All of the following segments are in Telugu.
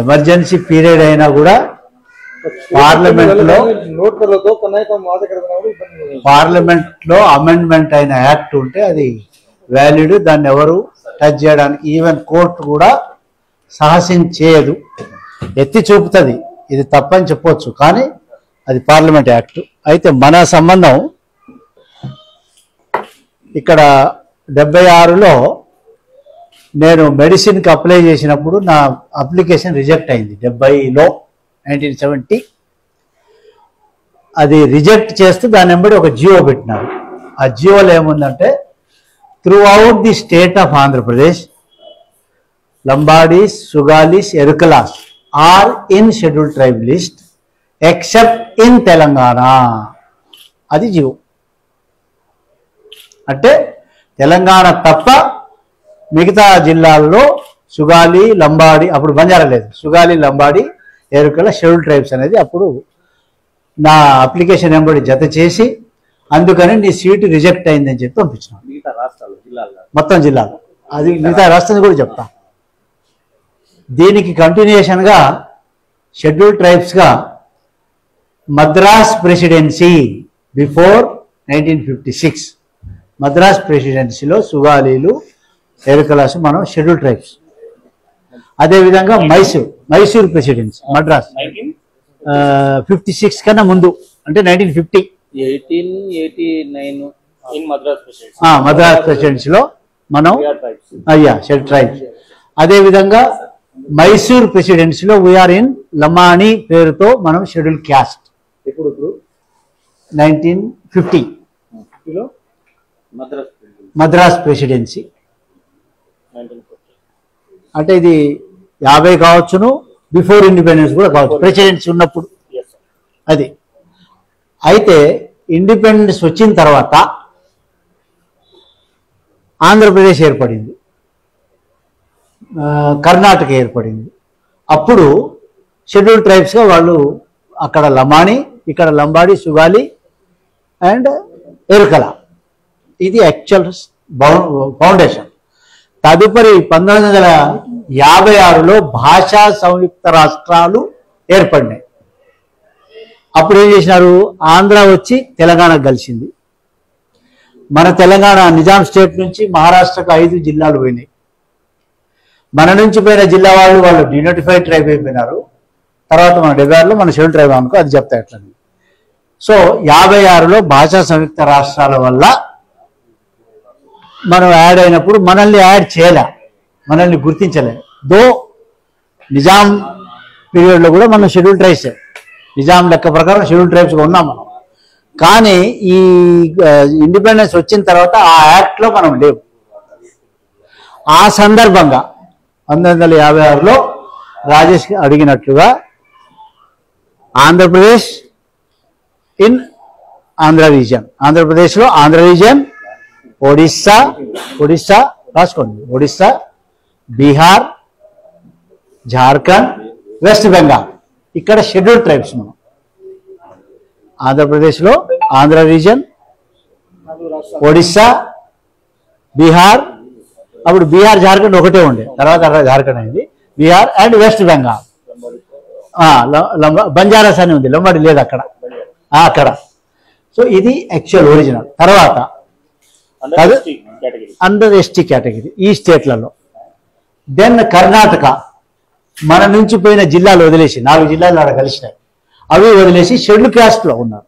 ఎమర్జెన్సీ పీరియడ్ అయినా కూడా పార్లమెంట్ లో అమెండ్మెంట్ అయిన యాక్ట్ ఉంటే అది వ్యాలిడ్, దాన్ని ఎవరు టచ్ చేయడానికి ఈవెన్ కోర్టు కూడా సాహసించేయదు, ఎత్తి చూపుతుంది. ఇది తప్పని చెప్పొచ్చు, కానీ అది పార్లమెంట్ యాక్ట్. అయితే మన సంబంధం ఇక్కడ 76లో నేను మెడిసిన్కి అప్లై చేసినప్పుడు నా అప్లికేషన్ రిజెక్ట్ అయింది. 70లో 1970 అది రిజెక్ట్ చేస్తూ దాని వెంబడి ఒక జియో పెట్టినారు. ఆ జియోలో ఏముందంటే, throughout the state of Andhra Pradesh Lambadis, Sugalis, Erukalas are in scheduled tribe list except in Telangana. అది జియో. అంటే తెలంగాణ తప్ప మిగతా జిల్లాల్లో సుగాలి, లంబాడి, అప్పుడు బంజారా లేదు, సుగాలి, లంబాడి, ఎరుకల, షెడ్యూల్డ్ ట్రైబ్స్ అనేది అప్పుడు నా అప్లికేషన్ వెంబడి జత చేసి, అందుకని నీ సీటు రిజెక్ట్ అయిందని చెప్పి పంపించినాను. మొత్తం జిల్లాలో అది మిగతా రాష్ట్రాన్ని కూడా చెప్తా. దీనికి కంటిన్యూషన్గా షెడ్యూల్డ్ ట్రైబ్స్గా మద్రాస్ ప్రెసిడెన్సీ బిఫోర్ 1956 మద్రాస్ ప్రెసిడెన్సీలో సుగాలీలు, ఎరుకలాసు మనం షెడ్యూల్డ్ ట్రైబ్స్. అదేవిధంగా మైసూర్ ప్రెసిడెన్సీ మద్రాస్ 56 కన్నా ముందు, అంటే 1950 మద్రాస్ ప్రెసిడెన్సీలో మనం షెడ్యూల్డ్ ట్రైబ్స్. అదేవిధంగా మైసూర్ ప్రెసిడెన్సీలో వీఆర్ ఇన్ లమాణి పేరుతో మనం షెడ్యూల్డ్ క్యాస్ట్. ఇప్పుడు 1950 మద్రాస్ ప్రెసిడెన్సీ. అంటే ఇది 50 కావచ్చును, బిఫోర్ ఇండిపెండెన్స్ కూడా కావచ్చు, ప్రెసిడెన్సీ ఉన్నప్పుడు. అది అయితే ఇండిపెండెన్స్ వచ్చిన తర్వాత ఆంధ్రప్రదేశ్ ఏర్పడింది, కర్ణాటక ఏర్పడింది. అప్పుడు షెడ్యూల్డ్ ట్రైబ్స్గా వాళ్ళు అక్కడ లమాణి, ఇక్కడ లంబాడి, సుగాలి అండ్ ఎరుకల. ఇది యాక్చువల్ ఫౌండేషన్. తదుపరి 1956లో భాషా సంయుక్త రాష్ట్రాలు ఏర్పడినాయి. అప్పుడు ఏం చేసినారు, ఆంధ్ర వచ్చి తెలంగాణకు కలిసింది. మన తెలంగాణ నిజాం స్టేట్ నుంచి మహారాష్ట్రకు 5 జిల్లాలు పోయినాయి. మన నుంచి పోయిన జిల్లా వాళ్ళు డినోటిఫైడ్ ట్రైబ్ అయిపోయినారు. తర్వాత మన 76లో మన షెడ్యూల్డ్ ట్రైబ్ అనుకో, అది చెప్తా ఎట్లా. సో 56లో భాషా సంయుక్త రాష్ట్రాల వల్ల మనం యాడ్ అయినప్పుడు మనల్ని యాడ్ చేయలే, మనల్ని గుర్తించలే. దో నిజాం పీరియడ్లో కూడా మనం షెడ్యూల్డ్ ట్రైబ్స్, నిజాం లెక్క ప్రకారం షెడ్యూల్డ్ ట్రైబ్స్గా ఉన్నాం మనం. కానీ ఈ ఇండిపెండెన్స్ వచ్చిన తర్వాత ఆ యాక్ట్లో మనం లేవు. ఆ సందర్భంగా 1956లో రాజేష్ అడిగినట్లుగా ఆంధ్రప్రదేశ్ ఇన్ ఆంధ్ర రీజియన్, ఆంధ్రప్రదేశ్లో ఆంధ్ర రీజియన్, ఒడిస్సా రాసుకోండి, ఒడిస్సా, బీహార్, జార్ఖండ్, వెస్ట్ బెంగాల్, ఇక్కడ షెడ్యూల్డ్ ట్రైబ్స్ మనం. ఆంధ్రప్రదేశ్లో ఆంధ్ర రీజియన్, ఒడిస్సా, బీహార్, అప్పుడు బీహార్ జార్ఖండ్ ఒకటే ఉండే, తర్వాత జార్ఖండ్ అయింది, బీహార్ అండ్ వెస్ట్ బెంగాల్. బంజారాస్ అని ఉంది, లంబాడి లేదు అక్కడ. సో ఇది యాక్చువల్ ఒరిజినల్. తర్వాత అండర్ ఎస్టీ కేటగిరీ ఈ స్టేట్లలో. దెన్ కర్ణాటక మన నుంచి పోయిన జిల్లాలు వదిలేసి 4 జిల్లాలు అక్కడ కలిసినాయి, అవి వదిలేసి షెడ్యూల్డ్ క్యాస్ట్లో ఉన్నారు.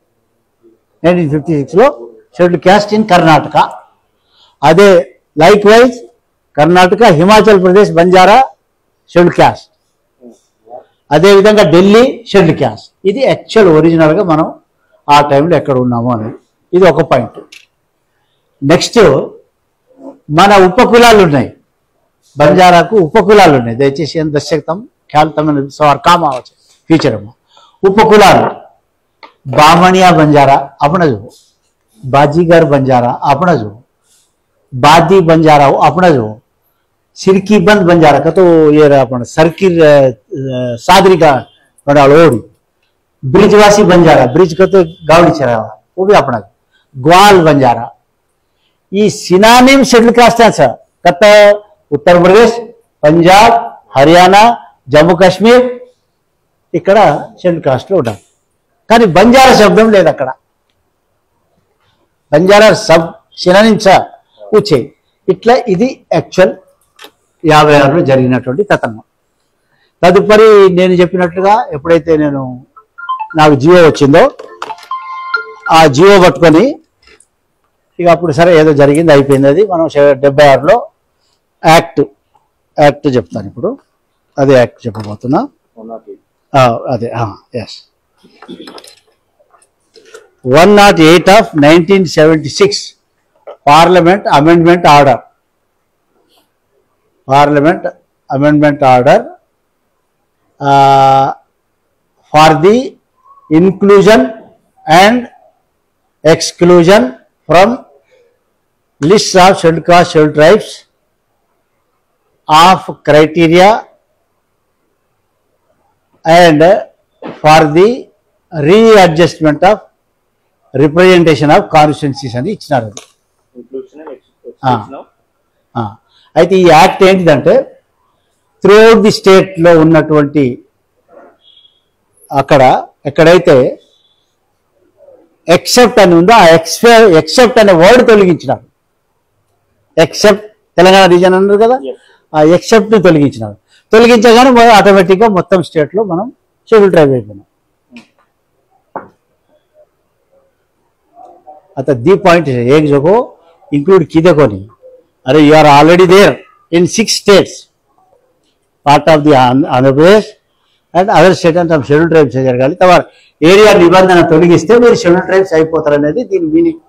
1956లో షెడ్యూల్డ్ క్యాస్ట్ ఇన్ కర్ణాటక. అదే like wise Karnataka, Himachal Pradesh Banjara scheduled caste. అదేవిధంగా ఢిల్లీ షెడ్యూల్డ్ క్యాస్ట్. ఇది యాక్చువల్ ఒరిజినల్గా మనం ఆ టైంలో ఎక్కడ ఉన్నాము అనేది ఇది ఒక పాయింట్. నెక్స్ట్ మన ఉపకులాలు ఉన్నాయి, బంజారాకు ఉపకులాలు ఉన్నాయి. దయచేసి ఎంత దశక్తం ఖ్యాల్ తమ సవార్ కామ్ అవచ్చు ఫ్యూచర్ ఉపకులాలు. बामणिया बंजारा अपना जो, बाजीगर बंजारा अपना जो, बादी बंजारा अपना जो, सिरकी बंद बंजारा का तो ये अपन सरकिर सादरी का बड़ा लोड़ी, ब्रिजवासी बंजारा ब्रिज का तो गावड़ी चरा वो भी अपना, ग्वाल बंजारा ये सिनानिम शेड्यूल कास्ट है सर. कत उत्तर प्रदेश, पंजाब, हरियाणा, జమ్మూ కాశ్మీర్ ఇక్కడ షెడ్యూల్ కాస్ట్లో ఉన్నారు. కానీ బంజారా శబ్దం లేదు అక్కడ. బంజారా సబ్ శిననించ వచ్చే ఇట్లా ఇది యాక్చువల్ 56లో జరిగినటువంటి తతంగం. తదుపరి నేను చెప్పినట్లుగా ఎప్పుడైతే నాకు జియో వచ్చిందో ఆ జియో పట్టుకొని ఇక అప్పుడు సరే ఏదో జరిగింది అయిపోయింది. అది మనం 76లో యాక్ట్ చెప్తాను ఇప్పుడు. అదే యాక్ట్ చెప్పబోతున్నా. అదే yes 108 of 1976 Parliament Amendment Order. Parliament Amendment Order for the inclusion and exclusion from lists of scheduled caste, scheduled tribes of criteria and for the readjustment of representation of constituencies అని ఇచ్చినారు. అయితే ఈ యాక్ట్ ఏంటిదంటే త్రూఅవుట్ ది స్టేట్లో ఉన్నటువంటి ఎక్కడైతే ఎక్సెప్ట్ అని ఉందో ఆ ఎక్సెప్ట్ అనే వర్డ్ తొలగించినారు. ఎక్సెప్ట్ తెలంగాణ రీజన్ అన్నారు కదా, ఆ ఎక్సెప్ట్ని తొలగించినారు. తొలగించగానే ఆటోమేటిక్గా మొత్తం స్టేట్లో మనం షెడ్యూల్ ట్రైబ్ అయిపోయినాం. आता दी पॉइंट है एक जगह इंक्लूड की देखो नहीं. अरे you are already there in 6 states part of the Andhra Pradesh and other state అంటే షెడ్యూల్ ట్రైబ్స్ జరగాలి. తర్వాత ఏరియా నిబంధన తొలగిస్తే మీరు షెడ్యూల్ ట్రైబ్స్ అయిపోతారు అనేది దీని మీనింగ్.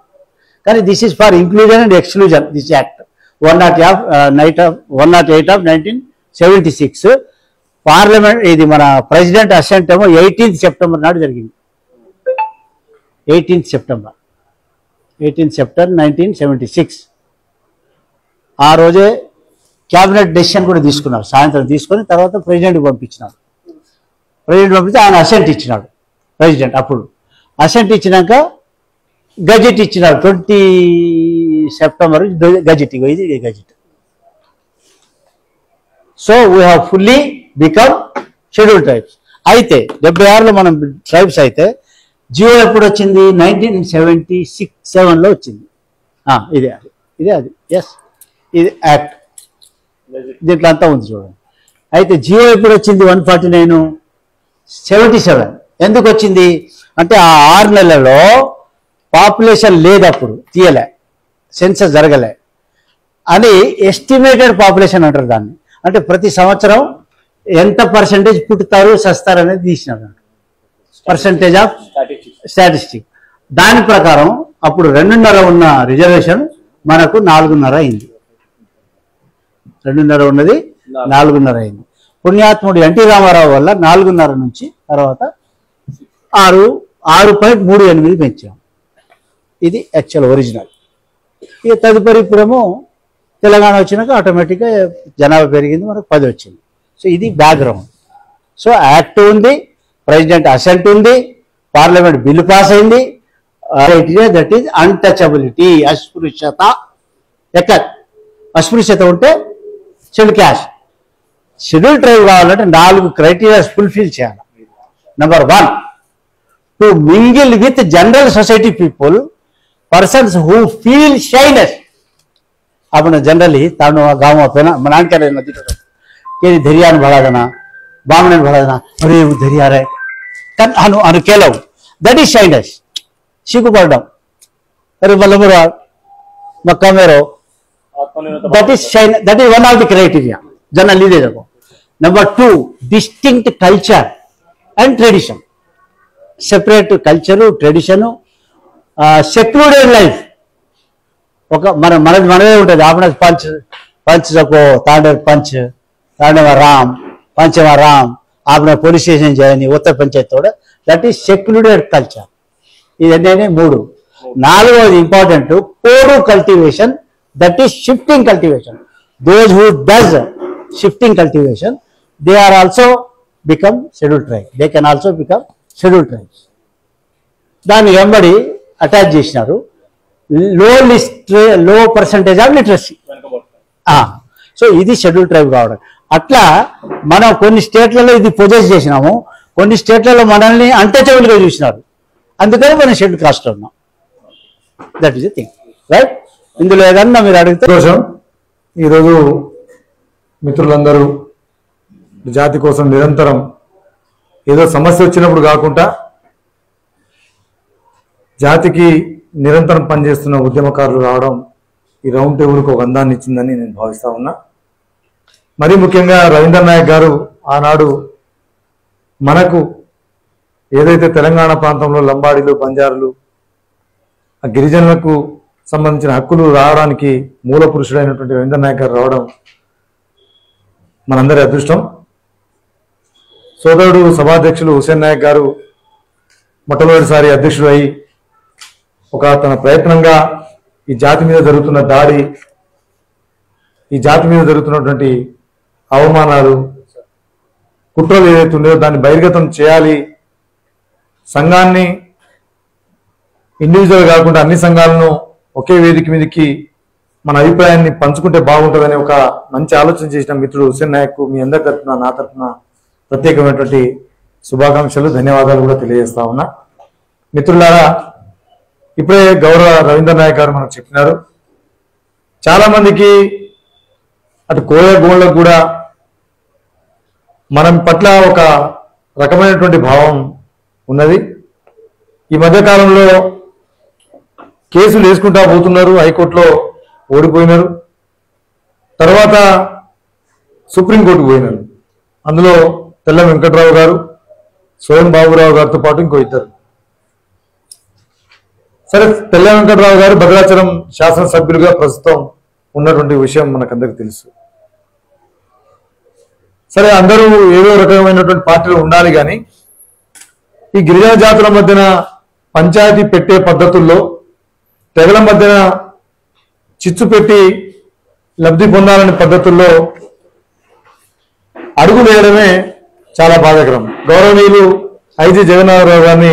కానీ this is for inclusion and exclusion. This act 108 of 1976 parliament ఇది మన ప్రెసిడెంట్ అసెంట్ ఏమో 18th September నాడు జరిగింది. 18th September 1976 ఆ రోజే క్యాబినెట్ డెసిషన్ కూడా తీసుకున్నారు. సాయంత్రం తీసుకొని తర్వాత ప్రెసిడెంట్కి పంపించినారు. ప్రెసిడెంట్ పంపిస్తే ఆయన అసెంట్ ఇచ్చినాడు. ప్రెసిడెంట్ అప్పుడు అసెంట్ ఇచ్చినాక గజెట్ ఇచ్చినాడు. 20 September గజెట్. ఇది gazette. So we have fully become scheduled tribes. అయితే 76లో మనం ట్రైబ్స్ అయితే జియో ఎప్పుడు వచ్చింది? 1976-7లో వచ్చింది. ఇదే అది ఎస్ ఇది యాక్ట్. దీంట్లో అంతా ఉంది చూడండి. అయితే జియో ఎప్పుడు వచ్చింది? 149-77. ఎందుకు వచ్చింది అంటే ఆ 6 నెలల్లో పాపులేషన్ లేదు, అప్పుడు తీయలే, సెన్సస్ జరగలే అని ఎస్టిమేటెడ్ పాపులేషన్ అంటారు దాన్ని. అంటే ప్రతి సంవత్సరం ఎంత పర్సెంటేజ్ పుట్టుతారు సస్తారు అనేది తీసినాడు. Percentage of statistic. దాని ప్రకారం అప్పుడు 2.5 ఉన్న రిజర్వేషన్ మనకు 4.5 అయింది. 2.5 ఉన్నది 4.5 అయింది. పుణ్యాత్ముడు ఎన్టీ రామారావు వల్ల 4.5 నుంచి తర్వాత 6.38 పెంచాం. ఇది యాక్చువల్ ఒరిజినల్. ఇక తదుపరి ఇప్పుడేమో తెలంగాణ వచ్చినాక ఆటోమేటిక్గా జనాభా పెరిగింది, మనకు 10 వచ్చింది. సో ఇది బ్యాక్గ్రౌండ్. సో యాక్ట్ ఉంది, ప్రెసిడెంట్ అసెంట్ ఉంది, పార్లమెంట్ బిల్లు పాస్ అయింది. That is untouchability. అస్పృశ్యత. అస్పృశ్యత ఉంటే షెడ్యూల్ క్యాస్ట్. షెడ్యూల్ ట్రైబ్ కావాలంటే 4 క్రైటీరియాస్ ఫుల్ఫిల్ చేయాలి. Number 1, to mingle with general society people, persons who feel shyness. આપણે જનરલી તાનો ગામમાં પેલા નાનકારે નથી કે ધરિયાને ભળા દેના, બામણે ભળા દેના, અરે એવું ધરિયા રે તન આનું કેલવ. દટ ઇઝ શાઇનેસ. સિગુપડમ અરે વલમરો મક્કામેરો. That is shine. That is one of the criteria general લીધે જકો. Number 2, distinct culture and tradition. Separate culture, tradition, secluded life. ఒక మనమే ఉంటుంది. આપણે પંચ જકો, તાંડવ પંચ, તાંડવ રામ, પંચમાં રામ, આપણે પોલીસ સ્ટેશન જાય ઉત્તર પંચાયત తోడ. That is secluded culture. ఇదన్నీ 3. 4వది ఇంపార్టెంట్, కోడు cultivation. That is shifting cultivation. Those who does shifting cultivation, they are also become scheduled tribe. They can also become scheduled tribes. దాన్ని వెంబడి అటాచ్ చేసినారు low percentage of literacy. So ఇది షెడ్యూల్ ట్రైబ్ కావడం. అట్లా మనం కొన్ని స్టేట్లలో ఇది ప్రొజెక్ట్ చేసినాము, కొన్ని స్టేట్లలో మనల్ని అన్టచబుల్గా చూసినారు, అందుకని మనం షెడ్యూల్ కాస్ట్ ఉన్నాం. That is the thing, right? ఇందులో ఏదన్నా మీరు అడిగితే. ఈరోజు మిత్రులందరూ జాతి కోసం నిరంతరం ఏదో సమస్య వచ్చినప్పుడు కాకుండా జాతికి నిరంతరం పనిచేస్తున్న ఉద్యమకారులు రావడం ఈ రౌండ్ టేబుల్కి ఒక అందాన్ని ఇచ్చిందని నేను భావిస్తా ఉన్నా. మరీ ముఖ్యంగా రవీంద్ర నాయక్ గారు ఆనాడు మనకు ఏదైతే తెలంగాణ ప్రాంతంలో లంబాడీలు, బంజారులు, ఆ గిరిజనులకు సంబంధించిన హక్కులు రావడానికి మూల పురుషుడైనటువంటి రవీంద్ర నాయక్ గారు రావడం మనందరి అదృష్టం. సోదరుడు సభాధ్యక్షులు హుసేన్ నాయక్ గారు మొట్టమొదటిసారి అధ్యక్షుడు అయి ఒక తన ప్రయత్నంగా ఈ జాతి మీద జరుగుతున్న దాడి, ఈ జాతి మీద జరుగుతున్నటువంటి అవమానాలు, కుట్రలు ఏదైతే ఉన్నాయో దాన్ని బహిర్గతం చేయాలి, సంఘాన్ని ఇండివిజువల్ కాకుండా అన్ని సంఘాలను ఒకే వేదిక మీదకి మన అభిప్రాయాన్ని పంచుకుంటే బాగుంటుందని ఒక మంచి ఆలోచన చేసిన మిత్రుడు హుసేన్ నాయక్ మీ అందరి తరఫున, నా తరఫున ప్రత్యేకమైనటువంటి శుభాకాంక్షలు, ధన్యవాదాలు కూడా తెలియజేస్తా ఉన్నా. మిత్రులారా, ఇప్పుడే గౌరవ రవీంద్ర నాయక్ గారు మనకు చెప్పినారు, చాలా మందికి అటు కోయ గోళ్లకు కూడా మనం పట్ల ఒక రకమైనటువంటి భావం ఉన్నది. ఈ మధ్యకాలంలో కేసులు వేసుకుంటా పోతున్నారు, హైకోర్టులో ఓడిపోయినారు, తర్వాత సుప్రీంకోర్టుకు పోయినారు. అందులో తెల్ల వెంకట్రావు గారు, స్వయం బాబురావు గారితో పాటు ఇంకో ఇద్దరు. సరే, తెల్ల వెంకట్రావు గారు భద్రాచలం శాసనసభ్యులుగా ప్రస్తుతం ఉన్నటువంటి విషయం మనకందరికి తెలుసు. సరే, అందరూ ఏదో రకమైనటువంటి పార్టీలు ఉండాలి, కానీ ఈ గిరిజన జాతుల మధ్యన పంచాయతీ పెట్టే పద్ధతుల్లో తెగల మధ్యన చిచ్చు పెట్టి లబ్ధి పొందాలనే పద్ధతుల్లో అడుగు వేయడమే చాలా బాధాకరం. గౌరవనీయులు ఐజీ జగన్నాథరావు గారిని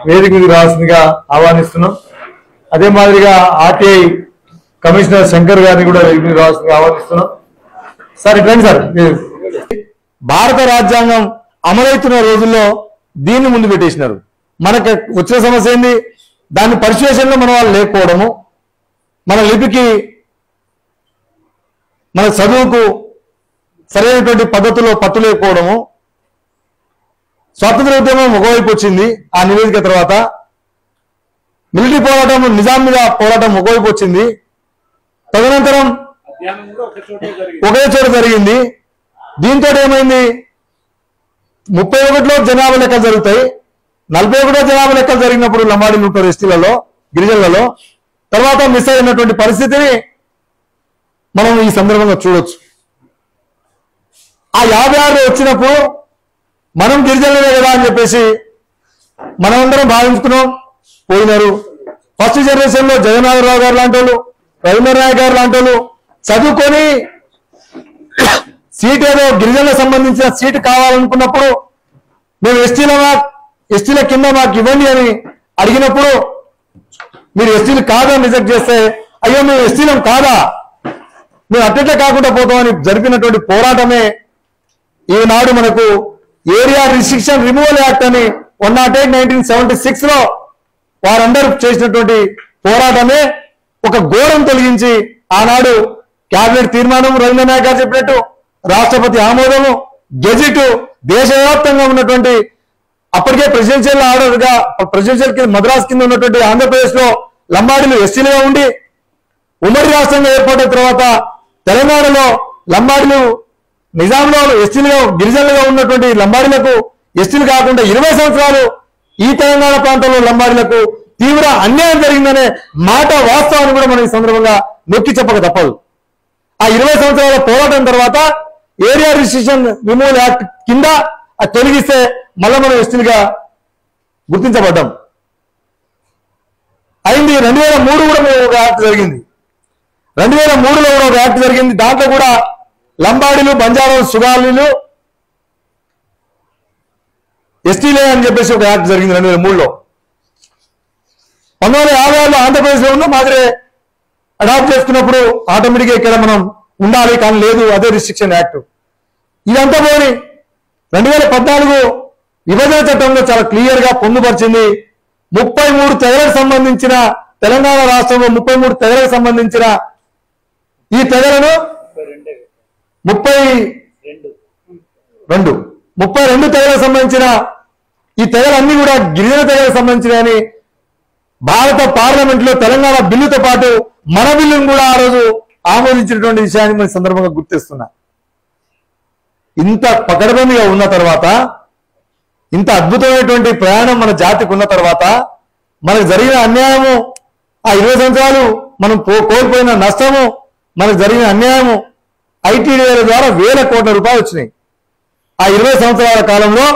వేదిక మీద రావాల్సిందిగా ఆహ్వానిస్తున్నాం. అదే మాదిరిగా ఆర్టీఐ కమిషనర్ శంకర్ గారిని కూడా వేదిక మీద రావాల్సిందిగా ఆహ్వానిస్తున్నాం. సార్ ఇట్లండి సార్. భారత రాజ్యాంగం అమలవుతున్న రోజుల్లో దీన్ని ముందు పెట్టేసినారు. మనకు వచ్చిన సమస్య ఏంది? దాని పరిశోషన్లో మన వాళ్ళు లేకపోవడము, మన లిపికి, మన చదువుకు సరైనటువంటి పద్ధతుల్లో పట్టు లేకపోవడము. స్వాతంత్ర ఉద్యమం ఒకవైపు వచ్చింది, ఆ నివేదిక తర్వాత మిలిటరీ పోరాటం, నిజాం మీద పోరాటం ఒకవైపు వచ్చింది, తదనంతరం ఒకే చోట జరిగింది. దీంతో ఏమైంది? 31లో జనాభా లెక్కలు జరుగుతాయి, 41లో జనాభా లెక్కలు జరిగినప్పుడు లంబాడీలు ఉంటారు ఎస్టీలలో, గిరిజనులలో. తర్వాత మిస్ అయినటువంటి పరిస్థితిని మనం ఈ సందర్భంగా చూడొచ్చు. ఆ 56 వచ్చినప్పుడు మనం గిరిజనులే కదా అని చెప్పేసి మనమందరం భావించుకున్నాం, పోయినారు. ఫస్ట్ జనరేషన్ లో జగన్నాథరావు గారు లాంటి వాళ్ళు, రవీంద్ర నాయక్ గారు లాంటి వాళ్ళు చదువుకొని సీట్ ఏదో గిరిజనులకు సంబంధించిన సీటు కావాలనుకున్నప్పుడు మేము ఎస్టీల కింద మాకు ఇవ్వండి అని అడిగినప్పుడు మీరు ఎస్టీలు కాదని రిజెక్ట్ చేస్తే, అయ్యో మేము ఎస్టీలం కాదా, మేము అట్టట్లే కాకుండా పోతామని జరిపినటువంటి పోరాటమే ఈనాడు మనకు ఏరియా రిస్ట్రిక్షన్ రిమూవల్ యాక్ట్ అని 108 1976 లో వారందరూ చేసినటువంటి పోరాటమే ఒక ఘోరం తొలగించి ఆనాడు క్యాబినెట్ తీర్మానం, రవీంద్ర నాయక్ గారు చెప్పినట్టు రాష్ట్రపతి ఆమోదము, గెజిట్, దేశవ్యాప్తంగా ఉన్నటువంటి అప్పటికే ప్రెసిడెన్షియల్ ఆర్డర్ గా ప్రెసిడెన్షియల్ కింద మద్రాస్ కింద ఉన్నటువంటి ఆంధ్రప్రదేశ్ లో లంబాడీలు ఎస్టీలుగా ఉండి ఉమ్మడి రాష్ట్రంగా ఏర్పడిన తర్వాత తెలంగాణలో లంబాడీలు నిజాంలో ఎస్టీలుగా గిరిజనులుగా ఉన్నటువంటి లంబాడీలకు ఎస్టీలు కాకుండా 20 సంవత్సరాలు ఈ తెలంగాణ ప్రాంతంలో లంబాడీలకు తీవ్ర అన్యాయం జరిగిందనే మాట వాస్తవాన్ని కూడా మనం ఈ సందర్భంగా నొక్కి చెప్పక తప్పదు. ఆ 20 సంవత్సరాల పోరాటం తర్వాత ఏరియా రిస్ట్రిక్షన్ రిమూవల్ యాక్ట్ కింద తొలగిస్తే మళ్ళా మనం ఎస్టీలుగా గుర్తించబడ్డాం. అయింది 2003 కూడా ఒక యాక్ట్ జరిగింది. 2003లో కూడా ఒక యాక్ట్ జరిగింది. దాంట్లో కూడా లంబాడీలు, బంజారాలు, సుగాలీలు ఎస్టీలే అని చెప్పేసి ఒక యాక్ట్ జరిగింది 2003లో. 1956లో ఆంధ్రప్రదేశ్లో ఉన్న మాదిరే అడాప్ట్ చేసుకున్నప్పుడు ఆటోమేటిక్గా ఇక్కడ మనం ఉండాలి, కానీ లేదు, అదే రిస్ట్రిక్షన్ యాక్ట్. ఇదంతా పోని 2014 విభజన చట్టంలో చాలా క్లియర్ గా పొందుపరిచింది 33 తెగలకు సంబంధించిన తెలంగాణ రాష్ట్రంలో 33 తెగలకు సంబంధించిన ఈ తెగలను 32 తెగలకు సంబంధించిన ఈ తెగలన్నీ కూడా గిరిజన తెగలకు సంబంధించినవి భారత పార్లమెంట్ లో తెలంగాణ బిల్లుతో పాటు మన బిల్లును కూడా ఆ రోజు ఆమోదించినటువంటి విషయాన్ని మన సందర్భంగా గుర్తిస్తున్నా. ఇంత పకడ్బందీగా ఉన్న తర్వాత, ఇంత అద్భుతమైనటువంటి ప్రయాణం మన జాతికి ఉన్న తర్వాత మనకు జరిగిన అన్యాయము, ఆ 20 సంవత్సరాలు మనం కోల్పోయిన నష్టము, మనకు జరిగిన అన్యాయము, ఐటీడీఏల ద్వారా వేల కోట్ల రూపాయలు వచ్చినాయి. ఆ 20 సంవత్సరాల కాలంలో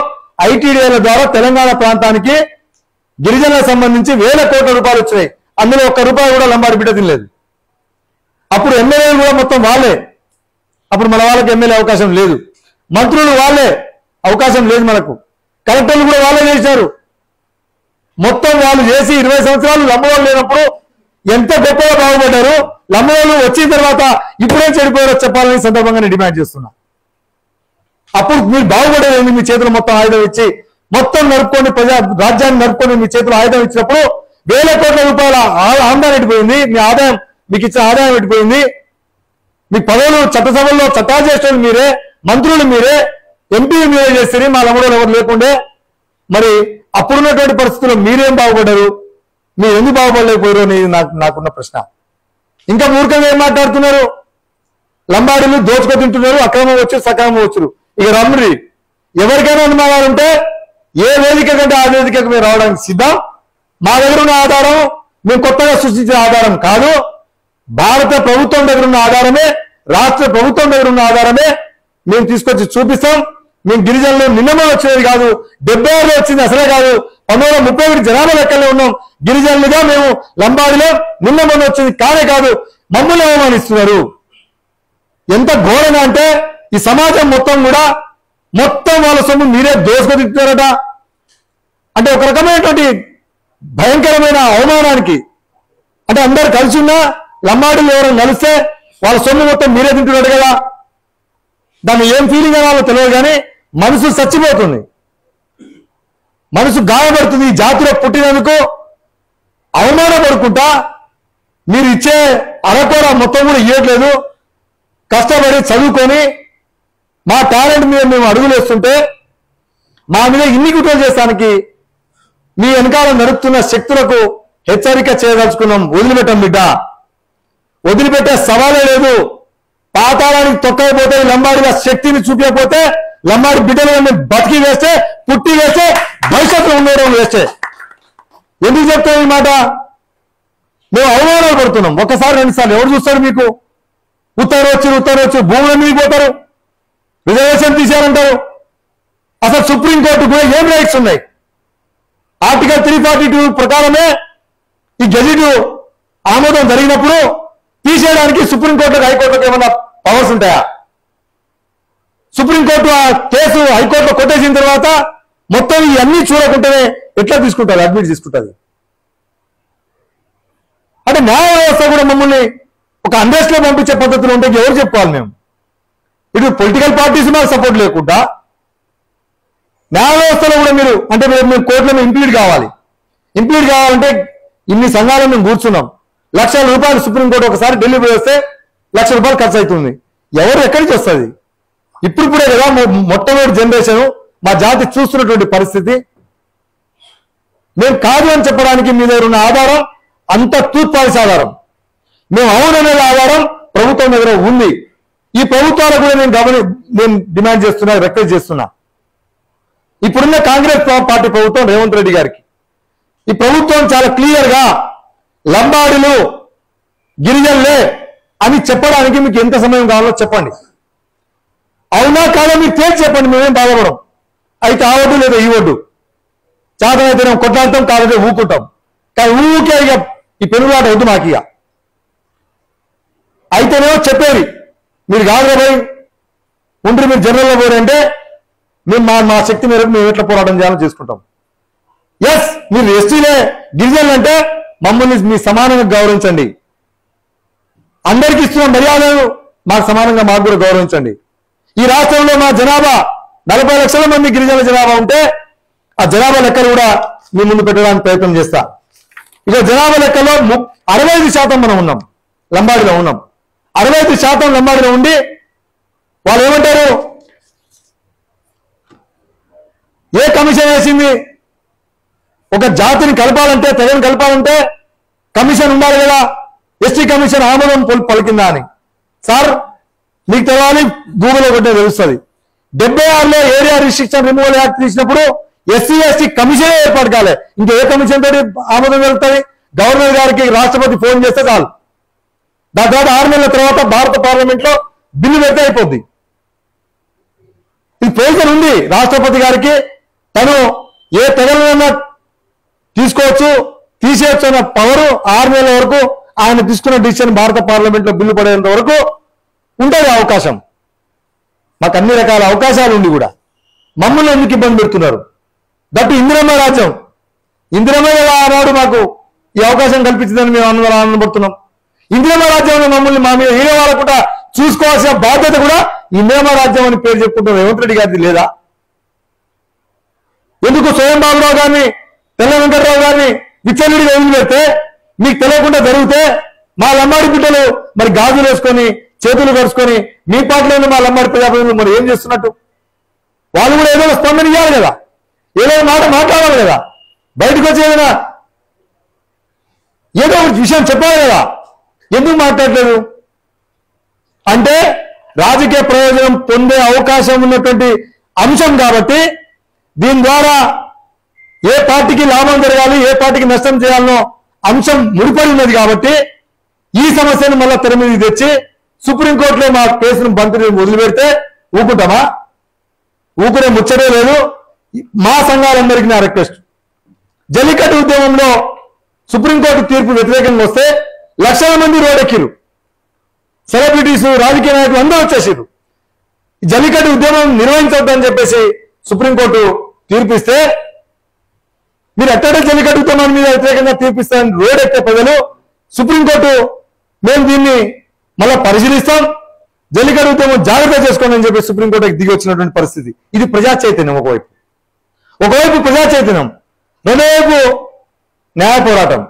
ఐటీడీఏల ద్వారా తెలంగాణ ప్రాంతానికి గిరిజనులకు సంబంధించి వేల కోట్ల రూపాయలు వచ్చినాయి. అందులో ఒక్క రూపాయి కూడా లంబాడి బిడ్డ తినలేదు. అప్పుడు ఎమ్మెల్యేలు కూడా మొత్తం వాళ్ళే. అప్పుడు మన వాళ్ళకి ఎమ్మెల్యే అవకాశం లేదు, మంత్రులు వాళ్ళే, అవకాశం లేదు మనకు. కలెక్టర్లు కూడా వాళ్ళే చేశారు. మొత్తం వాళ్ళు చేసి 20 సంవత్సరాలు లంబవాళ్ళు లేనప్పుడు ఎంత గొప్పగా బాగుపడ్డారు. లంబవాళ్ళు వచ్చిన తర్వాత ఇప్పుడేం చెడిపోయారో చెప్పాలని సందర్భంగా నేను డిమాండ్ చేస్తున్నా. అప్పుడు మీరు బాగుపడేది మీ చేతులు మొత్తం ఆయుధం ఇచ్చి మొత్తం నడుపుకొని రాజ్యాన్ని నడుపుకొని మీ చేతులు ఆయుధం ఇచ్చినప్పుడు వేల కోట్ల రూపాయల ఆదాయం ఎట్టిపోయింది, మీ ఆదాయం, మీకు ఇచ్చిన ఆదాయం ఎట్టిపోయింది. మీ పదవులు చట్టసభల్లో చట్టాలు చేసేవాళ్ళు మీరే, మంత్రులు మీరే, ఎంపీలు మీరే చేస్తే మా లంబడోళ్ళు ఎవరు లేకుండే. మరి అప్పుడున్నటువంటి పరిస్థితుల్లో మీరేం బాగుపడ్డారు, మీరు ఎందుకు బాగుపడలేకపోయారు అనేది నాకున్న ప్రశ్న. ఇంకా మూర్ఖంగా ఏం మాట్లాడుతున్నారు? లంబాడీలు దోచుకో తింటున్నారు, అక్రమం వచ్చు సక్రమం వచ్చు. ఇక రమ్ముడి, ఎవరికైనా అనుమానాలు ఉంటే ఏ వేదిక కంటే ఆ వేదికకు మేము రావడానికి సిద్ధం. మా దగ్గర ఉన్న ఆధారం మేము కొత్తగా సృష్టించిన ఆధారం కాదు, భారత ప్రభుత్వం దగ్గర ఉన్న ఆధారమే, రాష్ట్ర ప్రభుత్వం దగ్గర ఉన్న ఆధారమే మేము తీసుకొచ్చి చూపిస్తాం. మేము గిరిజనులు నిన్నమో వచ్చేది కాదు, 76లో వచ్చింది అసలే కాదు, 1931 జనాభా లెక్కల్లో ఉన్నాం. గిరిజనులుగా మేము లంబాడిలో నిన్నమో వచ్చింది కానే కాదు. మమ్మల్ని అవమానిస్తున్నారు. ఎంత ఘోరంగా అంటే ఈ సమాజం మొత్తం కూడా మొత్తం వాళ్ళ సొమ్ము మీరే దోసుకొస్తున్నారట. అంటే ఒక రకమైనటువంటి భయంకరమైన అవమానానికి, అంటే అందరు కలిసి ఉన్నా లంబాడీలు ఎవరైనా కలిస్తే వాళ్ళ సొమ్ము మొత్తం మీరే తింటున్నాడు కదా. దాన్ని ఏం ఫీలింగ్ అనాలో తెలియదు కానీ మనసు చచ్చిపోతుంది, మనసు గాయపడుతుంది. ఈ జాతిలో పుట్టినందుకు అవమానపడుకుంటా మీరు ఇచ్చే అరకొర మొత్తం కూడా ఇవ్వట్లేదు. కష్టపడి చదువుకొని మా టాలెంట్ మీద మేము అడుగులేస్తుంటే మా మీద ఇన్ని కుట్రలు చేస్తానికి మీ వెనకాల నడుపుతున్న శక్తులకు హెచ్చరిక చేయదలుచుకున్నాం. వదిలిపెట్టాం బిడ్డ, వదిలిపెట్టే సవాలే లేదు. పాతాళానికి తొక్కకపోతే లంబాడీల శక్తిని చూపించకపోతే లంబాడి బిడ్డలు బతికి వేస్తే, పుట్టి వేస్తే, భవిష్యత్తులో ఉండడం వేస్తే. ఎందుకు చెప్తాం ఈ మాట? మేము అవమానాలు పడుతున్నాం. ఒకసారి 2 సార్లు ఎవరు చూస్తారు మీకు? ఉత్తరం వచ్చి భూముల మీద పోతారు, రిజర్వేషన్ తీశారంటారు. అసలు సుప్రీంకోర్టు కూడా ఏం రైట్స్ ఉన్నాయి? ఆర్టికల్ 342 ప్రకారమే ఈ గెజిట్ ఆమోదం జరిగినప్పుడు తీసేయడానికి సుప్రీంకోర్టుకు హైకోర్టుకు ఏమైనా పవర్స్ ఉంటాయా? సుప్రీంకోర్టు ఆ కేసు హైకోర్టులో కొట్టేసిన తర్వాత మొత్తం ఇవన్నీ చూడకుండానే ఎట్లా తీసుకుంటారు? అడ్మిట్ తీసుకుంటుంది. అంటే న్యాయ వ్యవస్థ కూడా మమ్మల్ని ఒక అండర్స్లో పంపించే పద్ధతులు ఉంటే ఎవరు చెప్పుకోవాలి? మేము ఇటు పొలిటికల్ పార్టీస్ మాకు సపోర్ట్ లేకుండా న్యాయ వ్యవస్థలో కూడా మీరు అంటే మేము కోర్టులో ఇంప్లీడ్ కావాలి. ఇంప్లీడ్ కావాలంటే ఇన్ని సంఘాలను మేము కూర్చున్నాం. లక్షల రూపాయలు సుప్రీంకోర్టు ఒకసారి ఢిల్లీ పోయి వస్తే ₹1,00,000 ఖర్చు అవుతుంది. ఎవరు ఎక్కడి నుంచి వస్తుంది? ఇప్పుడే కదా మొట్టమొదటి జనరేషన్ మా జాతి చూస్తున్నటువంటి పరిస్థితి. మేము కాదు అని చెప్పడానికి మీ దగ్గర ఉన్న ఆధారం అంత తూత్పాలిస ఆధారం. మేము అవుననేది ఆధారం ప్రభుత్వం దగ్గర ఉంది. ఈ ప్రభుత్వాలకు కూడా నేను డిమాండ్ చేస్తున్నా, రిక్వెస్ట్ చేస్తున్నా. ఇప్పుడున్న కాంగ్రెస్ పార్టీ ప్రభుత్వం రేవంత్ రెడ్డి గారికి ఈ ప్రభుత్వం చాలా క్లియర్ గా లంబాడీలు గిరిజనులే అని చెప్పడానికి మీకు ఎంత సమయం కావాలో చెప్పండి. అవునా కాదా మీరు తేల్చి చెప్పండి. మేమేం బాధపడం. అయితే ఆ ఒడ్డు లేదా ఈ ఒడ్డు చాతనైతే మేము కొట్లాడతాం, కాదంటే ఊకుంటాం. కానీ ఊకే ఇక ఈ పెనుగులాట వద్దు మాకు. ఇక అయితేనేమో చెప్పేది మీరు కాదు పోయి ఉండ్రి మీరు జనరల్లో పోరంటే మేము మా శక్తి మేరకు మేము ఎట్లా పోరాటం చేయాలని చేసుకుంటాం. ఎస్, మీరు ఎస్టీలే గిరిజనులు అంటే మమ్మల్ని మీ సమానంగా గౌరవించండి. అందరికీ ఇస్తున్న మర్యాదలు మాకు సమానంగా మాకు కూడా గౌరవించండి. ఈ రాష్ట్రంలో మా జనాభా 40 లక్షల మంది గిరిజన జనాభా ఉంటే ఆ జనాభా లెక్కలు కూడా మీ ముందు పెట్టడానికి ప్రయత్నం చేస్తా. ఇక జనాభా లెక్కలో 65% మనం ఉన్నాం, లంబాడిలో ఉన్నాం. 65% లంబాడిలో ఉండి వాళ్ళు ఏమంటారు, ఏ కమిషన్ వేసింది? ఒక జాతిని కలపాలంటే, తెగని కలపాలంటే కమిషన్ ఉండాలి కదా. ఎస్టీ కమిషన్ ఆమోదం పలికిందా అని. సార్ మీకు తెలవాలి, గూగుల్ ఒకటే తెలుస్తుంది. 76లో ఏరియా రిస్ట్రిక్షన్ రిమూవల్ యాక్ట్ తీసినప్పుడు ఎస్సీ ఎస్టీ కమిషన్ ఏర్పాటు కాలే. ఇంకా ఏ కమిషన్ తోటి ఆమోదం జరుగుతుంది? గవర్నర్ గారికి రాష్ట్రపతి ఫోన్ చేస్తే చాలు. దాని తర్వాత 6 నెలల తర్వాత భారత పార్లమెంట్ లో బిల్లు పెడితే అయిపోద్ది. ఇది ప్రయోజనం ఉంది రాష్ట్రపతి గారికి. తను ఏ తెగలైనా తీసుకోవచ్చు, తీసేయచ్చు అన్న పవర్ 6 నెలల వరకు ఆయన తీసుకున్న డిసిషన్ భారత పార్లమెంట్ లో బిల్లు పడేంత వరకు ఉంటుంది అవకాశం. మాకు అన్ని రకాల అవకాశాలు ఉండి కూడా మమ్మల్ని ఎందుకు ఇబ్బంది పెడుతున్నారు? దట్టు ఇందిరమ్మ రాజ్యం, ఇందిరమ్మ ఆనాడు మాకు ఈ అవకాశం కల్పించిందని మేము అందరం ఆనందపడుతున్నాం. ఇందిరమ్మ రాజ్యంలో మమ్మల్ని మా మీద హీరో వాళ్ళకుండా చూసుకోవాల్సిన బాధ్యత కూడా ఇందిరమ్మ రాజ్యం అని పేరు చెప్పుకుంటున్న రేవంత్ రెడ్డి గారిది లేదా? ఎందుకు స్వయం బాబురావు గారిని, తెల్ల వెంకటరావు గారిని విచ్చలవిడిగా వదిలిపెడితే మీకు తెలియకుండా జరిగితే మా లంబాడి బిడ్డలు మరి గాజులు వేసుకొని చేతులు కరుచుకొని మీ పాటలో మా లంబాడి ప్రజాప్రతినిధులు మరి ఏం చేస్తున్నట్టు? వాళ్ళు కూడా ఏదో స్పందన ఇవ్వాలి కదా, ఏదో మాట మాట్లాడాలి కదా, బయటకు వచ్చి ఏదో ఒక విషయం చెప్పాలి కదా. ఎందుకు మాట్లాడలేదు? అంటే రాజకీయ ప్రయోజనం పొందే అవకాశం ఉన్నటువంటి అంశం కాబట్టి, దీని ద్వారా ఏ పార్టీకి లాభం జరగాలి, ఏ పార్టీకి నష్టం చేయాలనో అంశం ముడిపడి ఉన్నది కాబట్టి ఈ సమస్యను మళ్ళా తెర మీదకి తెచ్చి సుప్రీంకోర్టులో మా కేసును బంతిని వదిలిపెడితే ఊకుంటామా? ఊకునే ముచ్చటే లేదు. మా సంఘాలందరికీ నా రిక్వెస్ట్, జల్లికట్టు ఉద్యమంలో సుప్రీంకోర్టు తీర్పు వ్యతిరేకంగా వస్తే లక్షల మంది రోడ్డెక్కిరు, సెలబ్రిటీస్, రాజకీయ నాయకులు అందరూ వచ్చేసారు. జల్లికట్టు ఉద్యమం నిర్వహించొద్దని చెప్పేసి సుప్రీంకోర్టు తీర్పిస్తే మీరు ఎట్టడే జల్లికట్టు ఉద్యమాన్ని మీద వ్యతిరేకంగా తీర్పిస్తారని రోడ్డెక్కే ప్రజలు సుప్రీంకోర్టు మేము దీన్ని మళ్ళా పరిశీలిస్తాం, జల్లికట్టు ఉద్యమం జాగ్రత్త చేసుకోండి అని చెప్పి సుప్రీంకోర్టుకి దిగి వచ్చినటువంటి పరిస్థితి. ఇది ప్రజా చైతన్యం. ఒకవైపు ప్రజా చైతన్యం, రెండో వైపు న్యాయ పోరాటం.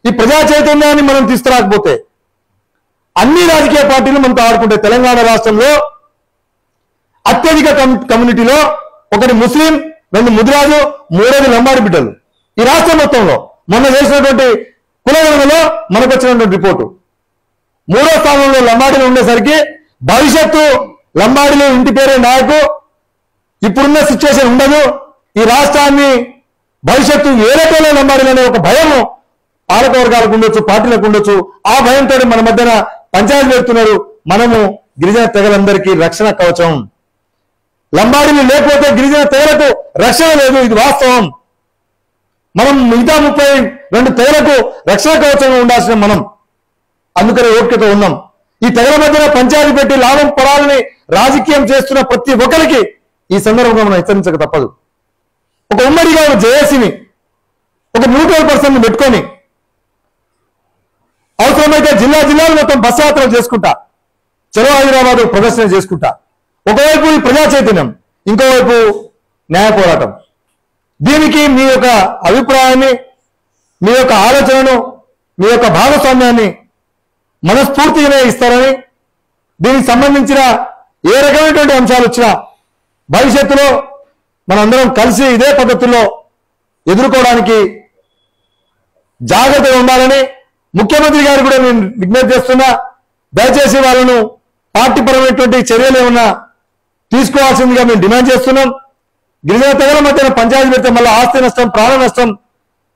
ఈ ప్రజా చైతన్యాన్ని మనం తీసుకురాకపోతే అన్ని రాజకీయ పార్టీలు మనతో ఆడుకుంటాయి. తెలంగాణ రాష్ట్రంలో అత్యధిక కమ్యూనిటీలో ఒకటి ముస్లిం, 2 ముదిరాజు, 3 లంబాడి బిడ్డలు. ఈ రాష్ట్రం మొత్తంలో మొన్న చేసినటువంటి కులగణనలో మనకు వచ్చినటువంటి రిపోర్టు 3వ స్థానంలో లంబాడీలు ఉండేసరికి భవిష్యత్తు లంబాడీలు ఇంటి పేరే నాయకు, ఇప్పుడున్న సిచ్యువేషన్ ఉండదు, ఈ రాష్ట్రాన్ని భవిష్యత్తు ఏలటోలో లంబాడీలు అనే ఒక భయం పాలకవర్గాలకు ఉండొచ్చు, పార్టీలకు ఉండొచ్చు. ఆ భయంతో మన మధ్యన పంచాయతీ పెడుతున్నారు. మనము గిరిజన తెగలందరికీ రక్షణ కవచం. లంబాడీలు లేకపోతే గిరిజన తెగలకు రక్షణ లేదు, ఇది వాస్తవం. మనం మిగతా 32 తెగలకు రక్షణ కవచంగా ఉండాల్సిన మనం, అందుకనే ఓపికతో ఉన్నాం. ఈ తెగల మధ్యన పంచాయతీ పెట్టి లాభం పడాలని రాజకీయం చేస్తున్న ప్రతి ఒక్కరికి ఈ సందర్భంగా మనం హెచ్చరించక తప్పదు. ఒక ఉమ్మడిగా ఒక జేఏసీని, ఒక న్యూట్రల్ పర్సన్ పెట్టుకొని అవసరమైతే జిల్లాలు మొత్తం బస్ యాత్రలు చేసుకుంటా, చలో హైదరాబాద్ ప్రదర్శన చేసుకుంటా. ఒకవైపు ఈ ప్రజా చైతన్యం, ఇంకోవైపు న్యాయ పోరాటం. దీనికి మీ యొక్క అభిప్రాయాన్ని, మీ యొక్క ఆలోచనను, మీ యొక్క భాగస్వామ్యాన్ని మనస్ఫూర్తిగానే ఇస్తారని, దీనికి సంబంధించిన ఏ రకమైనటువంటి అంశాలు వచ్చినా భవిష్యత్తులో మనందరం కలిసి ఇదే పద్ధతుల్లో ఎదుర్కోవడానికి జాగ్రత్తగా ఉండాలని ముఖ్యమంత్రి గారు కూడా నేను విజ్ఞప్తి చేస్తున్నా. దయచేసి వాళ్ళను పార్టీపరమైనటువంటి చర్యలు ఏమన్నా తీసుకోవాల్సిందిగా మేము డిమాండ్ చేస్తున్నాం. గిరిజన తెగల మధ్యన పంచాయతీ పెడితే మళ్ళీ ఆస్తి నష్టం, ప్రాణ నష్టం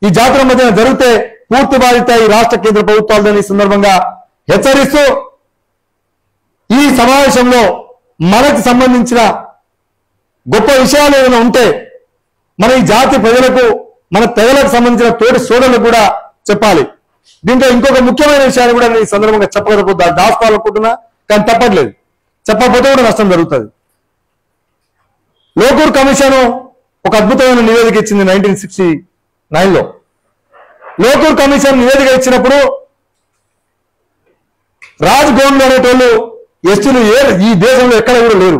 ఈ జాతుల మధ్యన జరిగితే పూర్తి బాధ్యత ఈ రాష్ట్ర కేంద్ర ప్రభుత్వాలని ఈ సందర్భంగా హెచ్చరిస్తూ, ఈ సమావేశంలో మనకు సంబంధించిన గొప్ప విషయాలు ఏమైనా ఉంటే మన ఈ జాతి ప్రజలకు, మన తెగలకు సంబంధించిన తోటి సోదరులకు కూడా చెప్పాలి. దీంట్లో ఇంకొక ముఖ్యమైన విషయాన్ని కూడా నేను ఈ సందర్భంగా చెప్పకపోతే దాచుకోవాలనుకుంటున్నా, కానీ తప్పట్లేదు. చెప్పకపోతే కూడా నష్టం జరుగుతుంది. లోకూర్ కమిషన్ ఒక అద్భుతమైన నివేదిక ఇచ్చింది 1969లో. లోకూర్ కమిషన్ నివేదిక ఇచ్చినప్పుడు రాజ్ గోండ్ అనేటోళ్ళు ఎస్టీలు ఈ దేశంలో ఎక్కడ కూడా లేరు.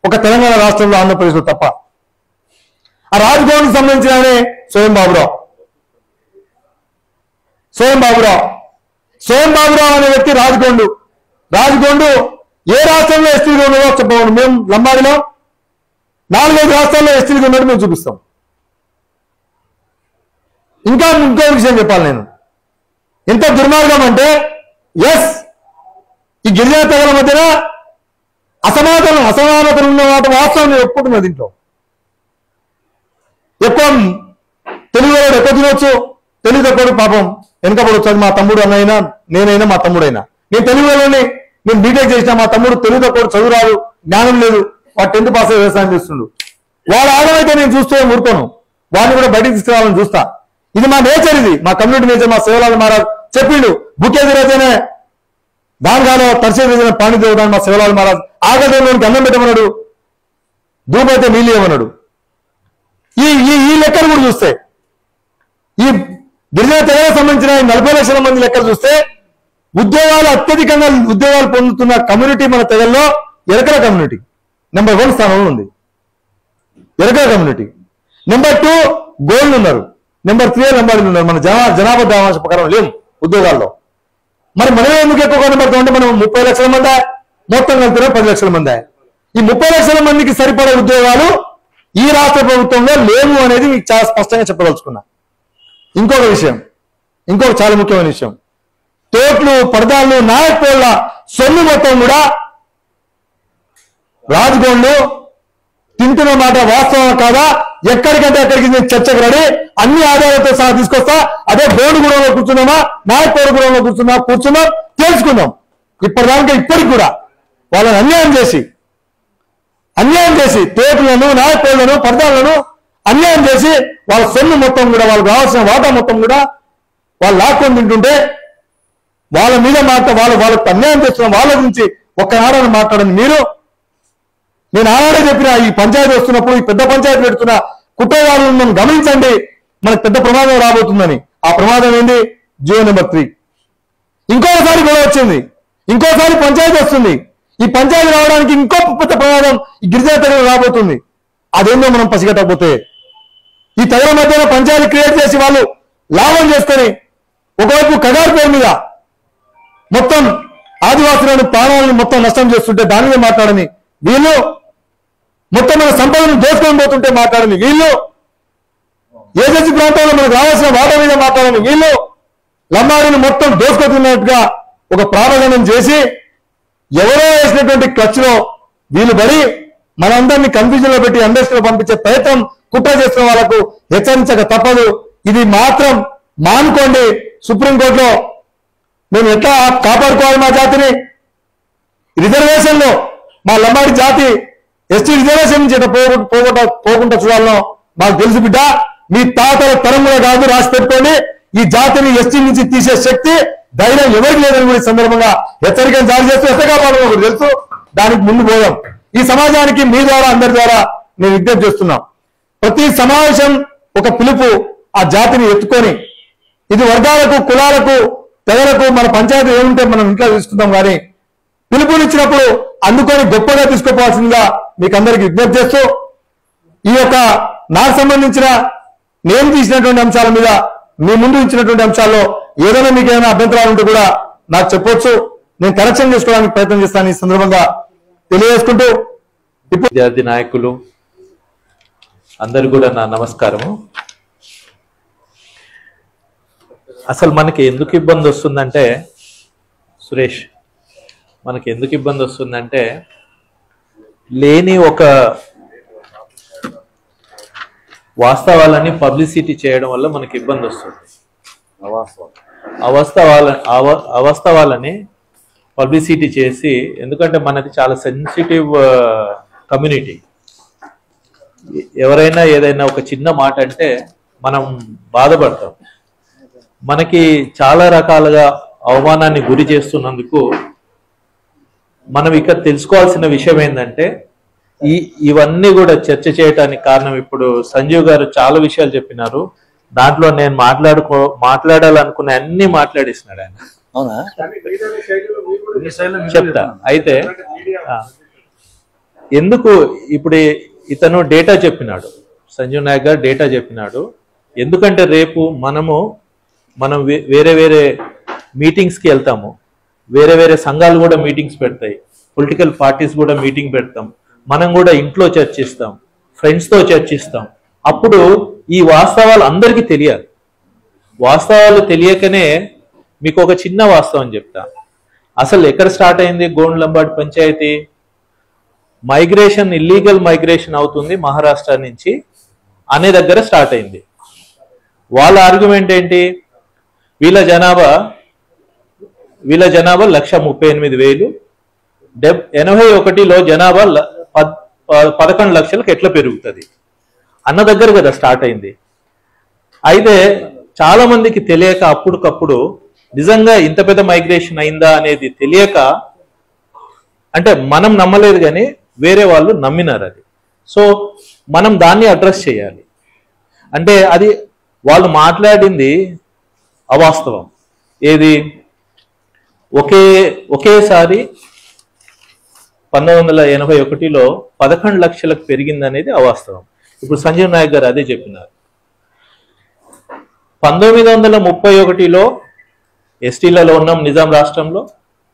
ఒక తెలంగాణ రాష్ట్రంలో ఆంధ్రప్రదేశ్లో తప్ప. ఆ రాజ్భవన్కి సంబంధించిన స్వయం బాబురావు అనే వ్యక్తి రాజ్గోండు ఏ రాష్ట్రంలో ఎస్టీలు ఉన్నదో చెప్పండి. మేము లంబాడిలో 4-5 రాష్ట్రాల్లో ఎస్టీలు ఉన్నట్టు మేము చూపిస్తాం. ఇంకో విషయం చెప్పాలి నేను, ఎంత దుర్మార్గం అంటే ఈ గిరిజన తెగల మధ్యన అసమానతలు ఉన్న మాట వాస్తవం నేను ఒప్పుకుంటున్నా. దీంట్లో ఎక్కువ తెలుగువాడు ఎక్కువ తినవచ్చు, తెలుగు తక్కువ పాపం వెనకబడవచ్చు. అది మా తమ్ముడు అన్నైనా నేనైనా మా తమ్ముడైనా. నేను తెలుగులోని నేను బీటెక్ చేసిన, మా తమ్ముడు తెలుగు తక్కువ, చదువు రాదు, జ్ఞానం లేదు, వాడు 10th పాస్ అయ్యి వ్యవసాయం చేస్తుండు. వాడు ఆడమైతే నేను చూస్తూ ఊరుకోను, వాడిని కూడా బయటికి తీసుకురావాలని చూస్తా. ఇది మా నేచర్, ఇది మా కమ్యూనిటీ నేచర్. మా శివలాల్ మహారాజ్ చెప్పిండు, బుక్కేదిరైతేనే దానిగాలో తర్చేదిరైతేనే పాణి దేవుడాన్ని మా శివలాల్ మహారాజ్. ఆగదేవునికి అన్నం పెట్టమన్నాడు, ధూపైతే నీళ్ళు ఇవ్వమన్నాడు. ఈ లెక్కలు కూడా చూస్తే, ఈ గిరిజన తెగలకు సంబంధించిన 40 లక్షల మంది లెక్కలు చూస్తే అత్యధికంగా ఉద్యోగాలు పొందుతున్న కమ్యూనిటీ మన తెగల్లో ఎరకల కమ్యూనిటీ నెంబర్ 1 స్థానంలో ఉంది. ఎరకల కమ్యూనిటీ. నెంబర్ 2 గోల్డ్ ఉన్నారు. నెంబర్ 3 లంబాడీలు ఉన్నారు. మన జనాభా దామాష ప్రకారం లేము ఉద్యోగాల్లో. మరి మనమే ఎందుకు ఎక్కువ కనబడుతుంటే మనం 30 లక్షల మంది మొత్తం కలిపిన 10 లక్షల మంది. ఈ 30 లక్షల మందికి సరిపడే ఉద్యోగాలు ఈ రాష్ట్ర ప్రభుత్వంలో లేవు అనేది మీకు చాలా స్పష్టంగా చెప్పదలుచుకున్నా. ఇంకొక చాలా ముఖ్యమైన విషయం, తోట్లు, పరదాలు, నాయకుల సొమ్ము మొత్తం కూడా రాజ్గోండ్లు తింటున్న మాట వాస్తవం కాదా, ఎక్కడికంటే అక్కడికి నేను చర్చకు రెడీ, అన్ని ఆధారాలతో సహా తీసుకొస్తా. అదే గోడుగూడెంలో కూర్చున్నామా, నాయకగూడెంలో కూర్చున్నాం తెలుసుకుందాం. ఇప్పటికి కూడా వాళ్ళని అన్యాయం చేసి తోటలను, నాయకులను, పరదాలను అన్యాయం చేసి వాళ్ళ సొమ్ము మొత్తం కూడా, వాళ్ళకి కావాల్సిన వాటా మొత్తం కూడా వాళ్ళు లాక్కొని తింటుంటే వాళ్ళ మీద వాళ్ళకు అన్యాయం చేస్తున్న వాళ్ళ గురించి ఒక్కనాడని మాట్లాడని మీరు. నేను ఆనాడే చెప్పిన, ఈ పంచాయతీ వస్తున్నప్పుడు, ఈ పెద్ద పంచాయతీ పెడుతున్న కుట్రవాళ్ళను మనం గమనించండి, మనకు పెద్ద ప్రమాదం రాబోతుందని. ఆ ప్రమాదం ఏంది? జియో నెంబర్ 3. ఇంకోసారి గొడవ వచ్చింది, ఇంకోసారి పంచాయతీ వస్తుంది. ఈ పంచాయతీ రావడానికి ఇంకో పెద్ద ప్రమాదం ఈ గిరిజన తెగలు రాబోతుంది. అదేందో మనం పసిగట్టకపోతే, ఈ తెగల మధ్యన పంచాయతీ క్రియేట్ చేసి వాళ్ళు లాభం చేసుకొని ఒకవైపు కగారు పేరు మీద మొత్తం ఆదివాసులను, ప్రాణాలను మొత్తం నష్టం చేస్తుంటే దాని మీద మాట్లాడని వీళ్ళు, మొత్తం మన సంపదను దోచుకొని పోతుంటే మాట్లాడని వీళ్ళు, ఏజెన్సీ ప్రాంతంలో మనకు రావాల్సిన వాటా మీద మాట్లాడని వీళ్ళు, లంబాడీని మొత్తం దోచుకుంటున్నట్టుగా ఒక ప్రారంభం చేసి ఎవరో వేసినటువంటి క్లచ్లో వీళ్ళు పడి మనందరినీ కన్ఫ్యూజన్ లో పెట్టి ఇండస్ట్రీలో పంపించే ప్రయత్నం కుట్ర చేస్తున్న వాళ్లకు హెచ్చరించక తప్పదు. ఇది మాత్రం మానుకోండి. సుప్రీంకోర్టులో మేము ఎట్లా కాపాడుకోవాలి మా జాతిని? రిజర్వేషన్లో మా లంబాడి జాతి ఎస్టీ రిజర్వేషన్ నుంచి పోకుండా చూడాలనో మాకు తెలుసు బిడ్డ. మీ తాతల తరం కూడా కాదు, రాసి పెట్టుకోండి. ఈ జాతిని ఎస్టీ నుంచి తీసే శక్తి, ధైర్యం ఎవరికి లేదని కూడా ఈ సందర్భంగా హెచ్చరికలు జారీ చేస్తూ ఎట్లా కాపాడమో కూడా తెలుసు. దానికి ముందు పోదాం. ఈ సమాజానికి మీ ద్వారా, అందరి ద్వారా నేను విజ్ఞప్తి చేస్తున్నాం. ప్రతి సమావేశం ఒక పిలుపు, ఆ జాతిని ఎత్తుకొని, ఇది వర్గాలకు, కులాలకు, తెగలకు మన పంచాయతీ ఏముంటే మనం ఇంట్లో తీసుకుందాం, కానీ పిలుపునిచ్చినప్పుడు అందుకొని గొప్పగా తీసుకోవాల్సిందిగా మీకు అందరికీ విజ్ఞప్తి చేస్తూ, ఈ యొక్క నాకు సంబంధించిన నేను తీసినటువంటి అంశాల మీద మీ ముందు ఇచ్చినటువంటి అంశాల్లో ఏదైనా మీకు ఏమైనా అభ్యంతరాలు ఉంటే కూడా నాకు చెప్పొచ్చు. నేను కరెక్షన్ చేసుకోవడానికి ప్రయత్నం చేస్తాను. ఈ సందర్భంగా తెలియజేసుకుంటూ, ఇప్పుడు విద్యార్థి నాయకులు అందరు కూడా నా నమస్కారము. అసలు మనకి ఎందుకు ఇబ్బంది వస్తుందంటే సురేష్, మనకి ఎందుకు ఇబ్బంది వస్తుందంటే లేని ఒక వాస్తవాలని పబ్లిసిటీ చేయడం వల్ల మనకి ఇబ్బంది వస్తుంది. అవాస్తవాలని పబ్లిసిటీ చేసి, ఎందుకంటే మనది చాలా సెన్సిటివ్ కమ్యూనిటీ. ఎవరైనా ఏదైనా ఒక చిన్న మాట అంటే మనం బాధపడతాం. మనకి చాలా రకాలుగా అవమానాన్ని గురి చేస్తున్నందుకు మనం ఇక్కడ తెలుసుకోవాల్సిన విషయం ఏంటంటే, ఇవన్నీ కూడా చర్చ చేయడానికి కారణం, ఇప్పుడు సంజీవ్ గారు చాలా విషయాలు చెప్పినారు. దాంట్లో నేను మాట్లాడాలనుకున్న అన్ని మాట్లాడిస్తున్నాడు ఆయన. చెప్తా. అయితే ఎందుకు ఇప్పుడు ఇతను డేటా చెప్పినాడు, సంజీవ్ నాయక్ గారు డేటా చెప్పినాడు. ఎందుకంటే రేపు మనం వేరే వేరే మీటింగ్స్కి వెళ్తాము, వేరే వేరే సంఘాలు కూడా మీటింగ్స్ పెడతాయి, పొలిటికల్ పార్టీస్ కూడా మీటింగ్ పెడతాం, మనం కూడా ఇంట్లో చర్చిస్తాం, ఫ్రెండ్స్తో చర్చిస్తాం. అప్పుడు ఈ వాస్తవాలు అందరికీ తెలియాలి. వాస్తవాలు తెలియకనే మీకు ఒక చిన్న వాస్తవం చెప్తా. అసలు ఎక్కడ స్టార్ట్ అయింది గోండ్లంబాడి పంచాయతీ? మైగ్రేషన్, ఇల్లీగల్ మైగ్రేషన్ అవుతుంది మహారాష్ట్ర నుంచి అనే దగ్గర స్టార్ట్ అయింది. వాళ్ళ ఆర్గ్యుమెంట్ ఏంటి? వీళ్ళ జనాభా 1,38,000, 81లో జనాభా 11 లక్షలకు ఎట్లా పెరుగుతుంది అన్న దగ్గర కదా స్టార్ట్ అయింది. అయితే చాలా మందికి తెలియక అప్పటికప్పుడు నిజంగా ఇంత పెద్ద మైగ్రేషన్ అయిందా అనేది తెలియక, అంటే మనం నమ్మలేదు కానీ వేరే వాళ్ళు నమ్మినారు అది. సో మనం దాన్ని అడ్రస్ చేయాలి. అంటే అది వాళ్ళు మాట్లాడింది అవాస్తవం. ఏది? ఒకేసారి 1981లో 11 లక్షలకు పెరిగింది అనేది అవాస్తవం. ఇప్పుడు సంజీవ్ నాయక్ గారు అదే చెప్పినారు. 1931లో ఎస్టీలలో ఉన్నాం నిజాం రాష్ట్రంలో,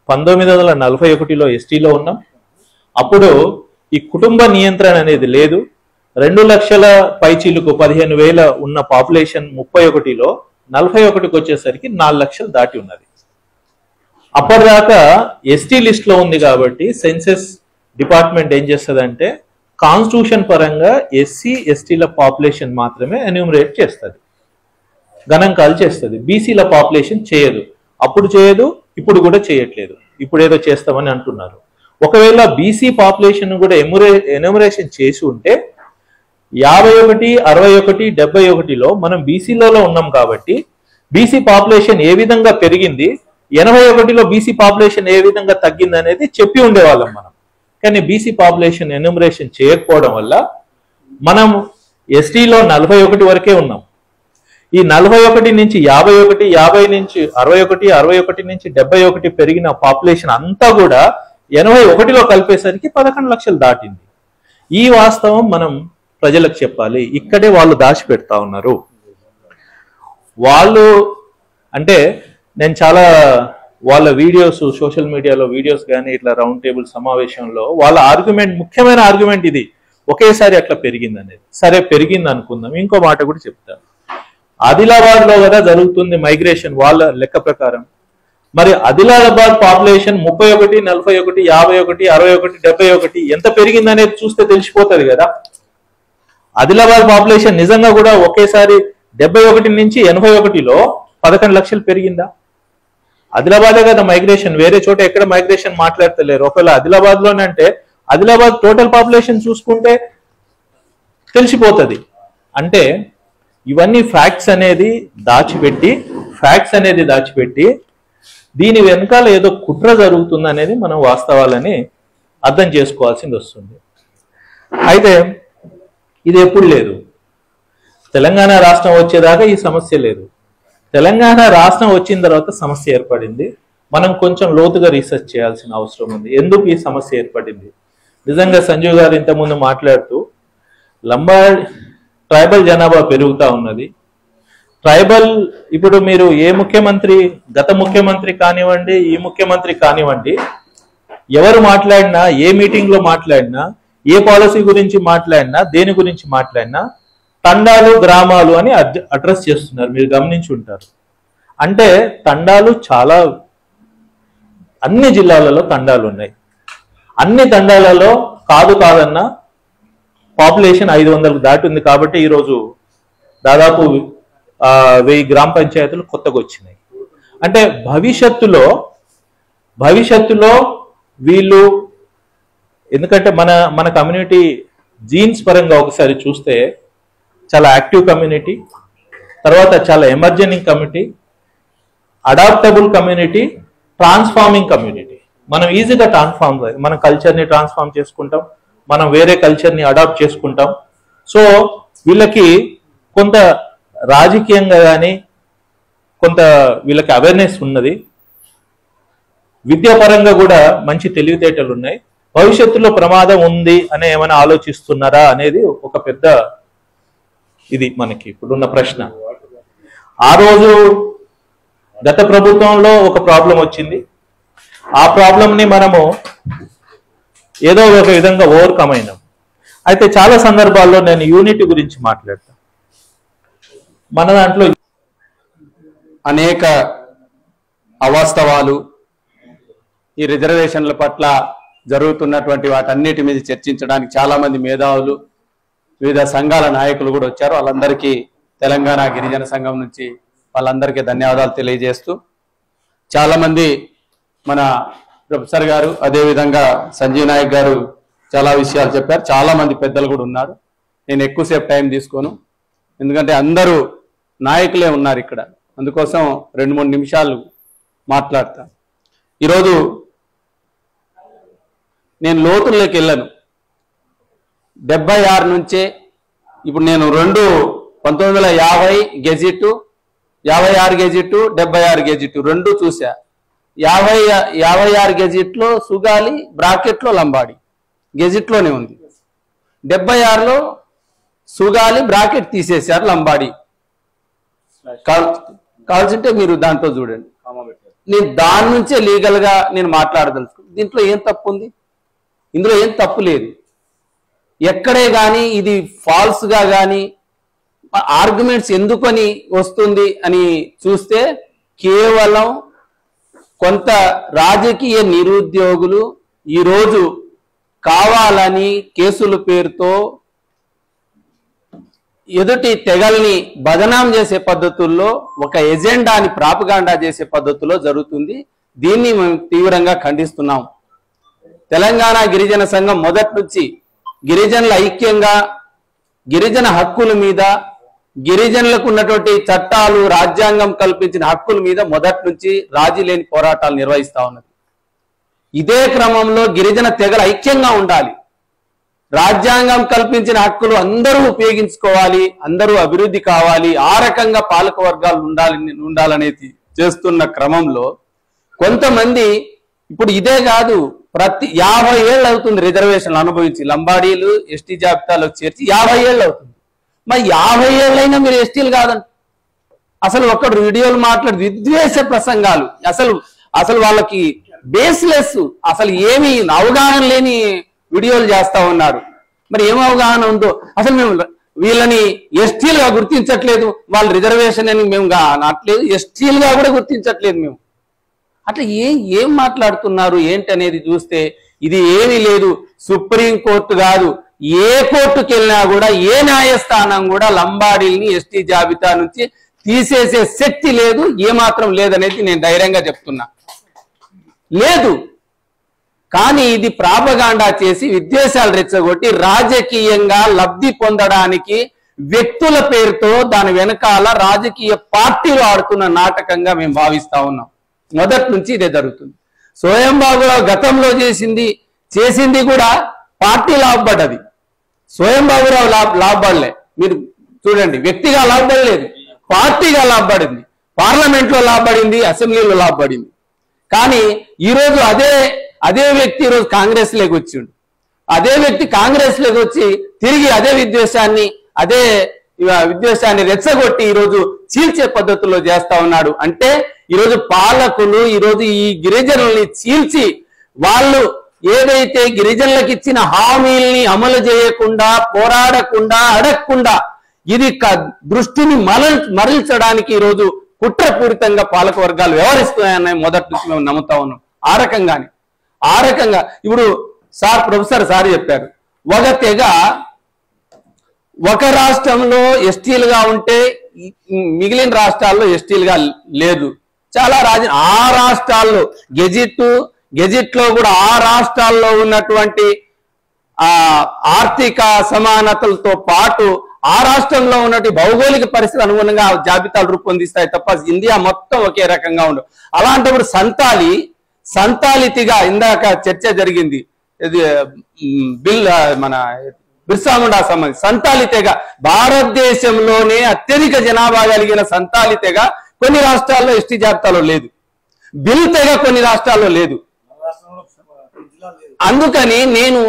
1941లో ఎస్టీలో ఉన్నాం. అప్పుడు ఈ కుటుంబ నియంత్రణ అనేది లేదు. 2 లక్షల పైచీలకు 15,000 ఉన్న పాపులేషన్ 31లో 41కి వచ్చేసరికి 4 లక్షలు దాటి ఉన్నది. అప్పటిదాకా ఎస్టీ లిస్ట్ లో ఉంది కాబట్టి సెన్సెస్ డిపార్ట్మెంట్ ఏం చేస్తుందంటే కాన్స్టిట్యూషన్ పరంగా ఎస్సీ ఎస్టీల పాపులేషన్ మాత్రమే ఎన్యూమరేట్ చేస్తుంది, గణాంకాలు చేస్తుంది. బీసీల పాపులేషన్ చేయదు. అప్పుడు చేయదు, ఇప్పుడు కూడా చేయట్లేదు. ఇప్పుడు ఏదో చేస్తామని అంటున్నారు. ఒకవేళ బీసీ పాపులేషన్ కూడా ఎన్యూమరేషన్ చేసి ఉంటే 51, 61, 71లో మనం బీసీలలో ఉన్నాం కాబట్టి బీసీ పాపులేషన్ ఏ విధంగా పెరిగింది, 81లో బీసీ పాపులేషన్ ఏ విధంగా తగ్గింది అనేది చెప్పి ఉండేవాళ్ళం మనం. కానీ బీసీ పాపులేషన్ ఎన్యూమరేషన్ చేయకపోవడం వల్ల మనం ఎస్టీలో 41 వరకే ఉన్నాం. ఈ 41 నుంచి 51, 50 నుంచి 61, 61 నుంచి 71 పెరిగిన పాపులేషన్ అంతా కూడా 81లో కలిపేసరికి 11 లక్షలు దాటింది. ఈ వాస్తవం మనం ప్రజలకు చెప్పాలి. ఇక్కడే వాళ్ళు దాచిపెడతా ఉన్నారు. వాళ్ళు అంటే నేను చాలా వాళ్ళ వీడియోస్, సోషల్ మీడియాలో వీడియోస్ కానీ ఇట్లా రౌండ్ టేబుల్ సమావేశంలో వాళ్ళ ఆర్గ్యుమెంట్, ముఖ్యమైన ఆర్గ్యుమెంట్ ఇది, ఒకేసారి అట్లా పెరిగింది అనేది. సరే పెరిగింది అనుకుందాం, ఇంకో మాట కూడా చెప్తాను. ఆదిలాబాద్ లో కదా జరుగుతుంది మైగ్రేషన్ వాళ్ళ లెక్క ప్రకారం. మరి ఆదిలాబాద్ పాపులేషన్ 31, 41, 51, 61, 71 ఎంత పెరిగింది అనేది చూస్తే తెలిసిపోతుంది కదా. ఆదిలాబాద్ పాపులేషన్ నిజంగా కూడా ఒకేసారి 71 నుంచి 81లో 11 లక్షలు పెరిగిందా? ఆదిలాబాదే కదా మైగ్రేషన్, వేరే చోట ఎక్కడ మైగ్రేషన్ మాట్లాడతలేరు. ఒకవేళ ఆదిలాబాద్ లోనే అంటే ఆదిలాబాద్ టోటల్ పాపులేషన్ చూసుకుంటే తెలిసిపోతుంది. అంటే ఇవన్నీ ఫ్యాక్ట్స్ అనేది దాచిపెట్టి దీని వెనకాల ఏదో కుట్ర జరుగుతుంది అనేది మనం వాస్తవాలని అర్థం చేసుకోవాల్సింది వస్తుంది. అయితే ఇది ఎప్పుడు లేదు, తెలంగాణ రాష్ట్రం వచ్చేదాకా ఈ సమస్య లేదు. తెలంగాణ రాష్ట్రం వచ్చిన తర్వాత సమస్య ఏర్పడింది. మనం కొంచెం లోతుగా రీసెర్చ్ చేయాల్సిన అవసరం ఉంది. ఎందుకు ఈ సమస్య ఏర్పడింది? నిజంగా సంజీవ్ గారు ఇంతకుముందు మాట్లాడుతూ ట్రైబల్ జనాభా పెరుగుతూ ఉన్నది. ట్రైబల్ ఇప్పుడు మీరు ఏ ముఖ్యమంత్రి, గత ముఖ్యమంత్రి కానివ్వండి, ఈ ముఖ్యమంత్రి కానివ్వండి, ఎవరు మాట్లాడినా, ఏ మీటింగ్ లో మాట్లాడినా, ఏ పాలసీ గురించి మాట్లాడినా, దేని గురించి మాట్లాడినా తండాలు, గ్రామాలు అని అడ్రస్ చేస్తున్నారు. మీరు గమనించి ఉంటారు. అంటే తండాలు చాలా, అన్ని జిల్లాలలో తండాలు ఉన్నాయి. అన్ని తండాలలో కాదన్న పాపులేషన్ 500కు దాటి ఉంది. కాబట్టి ఈరోజు దాదాపు 1000 గ్రామ పంచాయతీలు కొత్తగా వచ్చినాయి. అంటే భవిష్యత్తులో వీళ్ళు, ఎందుకంటే మన కమ్యూనిటీ జీన్స్ పరంగా ఒకసారి చూస్తే చాలా యాక్టివ్ కమ్యూనిటీ, తర్వాత చాలా emerging community, adaptable community, transforming community. మనం ఈజీగా మన కల్చర్ని ట్రాన్స్ఫార్మ్ చేసుకుంటాం, మనం వేరే కల్చర్ని అడాప్ట్ చేసుకుంటాం. సో వీళ్ళకి కొంత రాజకీయంగా కానీ కొంత వీళ్ళకి అవేర్నెస్ ఉన్నది, విద్యాపరంగా కూడా మంచి తెలివితేటలు ఉన్నాయి. భవిష్యత్తులో ప్రమాదం ఉంది అని ఏమైనా ఆలోచిస్తున్నారా అనేది ఒక పెద్ద ఇది మనకి ఇప్పుడున్న ప్రశ్న. ఆ రోజు గత ప్రభుత్వంలో ఒక ప్రాబ్లం వచ్చింది. ఆ ప్రాబ్లంని మనము ఏదో ఒక విధంగా ఓవర్కమ్ అయినాం. అయితే చాలా సందర్భాల్లో నేను యూనిటీ గురించి మాట్లాడతాను. మన దాంట్లో అనేక అవాస్తవాలు ఈ రిజర్వేషన్ల పట్ల జరుగుతున్నటువంటి వాటన్నిటి మీద చర్చించడానికి చాలా మంది మేధావులు, వివిధ సంఘాల నాయకులు కూడా వచ్చారు. వాళ్ళందరికీ తెలంగాణ గిరిజన సంఘం నుంచి వాళ్ళందరికీ ధన్యవాదాలు తెలియజేస్తూ, చాలా మంది మన ప్రొఫెసర్ గారు, అదేవిధంగా సంజీవ్ నాయక్ గారు చాలా విషయాలు చెప్పారు. చాలా మంది పెద్దలు కూడా ఉన్నారు. నేను ఎక్కువసేపు టైం తీసుకోను, ఎందుకంటే అందరూ నాయకులే ఉన్నారు ఇక్కడ. అందుకోసం 2-3 నిమిషాలు మాట్లాడతాను. ఈరోజు నేను లోతుల్లోకి వెళ్ళను. 76 నుంచే ఇప్పుడు నేను 1950 గెజిట్, 56 గెజిట్, 76 గెజిట్ రెండు చూసా. 56 గెజిట్లో సుగాలి, బ్రాకెట్లో లంబాడి గెజిట్లోనే ఉంది. 76లో సుగాలి బ్రాకెట్ తీసేశారు, లంబాడి కావాల్సింటే మీరు దాంట్లో చూడండి. నేను దాని నుంచే లీగల్ గా నేను మాట్లాడదలుచుకున్నాను. దీంట్లో ఏం తప్పు ఉంది? ఇందులో ఏం తప్పు లేదు. ఎక్కడే కానీ ఇది ఫాల్స్ గా కానీ ఆర్గ్యుమెంట్స్ ఎందుకని వస్తుంది అని చూస్తే కేవలం కొంత రాజకీయ నిరుద్యోగులు ఈరోజు కావాలని కేసుల పేరుతో ఎదుటి తెగల్ని బదనాం చేసే పద్ధతుల్లో ఒక ఎజెండాని ప్రాపగాండా చేసే పద్ధతిలో జరుగుతుంది. దీన్ని మేము తీవ్రంగా ఖండిస్తున్నాం. తెలంగాణ గిరిజన సంఘం మొదటి నుంచి గిరిజనుల ఐక్యంగా గిరిజన హక్కుల మీద, గిరిజనులకు ఉన్నటువంటి చట్టాలు, రాజ్యాంగం కల్పించిన హక్కుల మీద మొదటి నుంచి రాజీ లేని పోరాటాలు నిర్వహిస్తా ఉన్నది. ఇదే క్రమంలో గిరిజన తెగలు ఐక్యంగా ఉండాలి. రాజ్యాంగం కల్పించిన హక్కులు అందరూ ఉపయోగించుకోవాలి, అందరూ అభివృద్ధి కావాలి, ఆ రకంగా పాలక వర్గాలు ఉండాలనేది చేస్తున్న క్రమంలో కొంతమంది ఇప్పుడు ఇదే కాదు, ప్రతి 50 ఏళ్ళు అవుతుంది రిజర్వేషన్లు అనుభవించి, లంబాడీలు ఎస్టీ జాబితాలో చేర్చి 50 ఏళ్ళు అవుతుంది. మరి 50 ఏళ్ళైనా మీరు ఎస్టీలు కాదండి. అసలు ఒక్కడు వీడియోలు మాట్లాడి విద్వేష ప్రసంగాలు, అసలు వాళ్ళకి బేస్లెస్, అసలు ఏమి అవగాహన లేని వీడియోలు చేస్తా ఉన్నారు. మరి ఏం అవగాహన ఉందో? అసలు మేము వీళ్ళని ఎస్టీలుగా గుర్తించట్లేదు, వాళ్ళు రిజర్వేషన్ అని మేము అనట్లేదు, ఎస్టీలుగా కూడా గుర్తించట్లేదు మేము. అట్లా ఏం మాట్లాడుతున్నారు ఏంటి అనేది చూస్తే ఇది ఏమీ లేదు. సుప్రీం కోర్టు కాదు, ఏ కోర్టుకి వెళ్ళినా కూడా, ఏ న్యాయస్థానం కూడా లంబాడీల్ని ఎస్టీ జాబితా నుంచి తీసేసే శక్తి లేదు, ఏమాత్రం లేదనేది నేను ధైర్యంగా చెప్తున్నా. లేదు. కానీ ఇది ప్రాపగాండా చేసి విద్వేషాలు రెచ్చగొట్టి రాజకీయంగా లబ్ధి పొందడానికి వ్యక్తుల పేరుతో దాని వెనకాల రాజకీయ పార్టీలు ఆడుతున్న నాటకంగా మేము భావిస్తా ఉన్నాం. మొదటి నుంచి ఇదే జరుగుతుంది. స్వయం బాబురావు గతంలో చేసింది కూడా పార్టీ లాభపడ్డది. స్వయం బాబురావు లాభపడలే. మీరు చూడండి, వ్యక్తిగా లాభపడలేదు, పార్టీగా లాభపడింది, పార్లమెంట్లో లాభపడింది, అసెంబ్లీలో లాభపడింది. కానీ ఈరోజు అదే వ్యక్తి ఈరోజు కాంగ్రెస్ లోకి వచ్చిండు. అదే వ్యక్తి కాంగ్రెస్ లోకి వచ్చి తిరిగి అదే విద్వేషాన్ని రెచ్చగొట్టి ఈరోజు చీల్చే పద్ధతుల్లో చేస్తా ఉన్నాడు. అంటే ఈరోజు పాలకులు ఈరోజు ఈ గిరిజనుల్ని చీల్చి, వాళ్ళు ఏదైతే గిరిజనులకు ఇచ్చిన హామీల్ని అమలు చేయకుండా, పోరాడకుండా, అడగకుండా ఇది దృష్టిని మరల్చడానికి ఈరోజు కుట్రపూరితంగా పాలక వర్గాలు వ్యవహరిస్తున్నాయని మొదటి నుంచి మేము నమ్ముతా ఉన్నాం. ఆ రకంగా ఇప్పుడు ప్రొఫెసర్ సార్ చెప్పారు, ఒక తెగ ఒక రాష్ట్రంలో ఎస్టీలుగా ఉంటే మిగిలిన రాష్ట్రాల్లో ఎస్టీలుగా లేదు. చాలా ఆ రాష్ట్రాల్లో గెజిట్ లో కూడా ఆ రాష్ట్రాల్లో ఉన్నటువంటి ఆర్థిక సమానతలతో పాటు ఆ రాష్ట్రంలో ఉన్నటువంటి భౌగోళిక పరిస్థితులు అనుగుణంగా జాబితాలు రూపొందిస్తాయి తప్ప ఇండియా మొత్తం ఒకే రకంగా ఉండదు. అలాంటప్పుడు సంతాలితిగా ఇందాక చర్చ జరిగింది, మన బిర్సా ముండా సంబంధించి సంతాలితేగా భారతదేశంలోనే అత్యధిక జనాభా కలిగిన సంతాలితేగా కొన్ని రాష్ట్రాల్లో ఎస్టీ జాబితాలో లేదు, బిల్ తెగ కొన్ని రాష్ట్రాల్లో లేదు. అందుకని నేను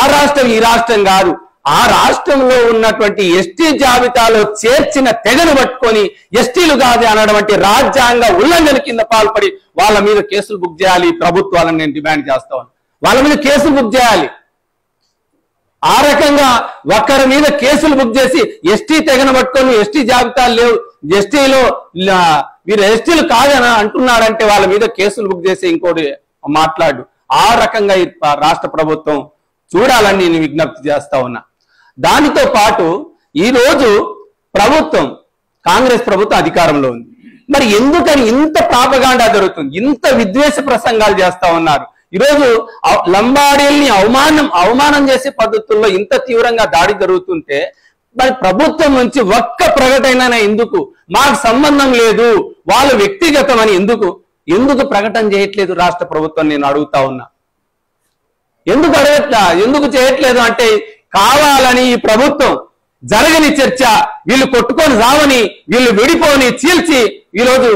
ఆ రాష్ట్రం ఈ రాష్ట్రం కాదు, ఆ రాష్ట్రంలో ఉన్నటువంటి ఎస్టీ జాబితాలో చేర్చిన తెగను పట్టుకొని ఎస్టీలు కాదు అనటువంటి రాజ్యాంగ ఉల్లంఘన కింద పాల్పడి వాళ్ళ మీద కేసులు బుక్ చేయాలి ప్రభుత్వాలను నేను డిమాండ్ చేస్తాను. వాళ్ళ మీద కేసులు బుక్ చేయాలి. ఆ రకంగా ఒక్కరి మీద కేసులు బుక్ చేసి ఎస్టీ తెగను పట్టుకొని ఎస్టీ జాబితాలు లేవు, ఎస్టీలో వీరు ఎస్టీలు కాదని అంటున్నారంటే వాళ్ళ మీద కేసులు బుక్ చేసి ఇంకోటి మాట్లాడు. ఆ రకంగా ఈ రాష్ట్ర ప్రభుత్వం చూడాలని నేను విజ్ఞప్తి చేస్తా ఉన్నా. దానితో పాటు ఈరోజు ప్రభుత్వం కాంగ్రెస్ ప్రభుత్వం అధికారంలో ఉంది. మరి ఎందుకని ఇంత ప్రాపగాండా జరుగుతుంది, ఇంత విద్వేష ప్రసంగాలు చేస్తా ఉన్నారు? ఈరోజు లంబాడీల్ని అవమానం చేసే పద్ధతుల్లో ఇంత తీవ్రంగా దాడి జరుగుతుంటే మరి ప్రభుత్వం నుంచి ఒక్క ప్రకటన ఎందుకు, మాకు సంబంధం లేదు వాళ్ళు వ్యక్తిగతం అని ఎందుకు ప్రకటన చేయట్లేదు రాష్ట్ర ప్రభుత్వం? నేను అడుగుతా ఉన్నా. ఎందుకు చేయట్లేదు అంటే కావాలని ఈ ప్రభుత్వం జరగని చర్చ, వీళ్ళు కొట్టుకొని రావని, వీళ్ళు విడిపోని చీల్చి ఈరోజు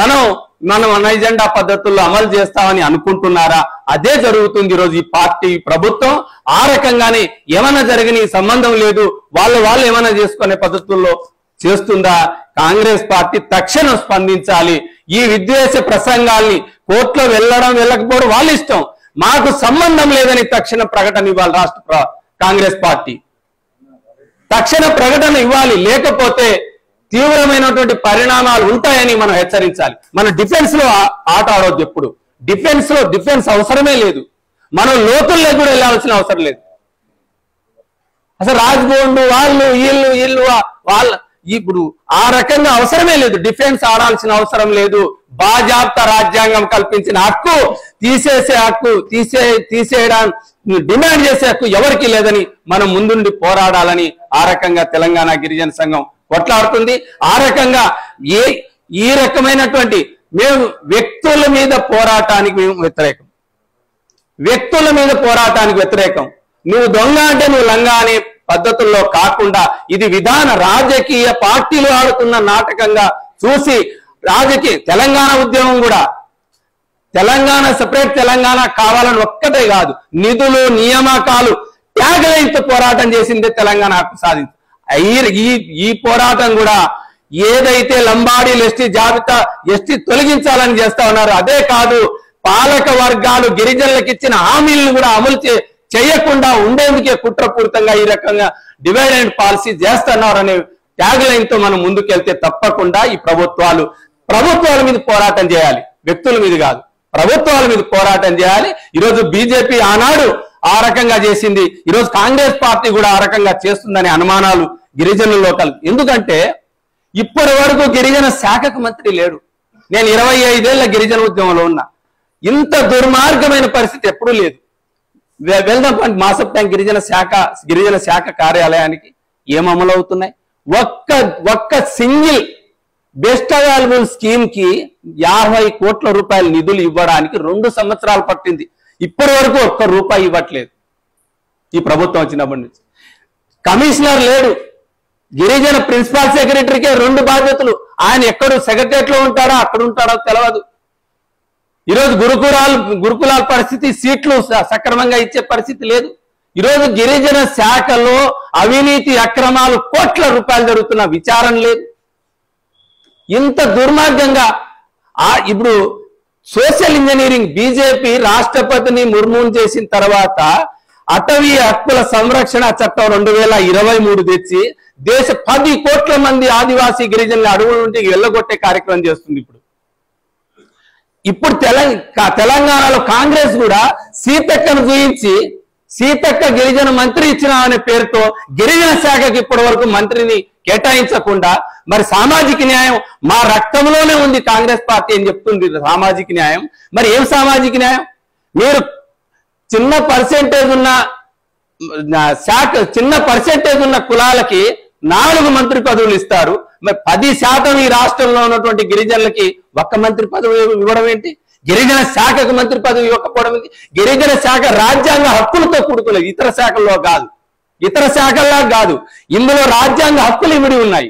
మనం ఎజెండా పద్ధతుల్లో అమలు చేస్తామని అనుకుంటున్నారా? అదే జరుగుతుంది ఈరోజు ఈ పార్టీ ప్రభుత్వం. ఆ రకంగానే ఏమైనా జరగని సంబంధం లేదు, వాళ్ళు ఏమైనా చేసుకునే పద్ధతుల్లో చేస్తుందా? కాంగ్రెస్ పార్టీ తక్షణం స్పందించాలి. ఈ విద్వేష ప్రసంగాల్ని కోర్టులో వెళ్ళకపోవడం వాళ్ళ ఇష్టం, మాకు సంబంధం లేదని తక్షణ ప్రకటన ఇవ్వాలి. రాష్ట్ర కాంగ్రెస్ పార్టీ తక్షణ ప్రకటన ఇవ్వాలి, లేకపోతే తీవ్రమైనటువంటి పరిణామాలు ఉంటాయని మనం హెచ్చరించాలి. మన డిఫెన్స్ లో ఆట ఆడవద్దు. ఎప్పుడు డిఫెన్స్ అవసరమే లేదు, మనం లోతుల్లో కూడా వెళ్ళాల్సిన అవసరం లేదు. అసలు రాజ్భవన్ వాళ్ళు వీళ్ళు ఇప్పుడు ఆ రకంగా అవసరమే లేదు, డిఫెన్స్ ఆడాల్సిన అవసరం లేదు. బాజాప్తా రాజ్యాంగం కల్పించిన హక్కు తీసేయడానికి డిమాండ్ చేసే హక్కు ఎవరికి లేదని మనం ముందుండి పోరాడాలని ఆ రకంగా తెలంగాణ గిరిజన సంఘం కొట్లాడుతుంది. ఆ రకంగా ఈ రకమైనటువంటి మేము వ్యక్తుల మీద పోరాటానికి వ్యతిరేకం. నువ్వు దొంగ అంటే నువ్వు లంగా అనే పద్ధతుల్లో కాకుండా ఇది విధాన రాజకీయ పార్టీలు ఆడుతున్న నాటకంగా చూసి తెలంగాణ ఉద్యమం కూడా తెలంగాణ సెపరేట్ తెలంగాణ కావాలని ఒక్కటే కాదు, నిధులు నియామకాలు త్యాగలైతే పోరాటం చేసిందే తెలంగాణ హక్కు సాధించి. ఈ పోరాటం కూడా ఏదైతే లంబాడీలు ఎస్టీ తొలగించాలని చేస్తా ఉన్నారు, అదే కాదు పాలక వర్గాలు గిరిజనులకు ఇచ్చిన హామీలను కూడా అమలు చేయకుండా ఉండేందుకే కుట్రపూరితంగా ఈ రకంగా డివైడ్ అండ్ పాలసీ చేస్తున్నారు అనే ట్యాగ్ లైన్ తో మనం ముందుకెళ్తే తప్పకుండా ఈ ప్రభుత్వాల మీద పోరాటం చేయాలి, వ్యక్తుల మీద కాదు, ప్రభుత్వాల మీద పోరాటం చేయాలి. ఈరోజు బీజేపీ ఆనాడు ఆ రకంగా చేసింది, ఈరోజు కాంగ్రెస్ పార్టీ కూడా ఆ రకంగా చేస్తుందనే అనుమానాలు గిరిజనుల్లో ఎందుకంటే ఇప్పటి వరకు గిరిజన శాఖకు మంత్రి లేడు. నేను 25 ఏళ్ల గిరిజన ఉద్యమంలో ఉన్నా, ఇంత దుర్మార్గమైన పరిస్థితి ఎప్పుడూ లేదు. వెళ్దాం మాసప్ ట్యాంక్ గిరిజన శాఖ కార్యాలయానికి ఏం అమలు అవుతున్నాయి? ఒక్క సింగిల్ బెస్ట్ అవైలబుల్ స్కీమ్ కి 50 కోట్ల రూపాయల నిధులు ఇవ్వడానికి 2 సంవత్సరాలు పట్టింది. ఇప్పటి వరకు ఒక్క రూపాయి ఇవ్వట్లేదు ఈ ప్రభుత్వం వచ్చినప్పటి నుంచి. కమిషనర్ లేడు, గిరిజన ప్రిన్సిపల్ సెక్రటరీకే 2 బాధ్యతలు. ఆయన ఎక్కడు సెక్రటరియట్ లో ఉంటాడో అక్కడ ఉంటాడో తెలియదు. ఈరోజు గురుకులాల పరిస్థితి, సీట్లు సక్రమంగా ఇచ్చే పరిస్థితి లేదు. ఈరోజు గిరిజన శాఖలో అవినీతి అక్రమాలు కోట్ల రూపాయలు జరుగుతున్న విచారణ లేదు. ఇంత దుర్మార్గంగా ఇప్పుడు సోషల్ ఇంజనీరింగ్ బీజేపీ రాష్ట్రపతిని ముర్మును చేసిన తర్వాత అటవీ హక్కుల సంరక్షణ చట్టం 2023 తెచ్చి 10 కోట్ల మంది ఆదివాసీ గిరిజనుల అడవుల నుండి వెళ్ళగొట్టే కార్యక్రమం చేస్తుంది. ఇప్పుడు తెలంగాణలో కాంగ్రెస్ కూడా సీతక్కను చూయించి సీతక్క గిరిజన మంత్రి ఇచ్చిన అనే పేరుతో గిరిజన శాఖకి ఇప్పటి వరకు మంత్రిని కేటాయించకుండా, మరి సామాజిక న్యాయం మా రక్తంలోనే ఉంది కాంగ్రెస్ పార్టీ అని చెప్తుంది సామాజిక న్యాయం. మరి ఏం సామాజిక న్యాయం? మీరు చిన్న పర్సెంటేజ్ ఉన్న కులాలకి 4 మంత్రి పదవులు ఇస్తారు. మరి 10% ఈ రాష్ట్రంలో ఉన్నటువంటి గిరిజనులకి 1 మంత్రి పదవి ఇవ్వడం ఏంటి? గిరిజన శాఖకు మంత్రి పదవి ఇవ్వకపోవడం ఏంటి? గిరిజన శాఖ రాజ్యాంగ హక్కులతో కూడుకున్నది, ఇతర శాఖల్లో కాదు. ఇందులో రాజ్యాంగ హక్కులు ఇమిడి ఉన్నాయి,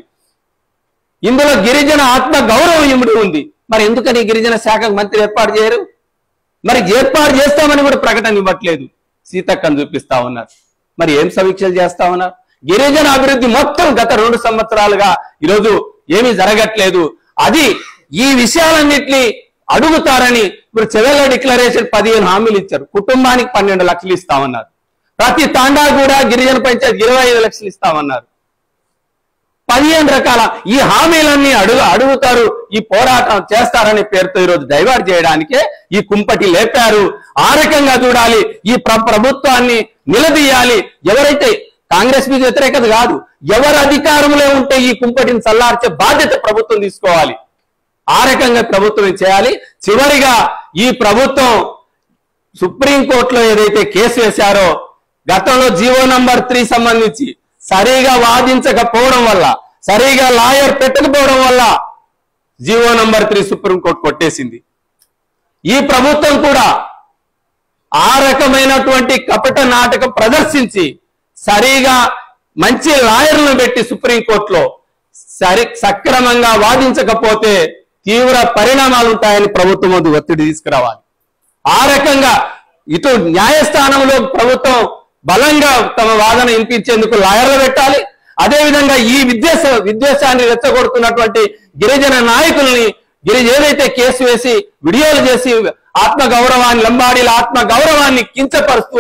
ఇందులో గిరిజన ఆత్మ గౌరవం ఇమిడి ఉంది. మరి ఎందుకని గిరిజన శాఖకు మంత్రి ఏర్పాటు చేయరు? మరి ఏర్పాటు చేస్తామని కూడా ప్రకటన ఇవ్వట్లేదు. సీతక్కను చూపిస్తా ఉన్నారు. మరి ఏం సమీక్షలు చేస్తా ఉన్నారు? గిరిజన అభివృద్ధి మొత్తం గత 2 సంవత్సరాలుగా ఈరోజు ఏమీ జరగట్లేదు. అది ఈ విషయాలన్నింటినీ అడుగుతారని ఇప్పుడు చెవెళ్ళ డిక్లరేషన్ 15 హామీలు ఇచ్చారు. కుటుంబానికి 12 లక్షలు ఇస్తామన్నారు. ప్రతి తాండా కూడా గిరిజన పంచాయతీ 25 లక్షలు ఇస్తామన్నారు. 15 రకాల ఈ హామీలన్నీ అడుగుతారు, ఈ పోరాటం చేస్తారనే పేరుతో ఈరోజు డైవర్ట్ చేయడానికే ఈ కుంపటి లేపారు. ఆ రకంగా చూడాలి. ఈ ప్రభుత్వాన్ని నిలదీయాలి. ఎవరైతే కాంగ్రెస్ మీద వ్యతిరేకత కాదు, ఎవరు అధికారంలో ఉంటే ఈ కుంపటిని చల్లార్చే బాధ్యత ప్రభుత్వం తీసుకోవాలి. ఆ రకంగా ప్రభుత్వం చేయాలి. చివరిగా ఈ ప్రభుత్వం సుప్రీంకోర్టులో ఏదైతే కేసు వేశారో, గతంలో జీవో నంబర్ 3 సంబంధించి సరిగా వాదించకపోవడం వల్ల, సరిగా లాయర్ పెట్టకపోవడం వల్ల జీవో నంబర్ 3 సుప్రీంకోర్టు కొట్టేసింది. ఈ ప్రభుత్వం కూడా ఆ రకమైనటువంటి కపట నాటకం ప్రదర్శించి సరిగా మంచి లాయర్లను పెట్టి సుప్రీంకోర్టులో సక్రమంగా వాదించకపోతే తీవ్ర పరిణామాలు ఉంటాయని ప్రభుత్వం ముందు ఒత్తిడి తీసుకురావాలి. ఆ రకంగా ఇటు న్యాయస్థానంలో ప్రభుత్వం బలంగా తమ వాదన వినిపించేందుకు లాయర్లు పెట్టాలి. అదేవిధంగా ఈ విద్వేషాన్ని రెచ్చగొడుతున్నటువంటి గిరిజన నాయకుల్ని ఏదైతే కేసు వేసి వీడియోలు చేసి ఆత్మగౌరవాన్ని, లంబాడీల ఆత్మగౌరవాన్ని కించపరుస్తూ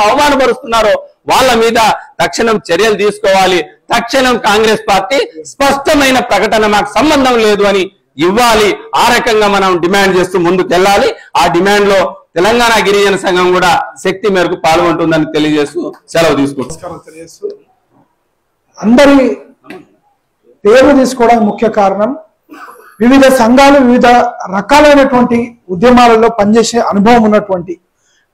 అవమానపరుస్తున్నారో వాళ్ళ మీద తక్షణం చర్యలు తీసుకోవాలి. తక్షణం కాంగ్రెస్ పార్టీ స్పష్టమైన ప్రకటన మాకు సంబంధం లేదు అని ఇవ్వాలి. ఆ రకంగా మనం డిమాండ్ చేస్తూ ముందుకు వెళ్ళాలి. ఆ డిమాండ్ లో తెలంగాణ గిరిజన సంఘం కూడా శక్తి మేరకు పాల్గొంటుందని తెలియజేస్తూ సెలవు తీసుకుంటాం. అందరి పేరు తీసుకోవడానికి ముఖ్య కారణం వివిధ సంఘాలు వివిధ రకాలైనటువంటి ఉద్యమాలలో పనిచేసే అనుభవం ఉన్నటువంటి,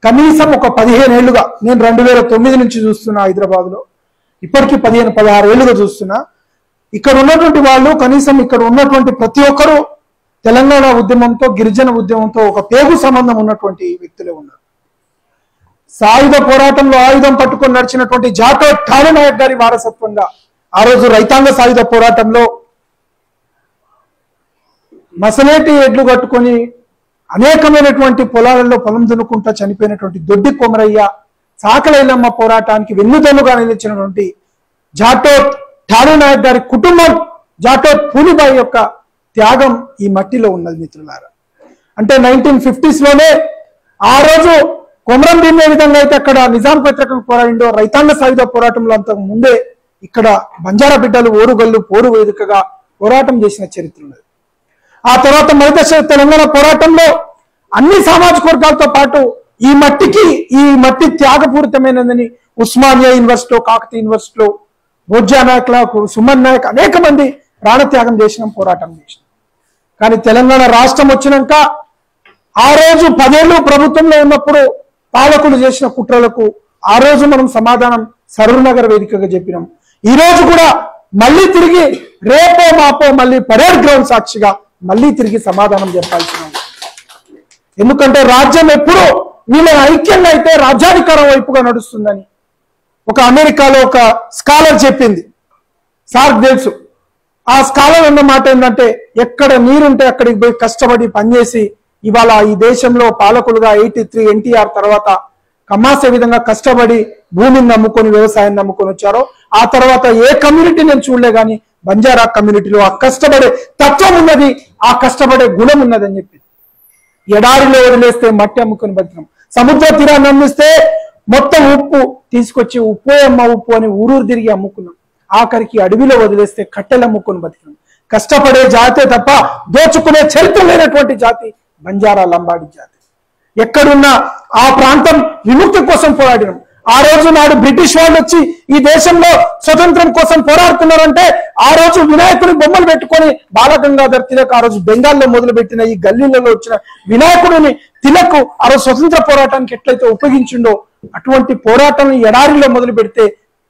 కనీసం ఒక 15 ఏళ్లుగా, నేను 2009 నుంచి చూస్తున్నా హైదరాబాద్ లో, ఇప్పటికీ 15-16 ఏళ్లుగా చూస్తున్నా. ఇక్కడ ఉన్నటువంటి వాళ్ళు, కనీసం ఇక్కడ ఉన్నటువంటి ప్రతి ఒక్కరూ తెలంగాణ ఉద్యమంతో, గిరిజన ఉద్యమంతో ఒక పేగు సంబంధం ఉన్నటువంటి వ్యక్తులే ఉన్నారు. సాయుధ పోరాటంలో ఆయుధం పట్టుకొని నడిచినటువంటి జాటో ఠాణే నాయక్ గారి వారసత్వంగా ఆ రోజు రైతాంగ సాయుధ పోరాటంలో మసలేటి ఎడ్లు కట్టుకొని అనేకమైనటువంటి పొలాలలో పొలం దున్నుకుంటా చనిపోయినటువంటి దొడ్డి కొమరయ్య, చాకలైలమ్మ పోరాటానికి వెన్నుదన్నుగా నిలిచినటువంటి జాటో ఠాణే నాయక్ గారి కుటుంబం, జాటో పూనిబాయి యొక్క త్యాగం ఈ మట్టిలో ఉన్నది మిత్రులారా. అంటే 1950s లోనే ఆ రోజు కొమరం భీమ్ ఏ విధంగా అయితే అక్కడ నిజాం వ్యతిరేకంగా పోరాడిండో, రైతాంగ సాయుధ పోరాటంలో అంతకు ముందే ఇక్కడ బంజారా బిడ్డలు ఓరుగల్లు పోరు వేదికగా పోరాటం చేసిన చరిత్ర ఉన్నది. ఆ తర్వాత మరిదశ తెలంగాణ పోరాటంలో అన్ని సామాజిక వర్గాలతో పాటు ఈ మట్టి త్యాగపూరితమైనదని ఉస్మానియా యూనివర్సిటీలో, కాకతీయ యూనివర్సిటీలో బొజ్జా నాయకులకు, సుమన్ నాయక్ అనేక మంది ప్రాణత్యాగం చేసినాం, పోరాటం చేసినాం. కానీ తెలంగాణ రాష్ట్రం వచ్చినాక ఆ రోజు 10 ఏళ్ళు ప్రభుత్వంలో ఉన్నప్పుడు పాలకులు చేసిన కుట్రలకు ఆ రోజు మనం సమాధానం సరూర్ నగర్ వేదికగా చెప్పినాం. ఈ రోజు కూడా మళ్ళీ తిరిగి రేపో మాపో మళ్ళీ పరేడ్ గ్రౌండ్ సాక్షిగా మళ్ళీ తిరిగి సమాధానం చెప్పాల్సిన, ఎందుకంటే రాజ్యం ఎప్పుడు వీళ్ళ ఐక్యంగా అయితే రాజ్యాధికారం వైపుగా నడుస్తుందని ఒక అమెరికాలో ఒక స్కాలర్ చెప్పింది. సార్కు తెలుసు. ఆ స్కాలర్ అన్న మాట ఏంటంటే, ఎక్కడ నీరుంటే అక్కడికి పోయి కష్టపడి పనిచేసి ఇవాళ ఈ దేశంలో పాలకులుగా 83 ఎన్టీఆర్ తర్వాత కమ్మాసే విధంగా కష్టపడి భూమిని నమ్ముకొని, వ్యవసాయాన్ని నమ్ముకొని వచ్చారో, ఆ తర్వాత ఏ కమ్యూనిటీ నేను చూడలే కానీ బంజారా కమ్యూనిటీలో ఆ కష్టపడే తత్వం ఉన్నది, ఆ కష్టపడే గుణం ఉన్నది అని చెప్పి. ఎడారిలో వదిలేస్తే మట్టి అమ్ముకొని బతికం, సముద్ర తీరాన్ని అమ్మిస్తే మొత్తం ఉప్పు తీసుకొచ్చి ఉప్పు అని ఊరూరు తిరిగి అమ్ముకున్నాం. ఆఖరికి అడవిలో వదిలేస్తే కట్టెలు అమ్ముకొని బతికినాం. కష్టపడే జాతే తప్ప దోచుకునే చరిత్ర లేనటువంటి జాతి బంజారా లంబాడి జాతి. ఎక్కడున్నా ఆ ప్రాంతం విముక్తి కోసం పోరాడినాం. ఆ రోజు నాడు బ్రిటిష్ వాళ్ళు వచ్చి ఈ దేశంలో స్వతంత్రం కోసం పోరాడుతున్నారంటే, ఆ రోజు వినాయకుని బొమ్మలు పెట్టుకొని బాలగంగాధర్ తిలక్ ఆ రోజు బెంగాల్లో మొదలుపెట్టిన ఈ గల్లీలలో వచ్చిన వినాయకుడిని తిలక్ ఆ రోజు స్వతంత్ర పోరాటానికి ఎట్లయితే ఉపయోగించిండో, అటువంటి పోరాటం ఎడారిలో మొదలు పెడితే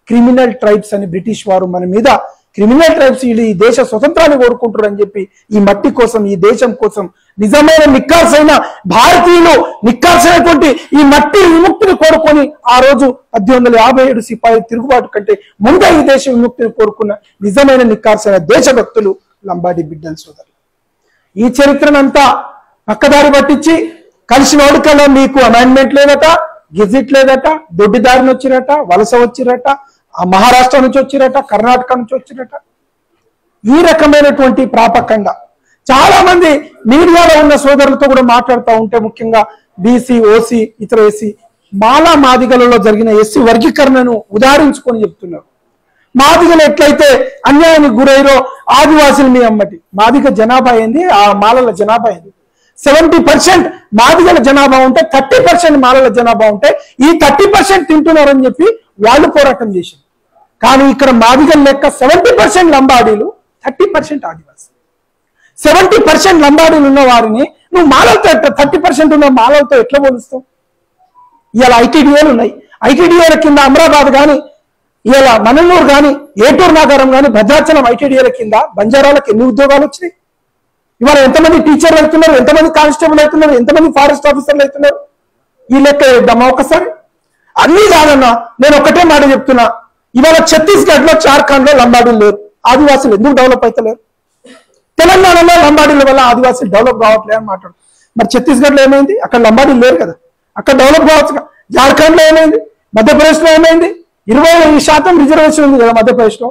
క్రిమినల్ ట్రైబ్స్ అని బ్రిటిష్ వారు మన మీద, క్రిమినల్ ట్రైబ్స్ వీళ్ళు ఈ దేశ స్వతంత్రాన్ని కోరుకుంటారు అని చెప్పి ఈ మట్టి కోసం, ఈ దేశం కోసం నిజమైన నిక్కాసైన భారతీయులు, నిక్కాసైనటువంటి ఈ మట్టి విముక్తిని కోరుకొని ఆ రోజు 1857 సిపాయి తిరుగుబాటు కంటే ముందే ఈ దేశ విముక్తిని కోరుకున్న నిజమైన నిక్కాసైన దేశభక్తులు లంబాడి బిడ్డల సోదరులు. ఈ చరిత్రనంతా పక్కదారి పట్టించి కలిసిన వాడికల్లా మీకు అమెండ్మెంట్ లేదట, గెజిట్ లేదట, దొడ్డిదారిని వచ్చిరట, వలస వచ్చిరట, మహారాష్ట్ర నుంచి వచ్చిరట, కర్ణాటక నుంచి వచ్చిరట. ఈ రకమైనటువంటి ప్రాపకండ చాలా మంది మీడియాలో ఉన్న సోదరులతో కూడా మాట్లాడుతూ ఉంటే, ముఖ్యంగా బీసీ, ఓసీ, ఇతర ఎస్సీ, మాలా మాదిగలలో జరిగిన ఎస్సీ వర్గీకరణను ఉదాహరించుకొని చెప్తున్నారు. మాదిగలు ఎట్లయితే అన్యాయానికి గురైరో ఆదివాసులు మీ అమ్మటి. మాదిగ జనాభా ఏంది, ఆ మాలల జనాభా ఏంది? 70% మాదిగల జనాభా ఉంటే 30% మాలల జనాభా ఉంటే ఈ 30% తింటున్నారని చెప్పి వాళ్ళు పోరాటం చేశారు. కానీ ఇక్కడ మాదిగల లెక్క 70% లంబాడీలు, 30% ఆదివాసి. 70% లంబాడీలు ఉన్న వారిని నువ్వు మాలలతో 30% ఉన్న మాలలతో ఎట్లా పోలుస్తావు? ఇవాళ ఐటీడీఏలు ఉన్నాయి. ఐటీడీఏల కింద అమరాబాద్ కానీ, ఇవాళ మనల్లూరు కానీ, ఏటూరు నాగారం కానీ, భద్రాచలం ఐటీడీఏల కింద బంజారాలకు ఎన్ని ఉద్యోగాలు వచ్చినాయి? ఇవాళ ఎంతమంది టీచర్లు అవుతున్నారు, ఎంతమంది కానిస్టేబుల్ అవుతున్నారు, ఎంతమంది ఫారెస్ట్ ఆఫీసర్లు అవుతున్నారు? ఈ లెక్క వేద్దామా ఒకసారి? అన్నీ కాదన్నా, నేను ఒకటే మాట చెప్తున్నా. ఇవాళ ఛత్తీస్గఢ్ లో, జార్ఖండ్ లో లంబాడీలు లేరు. ఆదివాసులు ఎందుకు డెవలప్ అవుతలేరు? తెలంగాణలో లంబాడీల వల్ల ఆదివాసులు డెవలప్ కావట్లేదు అని మాట్లాడు. మరి ఛత్తీస్గఢ్ లో ఏమైంది? అక్కడ లంబాడీలు లేరు కదా, అక్కడ డెవలప్ కావచ్చు. జార్ఖండ్ లో ఏమైంది? మధ్యప్రదేశ్ లో ఏమైంది? 20% రిజర్వేషన్ ఉంది కదా మధ్యప్రదేశ్ లో.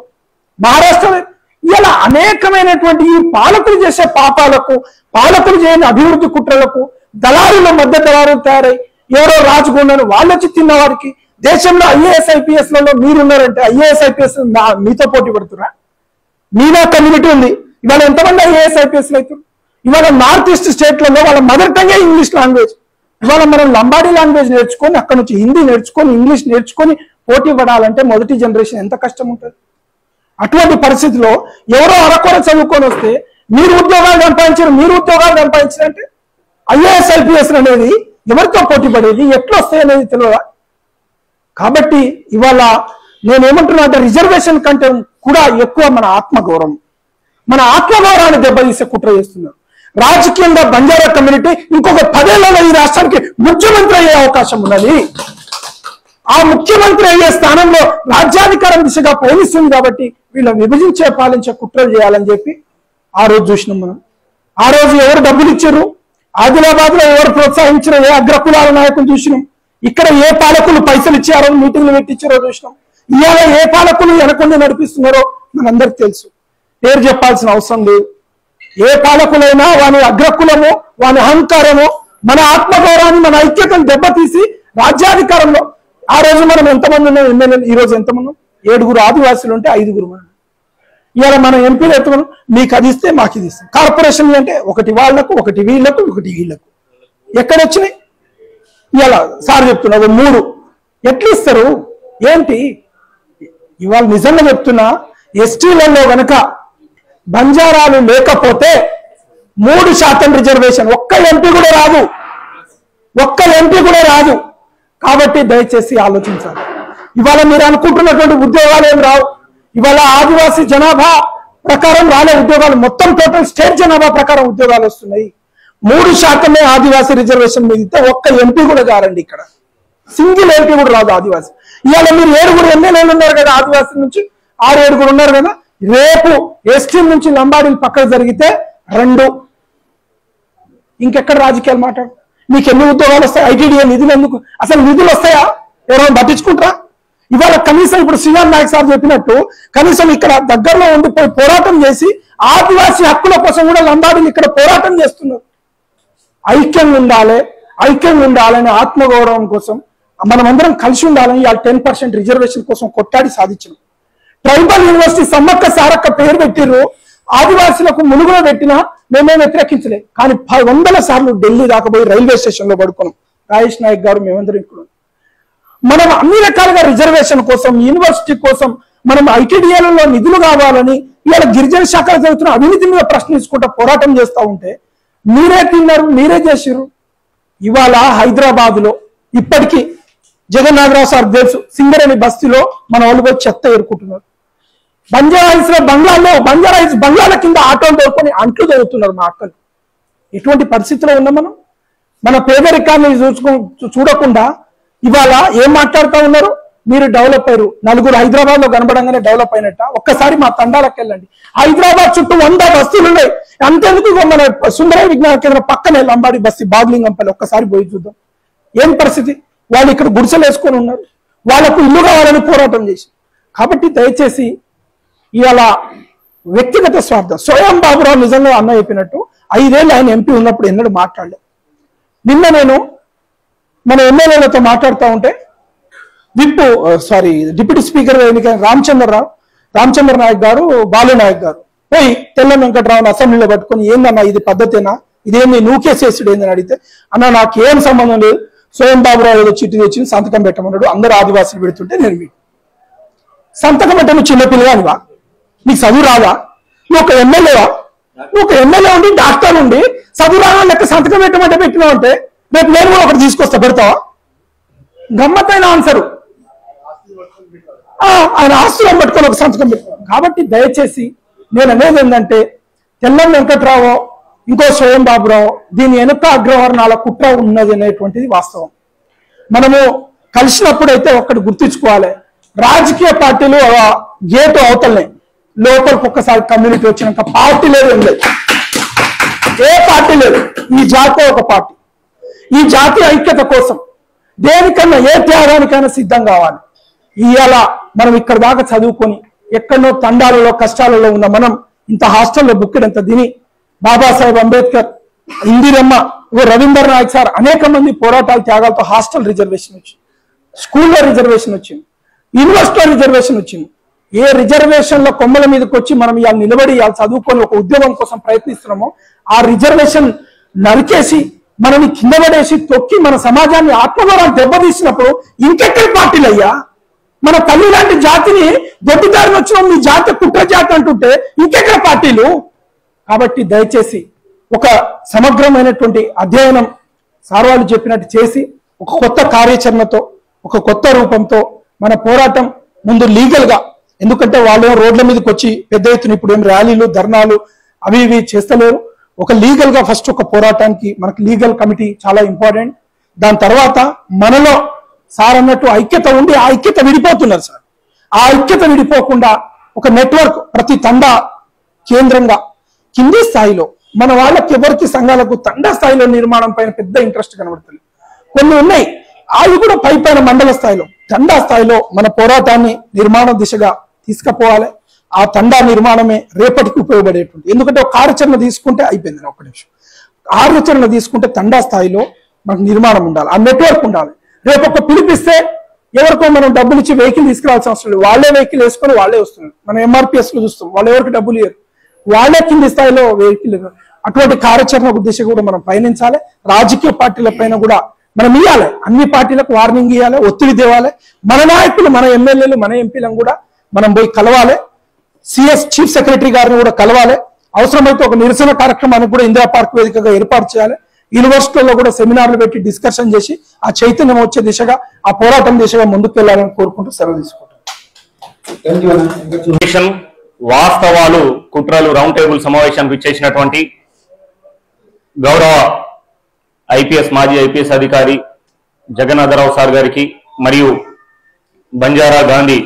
మహారాష్ట్రలో ఇలా అనేకమైనటువంటి ఈ పాలకులు చేసే పాపాలకు, పాలకులు చేయని అభివృద్ధి కుట్రలకు, దళారుల మధ్య దళారులు తయారై ఎవరో రాజుగుండని వాళ్ళు వచ్చి తిన్న వారికి దేశంలో ఐఏఎస్ ఐపీఎస్ లలో మీరున్నారంటే ఐఏఎస్ ఐపీఎస్ మీతో పోటీ పడుతున్నా? మీనా కమ్యూనిటీ ఉంది. ఇవాళ ఎంతమంది ఐఏఎస్ ఐపీఎస్ అవుతారు? ఇవాళ నార్త్ ఈస్ట్ స్టేట్లలో వాళ్ళ మదర్ టంగే ఇంగ్లీష్ లాంగ్వేజ్. ఇవాళ మనం లంబాడీ లాంగ్వేజ్ నేర్చుకొని, అక్కడ నుంచి హిందీ నేర్చుకొని, ఇంగ్లీష్ నేర్చుకొని పోటీ పడాలంటే మొదటి జనరేషన్ ఎంత కష్టం ఉంటుంది? అటువంటి పరిస్థితిలో ఎవరో అరకొర చదువుకొని వస్తే మీరు ఉద్యోగాలు సంపాదించారంటే ఐఏఎస్ ఐపీఎస్ అనేది ఎవరితో పోటీ పడేది, ఎట్లా వస్తాయి అనేది తెలియదా? కాబట్టి ఇవాళ నేనేమంటున్నా అంటే రిజర్వేషన్ కంటే కూడా ఎక్కువ మన ఆత్మగౌరవాన్ని దెబ్బతీసే కుట్ర చేస్తున్నారు. రాజకీయంగా బంజారా కమ్యూనిటీ ఇంకొక 10 ఏళ్లలో ఈ రాష్ట్రానికి ముఖ్యమంత్రి అయ్యే అవకాశం ఉన్నది. ఆ ముఖ్యమంత్రి అయ్యే స్థానంలో రాజ్యాధికారం దిశగా పయనిస్తుంది. కాబట్టి వీళ్ళ విభజించే పాలించే కుట్రలు చేయాలని చెప్పి ఆ రోజు చూసినాం మనం. ఆ రోజు ఎవరు డబ్బులు ఇచ్చారు? ఆదిలాబాద్ లో ఎవరు ప్రోత్సహించారో ఏ అగ్రకులాల నాయకులు చూసినాం. ఇక్కడ ఏ పాలకులు పైసలు ఇచ్చారో, మీటింగ్లు పెట్టించారో చూసినాం. ఇవాళ ఏ పాలకులు వెనకొండి నడిపిస్తున్నారో మనందరికి తెలుసు. పేరు చెప్పాల్సిన అవసరం లేదు. ఏ పాలకులైనా వాని అగ్రకులము, వాని అహంకారము, మన ఆత్మగౌరవాన్ని, మన ఐక్యతను దెబ్బతీసి రాజ్యాధికారంలో ఆ రోజు మనం ఎంతమంది ఉన్నాం ఎమ్మెల్యేలు? ఈ రోజు ఎంతమంది? 7 ఆదివాసులు ఉంటే 5 మనం. ఇవాళ మనం ఎంపీలు ఎంతమంది? మీకు అది ఇస్తే మాకు ఇది ఇస్తాం. కార్పొరేషన్ అంటే ఒకటి వాళ్లకు, ఒకటి వీళ్లకు, ఒకటి వీళ్లకు. ఎక్కడొచ్చినాయి? ఇవాళ సార్ చెప్తున్నా 3 ఎట్లా ఇస్తారు ఏంటి? ఇవాళ నిజంగా చెప్తున్నా, ఎస్టీలలో గనక బంజారాలు లేకపోతే 3% రిజర్వేషన్, ఒక్క ఎంపీ కూడా రాదు. కాబట్టి దయచేసి ఆలోచించాలి. ఇవాళ మీరు అనుకుంటున్నటువంటి ఉద్యోగాలు ఏం రావు. ఇవాళ ఆదివాసీ జనాభా ప్రకారం రాలే ఉద్యోగాలు, మొత్తం టోటల్ స్టేట్ జనాభా ప్రకారం ఉద్యోగాలు వస్తున్నాయి. 3% ఆదివాసీ రిజర్వేషన్ మీద ఇస్తే ఒక్క ఎంపీ కూడా కారండి. ఇక్కడ సింగిల్ ఎంపీ కూడా రాదు ఆదివాసీ. ఇవాళ మీరు 7 ఎమ్మెల్యేలు ఉన్నారు కదా ఆదివాసీ నుంచి, 6-7 ఉన్నారు కదా. రేపు ఎస్టీ నుంచి లంబాడీలు పక్కకు జరిగితే 2. ఇంకెక్కడ రాజకీయాలు మాట్లాడు? మీకు ఎన్ని ఉద్యోగాలు వస్తాయి? ఐటీడీఏ నిధులు ఎందుకు? అసలు నిధులు వస్తాయా? ఎవరైనా పట్టించుకుంటారా? ఇవాళ కనీసం ఇప్పుడు శ్రీరామ్ నాయక్ సార్ చెప్పినట్టు కనీసం ఇక్కడ దగ్గరలో ఉండిపోయి పోరాటం చేసి ఆదివాసీ హక్కుల కోసం కూడా లంబాడీలు ఇక్కడ పోరాటం చేస్తున్నారు. ఐక్యంగా ఉండాలని ఆత్మగౌరవం కోసం మనమందరం కలిసి ఉండాలని ఇవాళ 10% రిజర్వేషన్ కోసం కొట్టాడి సాధించినాం. ట్రైబల్ యూనివర్సిటీ సమ్మక్క సారక్క పేరు పెట్టిర్రు, ఆదివాసులకు ములుగులో పెట్టినా మేమేం వ్యతిరేకించలే. కానీ 100 సార్లు ఢిల్లీ దాకా పోయి రైల్వే స్టేషన్ లో పడుకున్నాం. రాజేష్ నాయక్ గారు, మేమందరం ఇక్కడ. మనం అన్ని రకాలుగా రిజర్వేషన్ కోసం, యూనివర్సిటీ కోసం, మనం ఐటీడీఏలలో నిధులు కావాలని ఇవాళ గిరిజన శాఖలు చదువుతున్న అవినీతి మీద ప్రశ్నించుకుంటూ పోరాటం చేస్తూ ఉంటే మీరే తిన్నారు, మీరే చేసిర్రు. ఇవాళ హైదరాబాద్ లో ఇప్పటికీ జగన్నాథరావు సార్ తెలుసు, సింగరేణి బస్తీలో మన వాళ్ళు పోయి చెత్త ఏరుకుంటున్నారు. బంజారాహిల్స్ లో బంజారాహిల్స్ బంగ్లాల కింద ఆటోలు దొరుకుని అంట్లు చదువుతున్నారు మా అక్కలు. ఎటువంటి పరిస్థితిలో ఉన్నాం మనం? మన పేదరికాన్ని చూడకుండా ఇవాళ ఏం మాట్లాడుతూ ఉన్నారు? మీరు డెవలప్ అయ్యారు, నలుగురు హైదరాబాద్ లో కనబడంగానే డెవలప్ అయినట్ట. ఒక్కసారి మా తండాలకు వెళ్ళండి, హైదరాబాద్ చుట్టూ 100 బస్తీలు ఉన్నాయి. అంతెందుకు మన సుందర విజ్ఞాన కేంద్రం పక్కనే లంబాడి బస్తీ బాగ్లింగంపల్లి, ఒక్కసారి పోయి చూద్దాం ఏం పరిస్థితి. వాళ్ళు ఇక్కడ గుడిసెలు వేసుకొని ఉన్నారు, వాళ్ళకు ఇల్లు కావాలని పోరాటం చేసి. కాబట్టి దయచేసి ఇవాళ వ్యక్తిగత స్వార్థం. స్వయం బాబురావు నిజంగా అన్న చెప్పినట్టు 5 ఏళ్ళు ఆయన ఎంపీ ఉన్నప్పుడు ఎన్నడూ మాట్లాడలేదు. నిన్న నేను మన ఎమ్మెల్యేలతో మాట్లాడుతూ ఉంటే డిప్యూటీ స్పీకర్ ఎన్నికైన రామచంద్ర నాయక్ గారు, బాలు నాయక్ గారు పోయి తెల్ల వెంకట్రావుని అసెంబ్లీలో పట్టుకొని ఏందన్నా ఇది పద్ధతేనా, ఇదేంది నూకేసేసుడు ఏందని అడిగితే, అన్న నాకేం సంబంధం లేదు, స్వయం బాబురావు ఏదో చిట్టి తెచ్చింది సంతకం పెట్టమన్నాడు, అందరూ ఆదివాసులు పెడుతుంటే నేను సంతకం పెట్ట నువ్వు చిన్నపిల్లగానివా, నీకు చదువు రాదా, నువ్వు ఒక ఎమ్మెల్యేవా, నువ్వు ఒక ఎమ్మెల్యే ఉండి డాక్టర్ ఉండి చదువు రాగా లెక్క సంతకం పెట్టమంటే పెట్టినావు అంటే రేపు నేను కూడా ఒకటి తీసుకొస్తా, పెడతావా? గమ్మత్తైన ఆన్సరు. ఆయన ఆస్తులను పట్టుకొని ఒక సంతకం పెట్టుకోవాలి. కాబట్టి దయచేసి నేను అనేది ఏంటంటే తెల్లం వెంకట్రావు ఇంకో స్వయం బాబురావు దీని వెనుక అగ్రవర్ణాల కుట్ర ఉన్నది అనేటువంటిది వాస్తవం. మనము కలిసినప్పుడైతే ఒక్కటి గుర్తించుకోవాలి, రాజకీయ పార్టీలు గేటు అవతలనే లోపలికి ఒక్కసారి కమ్యూనిటీ వచ్చినాక పార్టీ లేదు, ఏం లేదు, ఏ పార్టీ లేదు. ఈ జాతి ఒక పార్టీ, ఈ జాతి ఐక్యత కోసం దేనికన్నా ఏ త్యాగానికైనా సిద్ధం కావాలి. ఇవాళ మనం ఇక్కడ దాకా చదువుకొని ఎక్కడో తండాలలో కష్టాలలో ఉన్న మనం ఇంత హాస్టల్లో బుక్కెడంత తిని బాబాసాహెబ్ అంబేద్కర్, ఇందిరమ్మ, రవీందర్ నాయక్ సార్ అనేక మంది పోరాటాలు త్యాగాలతో హాస్టల్ రిజర్వేషన్ వచ్చింది, స్కూల్లో రిజర్వేషన్ వచ్చింది, యూనివర్సిటీలో రిజర్వేషన్ వచ్చింది. ఏ రిజర్వేషన్ల కొమ్మల మీదకి వచ్చి మనం ఇవాళ నిలబడి ఇవాళ చదువుకొని ఒక ఉద్యోగం కోసం ప్రయత్నిస్తున్నామో ఆ రిజర్వేషన్ నరికేసి మనని కింద పడేసి తొక్కి మన సమాజాన్ని ఆత్మగౌరవాన్ని దెబ్బతీసినప్పుడు ఇంకెక్కడి పార్టీలు అయ్యా? మన తల్లి లాంటి జాతిని దొడ్డిదారిని వచ్చిన మీ జాతి కుట్ర జాతి అంటుంటే ఇంకెక్కడ పార్టీలు? కాబట్టి దయచేసి ఒక సమగ్రమైనటువంటి అధ్యయనం సార్ వాళ్ళు చెప్పినట్టు చేసి ఒక కొత్త కార్యాచరణతో ఒక కొత్త రూపంతో మన పోరాటం ముందు లీగల్ గా, ఎందుకంటే వాళ్ళు రోడ్ల మీదకి వచ్చి పెద్ద ఎత్తున ఇప్పుడు ఏం ర్యాలీలు ధర్నాలు అవి ఇవి చేస్తలేరు. ఒక లీగల్ గా ఫస్ట్ ఒక పోరాటానికి మనకి లీగల్ కమిటీ చాలా ఇంపార్టెంట్. దాని తర్వాత మనలో సార్ అన్నట్టు ఐక్యత ఉండి ఆ ఐక్యత విడిపోతున్నారు సార్. ఆ ఐక్యత విడిపోకుండా ఒక నెట్వర్క్ ప్రతి తండా కేంద్రంగా కింది స్థాయిలో మన వాళ్ళకి ఎవరికి సంఘాలకు తండా స్థాయిలో నిర్మాణం పైన పెద్ద ఇంట్రెస్ట్ కనబడుతుంది. కొన్ని ఉన్నాయి అవి కూడా పైన మండల స్థాయిలో తండా స్థాయిలో మన పోరాటాన్ని నిర్మాణ దిశగా తీసుకుపోవాలి. ఆ తండా నిర్మాణమే రేపటికి ఉపయోగపడేటువంటి, ఎందుకంటే ఒక కార్యాచరణ తీసుకుంటే అయిపోయింది. ఒక్క నిమిషం, కార్యాచరణ తీసుకుంటే తండా స్థాయిలో మనకు నిర్మాణం ఉండాలి, ఆ నెట్వర్క్ ఉండాలి. రేపు ఒక పిలిపిస్తే ఎవరికో మనం డబ్బులు ఇచ్చి వెహికల్ తీసుకురావాల్సిన అవసరం లేదు, వాళ్ళే వెహికల్ వేసుకొని వాళ్ళే వస్తున్నారు. మనం ఎంఆర్పిఎస్ లో చూస్తాం, వాళ్ళు ఎవరికి డబ్బులు ఇవ్వరు, వాళ్ళే కింది స్థాయిలో వెహికల్. అటువంటి కార్యాచరణ దిశ కూడా మనం పయనించాలి. రాజకీయ పార్టీల పైన కూడా మనం ఇవ్వాలి, అన్ని పార్టీలకు వార్నింగ్ ఇవ్వాలి, ఒత్తిడి తేవాలి. మన నాయకులు, మన ఎమ్మెల్యేలు, మన ఎంపీలను కూడా మనం పోయి కలవాలి. సిఎస్ చీఫ్ సెక్రటరీ గారిని కూడా కలవాలి. అవసరమైతే ఒక నిరసన కార్యక్రమానికి కూడా ఇందిరా పార్క్ వేదికగా ఏర్పాటు చేయాలి. యూనివర్సిటీల్లో కూడా సెమినార్లు పెట్టి డిస్కషన్ చేసి ఆ చైతన్యం వచ్చే దిశగా, ఆ పోరాటం దిశగా ముందుకు వెళ్ళాలని కోరుకుంటూ సెలవు తీసుకుంటాం. వాస్తవాలు కుట్రలు రౌండ్ టేబుల్ సమావేశానికి ఇచ్చేసినటువంటి గౌరవ మాజీ ఐపీఎస్ అధికారి జగన్నాథరావు సార్ గారికి, మరియు బంజారా గాంధీ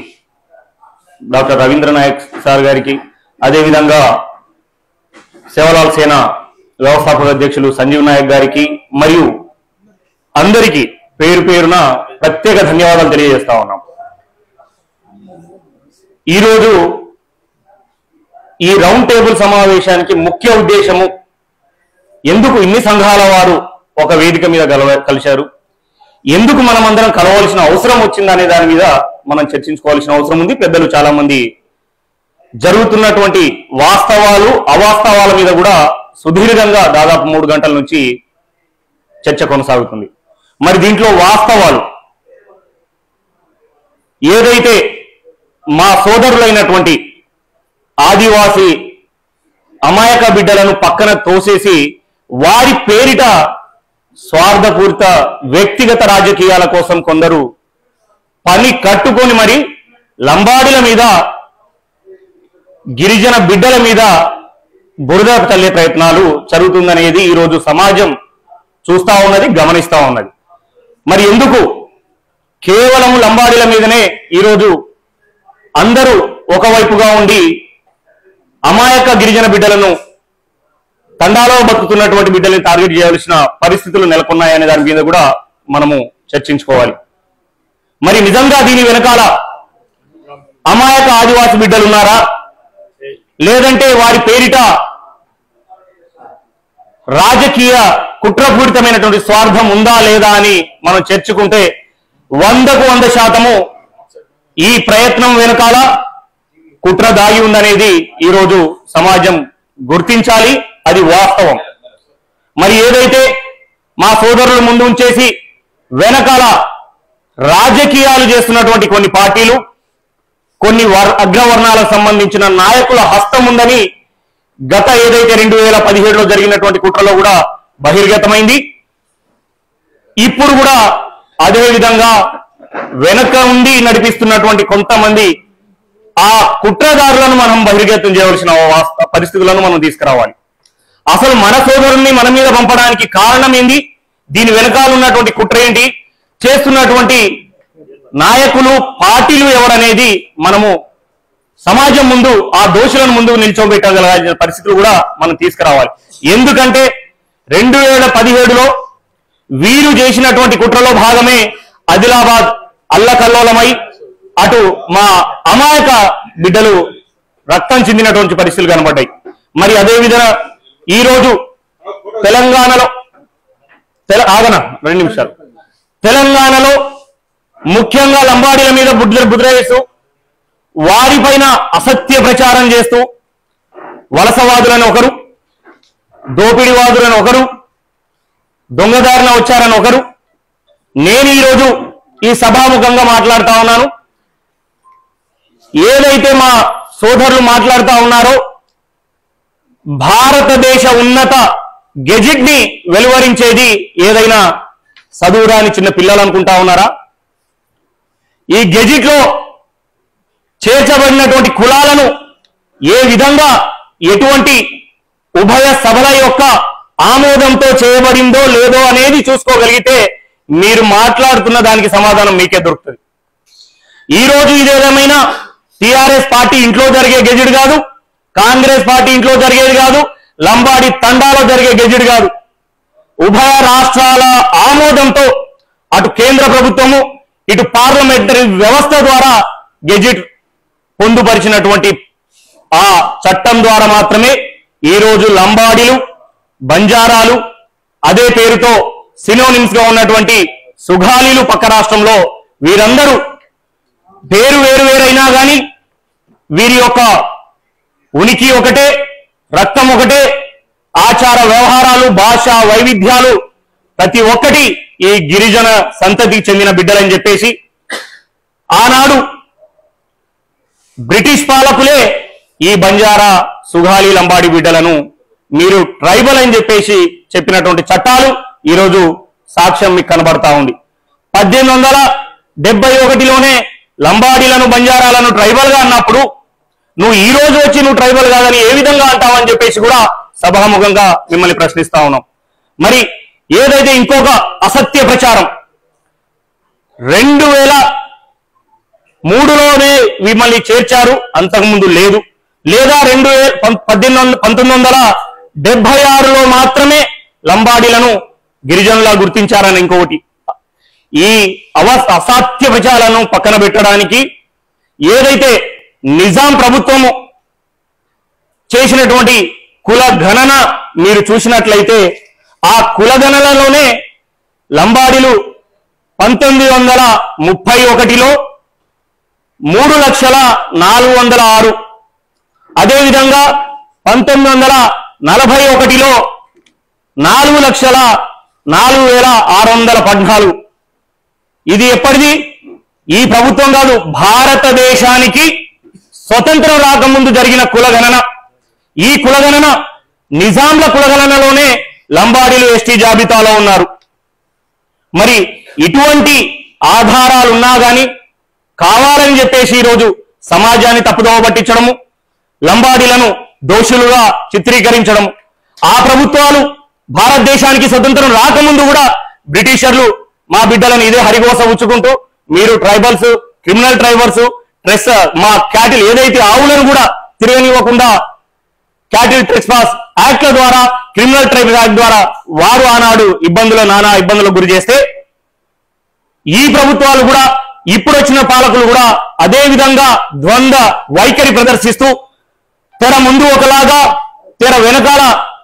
డాక్టర్ రవీంద్ర నాయక్ సార్ గారికి, అదేవిధంగా సేవలాల్ సేన వ్యవస్థాపక అధ్యక్షులు సంజీవ్ నాయక్ గారికి, మరియు అందరికీ పేరు పేరున ప్రత్యేక ధన్యవాదాలు తెలియజేస్తా ఉన్నాం. ఈరోజు ఈ రౌండ్ టేబుల్ సమావేశానికి ముఖ్య ఉద్దేశము, ఎందుకు ఇన్ని సంఘాల వారు ఒక వేదిక మీద కలిశారు, ఎందుకు మనం అందరం కలవాల్సిన అవసరం వచ్చిందనే దాని మీద మనం చర్చించుకోవాల్సిన అవసరం ఉంది. పెద్దలు చాలా మంది జరుగుతున్నటువంటి వాస్తవాలు అవాస్తవాల మీద కూడా సుదీర్ఘంగా దాదాపు 3 గంటల నుంచి చర్చ కొనసాగుతుంది. మరి దీంట్లో వాస్తవాలు ఏదైతే మా సోదరులైనటువంటి ఆదివాసీ అమాయక బిడ్డలను పక్కన తోసేసి వారి పేరిట స్వార్థపూరిత వ్యక్తిగత రాజకీయాల కోసం కొందరు పని కట్టుకొని మరి లంబాడీల మీద, గిరిజన బిడ్డల మీద బురద తల్లే ప్రయత్నాలు జరుగుతుందనేది ఈరోజు సమాజం చూస్తా ఉన్నది, గమనిస్తా ఉన్నది. మరి ఎందుకు కేవలం లంబాడీల మీదనే ఈరోజు అందరూ ఒకవైపుగా ఉండి అమాయక గిరిజన బిడ్డలను తండాలో బతుకుతున్నటువంటి బిడ్డల్ని టార్గెట్ చేయాల్సిన పరిస్థితులు నెలకొన్నాయనే దాని మీద కూడా మనము చర్చించుకోవాలి. మరి నిజంగా దీని వెనకాల అమాయక ఆదివాసి బిడ్డలు ఉన్నారా, లేదంటే వారి పేరిట రాజకీయ కుట్రపూరితమైనటువంటి స్వార్థం ఉందా లేదా అని మనం చర్చించుకుంటే 100% ఈ ప్రయత్నం వెనకాల కుట్ర దాగి ఉందనేది ఈరోజు సమాజం గుర్తించాలి. అది వాస్తవం. మరి ఏదైతే మా సోదరులు ముందు ఉంచేసి వెనకాల రాజకీయాలు చేస్తున్నటువంటి కొన్ని పార్టీలు, కొన్ని అగ్రవర్ణాలకు సంబంధించిన నాయకుల హస్తం ఉందని గత ఏదైతే 2017లో జరిగినటువంటి కుట్రలో కూడా బహిర్గతమైంది. ఇప్పుడు కూడా అదే విధంగా వెనక ఉండి నడిపిస్తున్నటువంటి కొంతమంది ఆ కుట్రదారులను మనం బహిర్గతం చేయవలసిన పరిస్థితులను మనం తీసుకురావాలి. అసలు మన సోదరుల్ని మన మీద పంపడానికి కారణం ఏంది, దీని వెనకాల ఉన్నటువంటి కుట్ర ఏంటి, చేస్తున్నటువంటి నాయకులు పార్టీలు ఎవరనేది మనము సమాజం ముందు ఆ దోషులను ముందు నిల్చోబెట్టగలిగిన పరిస్థితులు కూడా మనం తీసుకురావాలి. ఎందుకంటే 2017లో వీరు చేసినటువంటి కుట్రలో భాగమే ఆదిలాబాద్ అల్లకల్లోలమై అటు మా అమాయక బిడ్డలు రక్తం చెందినటువంటి పరిస్థితులు కనబడ్డాయి. మరి అదే విధంగా ఈరోజు తెలంగాణలో తెలంగాణలో ముఖ్యంగా లంబాడీల మీద బుద్ర వేస్తూ వారిపైన అసత్య ప్రచారం చేస్తూ వలసవాదులని ఒకరు, దోపిడివాదులని ఒకరు, దొంగదారిన వచ్చారని ఒకరు, నేను ఈరోజు ఈ సభాముఖంగా మాట్లాడుతా ఉన్నాను. ఏదైతే మా సోదరులు మాట్లాడుతా ఉన్నారో భారతదేశ ఉన్నత గెజిట్ ని వెలువరించేది ఏదైనా చదువురాని చిన్న పిల్లలు అనుకుంటా ఉన్నారా? ఈ గెజిట్ లో చేర్చబడినటువంటి కులాలను ఏ విధంగా ఎటువంటి ఉభయ సభల యొక్క ఆమోదంతో చేయబడిందో లేదో అనేది చూసుకోగలిగితే మీరు మాట్లాడుతున్న దానికి సమాధానం మీకే దొరుకుతుంది. ఈ రోజు ఇదేదేమైనా టిఆర్ఎస్ పార్టీ ఇంట్లో జరిగే గెజిట్ కాదు, కాంగ్రెస్ పార్టీ ఇంట్లో జరిగేది కాదు, లంబాడి తండాలో జరిగే గెజిట్ కాదు. ఉభయ రాష్ట్రాల ఆమోదంతో అటు కేంద్ర ప్రభుత్వము ఇటు పార్లమెంటరీ వ్యవస్థ ద్వారా గెజిట్ పొందుపరిచినటువంటి ఆ చట్టం ద్వారా మాత్రమే ఈ రోజు లంబాడీలు, బంజారాలు, అదే పేరుతో సినోనిమ్స్ గా ఉన్నటువంటి సుగాలీలు పక్క రాష్ట్రంలో వీరందరూ పేరు వేరైనా కానీ వీరి యొక్క ఉనికి ఒకటే, రక్తం ఒకటే, ఆచార వ్యవహారాలు, భాష వైవిధ్యాలు ప్రతి ఒక్కటి ఈ గిరిజన సంతతికి చెందిన బిడ్డలని చెప్పేసి ఆనాడు బ్రిటిష్ పాలకులే ఈ బంజారా, సుగాలి, లంబాడి బిడ్డలను మీరు ట్రైబల్ అని చెప్పేసి చెప్పినటువంటి చట్టాలు ఈరోజు సాక్ష్యం మీకు కనబడతా ఉంది. 1871లోనే లంబాడీలను, బంజారాలను ట్రైబల్ గా అన్నప్పుడు నువ్వు ఈ రోజు వచ్చి నువ్వు ట్రైబల్ కాదని ఏ విధంగా అంటావని చెప్పేసి కూడా సభాముఖంగా మిమ్మల్ని ప్రశ్నిస్తా ఉన్నాం. మరి ఏదైతే ఇంకొక అసత్య ప్రచారం 2003లోనే మిమ్మల్ని చేర్చారు, అంతకుముందు లేదు, లేదా 1976లో మాత్రమే లంబాడీలను గిరిజనులా గుర్తించారని ఇంకొకటి. ఈ అసాధ్య ప్రచారాలను పక్కన పెట్టడానికి ఏదైతే నిజాం ప్రభుత్వము చేసినటువంటి కుల గణన మీరు చూసినట్లయితే ఆ కుల గణనలోనే లంబాడీలు 1931లో 3,04,006, అదేవిధంగా 1941లో 4,04,614. ఇది ఎప్పటిది? ఈ ప్రభుత్వం కాదు, భారతదేశానికి స్వతంత్రం రాకముందు జరిగిన కులగణన. ఈ కులగణన నిజాంల కులగణనలోనే లంబాడీలు ఎస్టీ జాబితాలో ఉన్నారు. మరి ఇటువంటి ఆధారాలున్నా గాని కావాలని చెప్పేసి ఈరోజు సమాజాన్ని తప్పుదోవ పట్టించడము, లంబాడీలను దోషులుగా చిత్రీకరించడం, ఆ ప్రభుత్వాలు భారతదేశానికి స్వతంత్రం రాకముందు కూడా బ్రిటిషర్లు మా బిడ్డలను ఇదే హరిగోస ఉచ్చుకుంటూ మీరు ట్రైబల్స్ క్రిమినల్ డ్రైవర్స్ ప్లస్ మా క్యాటిల్ ఏదైతే ఆవులను కూడా తిరగనివ్వకుండా క్యాటిల్ ట్రెస్పాస్ యాక్ట్ల ద్వారా, క్రిమినల్ ట్రైబల్ యాక్ట్ ద్వారా వారు ఆనాడు నానా ఇబ్బందులకు గురి చేస్తే ఈ ప్రభుత్వాలు కూడా ఇప్పుడు వచ్చిన పాలకులు కూడా అదే విధంగా ద్వంద్వ వైఖరి ప్రదర్శిస్తూ తెర ముందు ఒకలాగా తెర వెనకాల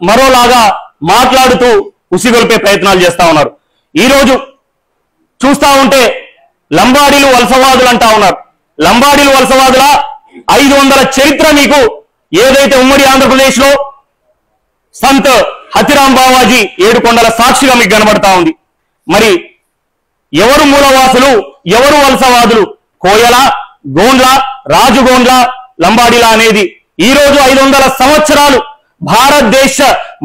మరోలాగా మాట్లాడుతూ ఉసిగొల్పే ప్రయత్నాలు చేస్తా ఉన్నారు. ఈ రోజు చూస్తా ఉంటే లంబాడీలు వలసవాదులు అంటా ఉన్నారు. లంబాడీలు వలసవాదుల 500 చరిత్ర మీకు ఏదైతే ఉమ్మడి ఆంధ్రప్రదేశ్ లో సంత్ హతిరాం బావాజీ ఏడుకొండల సాక్షిగా మీకు కనబడతా ఉంది. మరి ఎవరు మూలవాసులు, ఎవరు వలసవాదులు, కోయల, గోండ్ల, రాజుగోండ్ల, లంబాడీల అనేది ఈ రోజు 500 సంవత్సరాలు భారతదేశ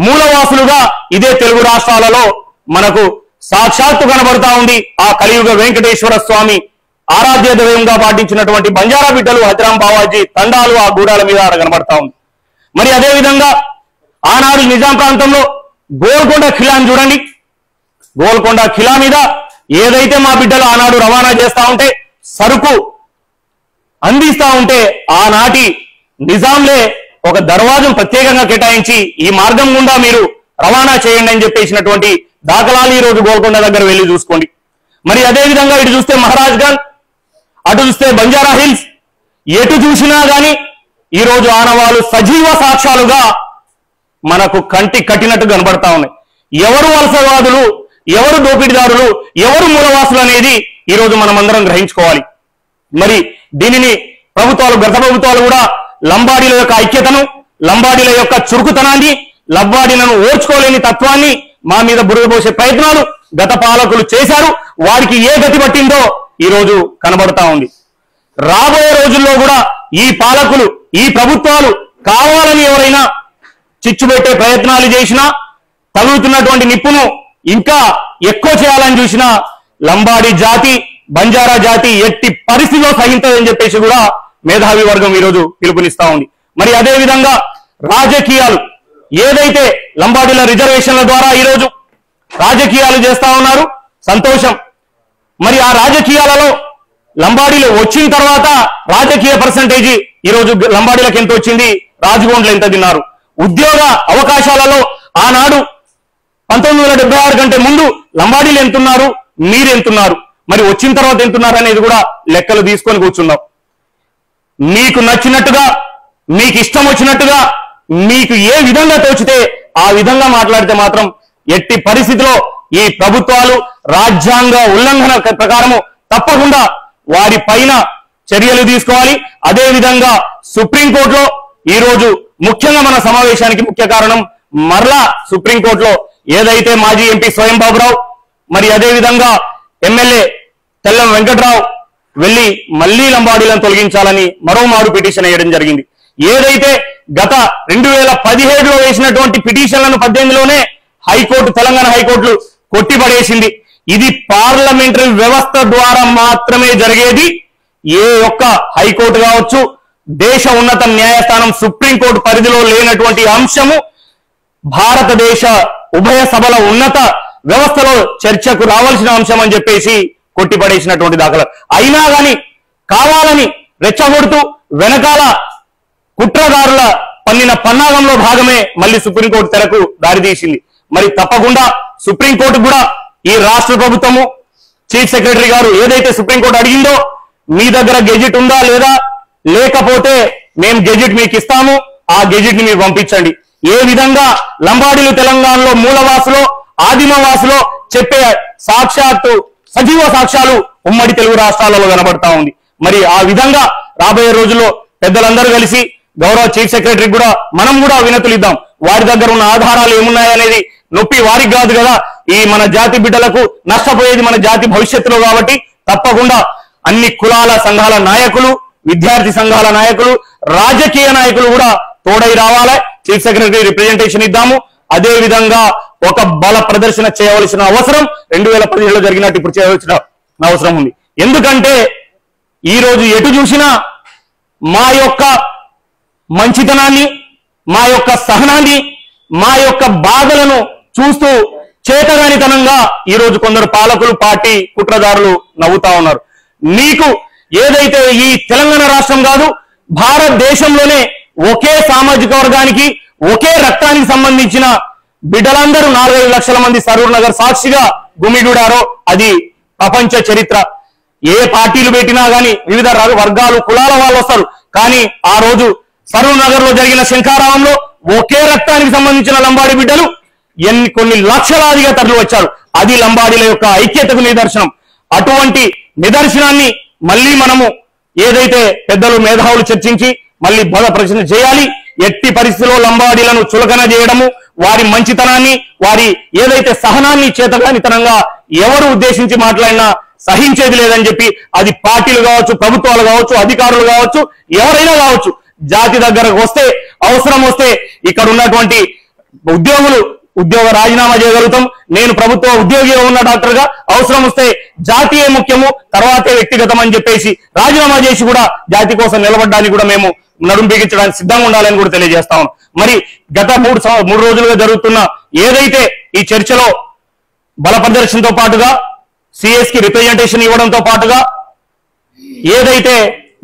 మూలవాసులుగా ఇదే తెలుగు రాష్ట్రాలలో మనకు సాక్షాత్తు కనబడతా ఉంది. ఆ కలియుగ వెంకటేశ్వర స్వామి ఆరాధ్య దైవంగా పాటించినటువంటి బంజారా బిడ్డలు హతిరాం బావాజీ తండాలు ఆ గూడాల మీద కనబడతా ఉంది. మరి అదే విధంగా ఆనాడు నిజాం ప్రాంతంలో గోల్కొండ ఖిలాని చూడండి. గోల్కొండ ఖిలా మీద ఏదైతే మా బిడ్డలు ఆనాడు రవాణా చేస్తా ఉంటే, సరుకు అందిస్తా ఉంటే ఆనాటి నిజాంలే ఒక దర్వాజం ప్రత్యేకంగా కేటాయించి ఈ మార్గం గుండా మీరు రవాణా చేయండి అని చెప్పేసినటువంటి దాఖలాలు ఈ రోజు గోల్కొండ దగ్గర వెళ్ళి చూసుకోండి. మరి అదే విధంగా ఇటు చూస్తే మహారాజ్ గంజ్, అటు చూస్తే బంజారా హిల్స్, ఎటు చూసినా గాని ఈ రోజు ఆనవాళ్ళు సజీవ సాక్ష్యాలుగా మనకు కంటి కట్టినట్టు కనబడతా ఉన్నాయి. ఎవరు వలసవాదులు, ఎవరు దోపిడీదారులు, ఎవరు మూలవాసులు అనేది ఈ రోజు మనమందరం గ్రహించుకోవాలి. మరి దీనిని గత ప్రభుత్వాలు కూడా లంబాడీల యొక్క ఐక్యతను, లంబాడీల యొక్క చురుకుతనాన్ని, లంబాడీలను ఓర్చుకోలేని తత్వాన్ని మా మీద బురద పోసే ప్రయత్నాలు గత పాలకులు చేశారు. వారికి ఏ గతి పట్టిందో ఈ రోజు కనబడతా ఉంది. రాబోయే రోజుల్లో కూడా ఈ పాలకులు, ఈ ప్రభుత్వాలు కావాలని ఎవరైనా చిచ్చుపెట్టే ప్రయత్నాలు చేసినా, తగులుతున్నటువంటి నిప్పును ఇంకా ఎక్కువ చేయాలని చూసినా లంబాడీ జాతి, బంజారా జాతి ఎట్టి పరిస్థితిలో సహించదని చెప్పేసి కూడా మేధావి వర్గం ఈరోజు పిలుపునిస్తా ఉంది. మరి అదే విధంగా రాజకీయాలు ఏదైతే లంబాడీల రిజర్వేషన్ల ద్వారా ఈరోజు రాజకీయాలు చేస్తా ఉన్నారు, సంతోషం. మరి ఆ రాజకీయాలలో లంబాడీలు వచ్చిన తర్వాత రాజకీయ పర్సంటేజీ ఈరోజు లంబాడీలకు ఎంత వచ్చింది, రాజగోండ్లు ఎంత తిన్నారు. ఉద్యోగ అవకాశాలలో ఆనాడు 1976 కంటే ముందు లంబాడీలు ఎంతున్నారు, మీరు ఎంతున్నారు, మరి వచ్చిన తర్వాత ఎంతున్నారు అనేది కూడా లెక్కలు తీసుకొని కూర్చున్నాం. మీకు నచ్చినట్టుగా, మీకు ఇష్టం వచ్చినట్టుగా, మీకు ఏ విధంగా తోచితే ఆ విధంగా మాట్లాడితే మాత్రం ఎట్టి పరిస్థితిలో ఈ ప్రభుత్వాలు రాజ్యాంగ ఉల్లంఘన ప్రకారము తప్పకుండా వారి పైన చర్యలు తీసుకోవాలి. అదే విధంగా సుప్రీంకోర్టులో ఈ రోజు ముఖ్యంగా మన సమావేశానికి ముఖ్య కారణం మరలా సుప్రీంకోర్టులో ఏదైతే మాజీ ఎంపీ స్వయం బాబురావు, మరి అదే విధంగా ఎమ్మెల్యే తెల్లం వెంకట్రావు వెళ్లి మళ్లీ లంబాడీలను తొలగించాలని మరోమారు పిటిషన్ వేయడం జరిగింది. ఏదైతే గత 2017లో వేసినటువంటి పిటిషన్లను 18లోనే హైకోర్టు, తెలంగాణ హైకోర్టులు కొట్టిపడేసింది. ఇది పార్లమెంటరీ వ్యవస్థ ద్వారా మాత్రమే జరిగేది. ఏ ఒక్క హైకోర్టు కావచ్చు, దేశ ఉన్నత న్యాయస్థానం సుప్రీంకోర్టు పరిధిలో లేనటువంటి అంశము భారతదేశ ఉభయ సభల ఉన్నత వ్యవస్థలో చర్చకు రావాల్సిన అంశం అని చెప్పేసి కొట్టిపడేసినటువంటి దాఖలా. అయినా గాని కావాలని రెచ్చగొడుతూ వెనకాల కుట్రదారుల పన్నిన పన్నాగంలో భాగమే మళ్ళీ సుప్రీంకోర్టు తెరకు దారితీసింది. మరి తప్పకుండా సుప్రీంకోర్టు కూడా ఈ రాష్ట్ర ప్రభుత్వము, చీఫ్ సెక్రటరీ గారు ఏదైతే సుప్రీంకోర్టు అడిగిందో, మీ దగ్గర గెజిట్ ఉందా లేదా, లేకపోతే మేము గెజిట్ మీకు ఇస్తాము, ఆ గెజిట్ ని మీరు పంపించండి. ఏ విధంగా లంబాడీలు తెలంగాణలో మూలవాసులో, ఆదిమవాసులో చెప్పే సాక్షాత్తు సజీవ సాక్ష్యాలు ఉమ్మడి తెలుగు రాష్ట్రాలలో కనబడతా ఉంది. మరి ఆ విధంగా రాబోయే రోజుల్లో పెద్దలందరూ కలిసి గౌరవ చీఫ్ సెక్రటరీ కూడా మనం కూడా వినతులు ఇద్దాం. వారి దగ్గర ఉన్న ఆధారాలు ఏమున్నాయనేది నొప్పి వారికి కాదు కదా, ఈ మన జాతి బిడ్డలకు నష్టపోయేది మన జాతి భవిష్యత్తులో కాబట్టి తప్పకుండా అన్ని కులాల సంఘాల నాయకులు, విద్యార్థి సంఘాల నాయకులు, రాజకీయ నాయకులు కూడా తోడై రావాలి. చీఫ్ సెక్రటరీ రిప్రజెంటేషన్ ఇద్దాము. అదే విధంగా ఒక బల ప్రదర్శన చేయవలసిన అవసరం 2017లో జరిగినట్టు ఇప్పుడు చేయవలసిన అవసరం ఉంది. ఎందుకంటే ఈ రోజు ఎటు చూసినా మా యొక్క మంచితనాన్ని, మా యొక్క సహనాన్ని, మా యొక్క బాధలను చూస్తూ చేతగానితనంగా ఈ రోజు కొందరు పాలకులు, పార్టీ కుట్రదారులు నవ్వుతా ఉన్నారు. నీకు ఏదైతే ఈ తెలంగాణ రాష్ట్రం కాదు, భారతదేశంలోనే ఒకే సామాజిక వర్గానికి ఒకే రక్తానికి సంబంధించిన బిడ్డలందరూ 4-5 లక్షల మంది సరూర్ నగర్ సాక్షిగా గుమిగూడారో అది ప్రపంచ చరిత్ర. ఏ పార్టీలు పెట్టినా గానీ వివిధ వర్గాలు కులాల వాళ్ళు వస్తారు. కానీ ఆ రోజు సరూర్ నగర్ లో జరిగిన శంఖారావంలో ఒకే రక్తానికి సంబంధించిన లంబాడి బిడ్డలు కొన్ని లక్షలాదిగా తరలి వచ్చారు. అది లంబాడీల యొక్క ఐక్యతకు నిదర్శనం. అటువంటి నిదర్శనాన్ని మళ్ళీ మనము ఏదైతే పెద్దలు మేధావులు చర్చించి మళ్ళీ బల ప్రశ్న చేయాలి. ఎట్టి పరిస్థితిలో లంబాడీలను చులకన చేయడము, వారి మంచితనాన్ని, వారి ఏదైతే సహనాన్ని చేతగానితనంగా ఎవరు ఉద్దేశించి మాట్లాడినా సహించేది లేదని చెప్పి, అది పార్టీలు కావచ్చు, ప్రభుత్వాలు కావచ్చు, అధికారులు కావచ్చు, ఎవరైనా కావచ్చు, జాతి దగ్గరకు వస్తే అవసరం వస్తే ఇక్కడ ఉన్నటువంటి ఉద్యోగ రాజీనామా చేయగలుగుతాం. నేను ప్రభుత్వ ఉద్యోగిగా ఉన్న డాక్టర్ గా అవసరం వస్తే జాతీయ ముఖ్యము, తర్వాతే వ్యక్తిగతం అని చెప్పేసి రాజీనామా చేసి కూడా జాతి కోసం నిలబడడానికి కూడా మేము నడుం బిగించడానికి సిద్ధంగా ఉండాలని కూడా తెలియజేస్తా ఉన్నాం. మరి గత 3 రోజులుగా జరుగుతున్న ఏదైతే ఈ చర్చలో బల ప్రదర్శనతో పాటుగా సిఎస్ కి రిప్రజెంటేషన్ ఇవ్వడంతో పాటుగా ఏదైతే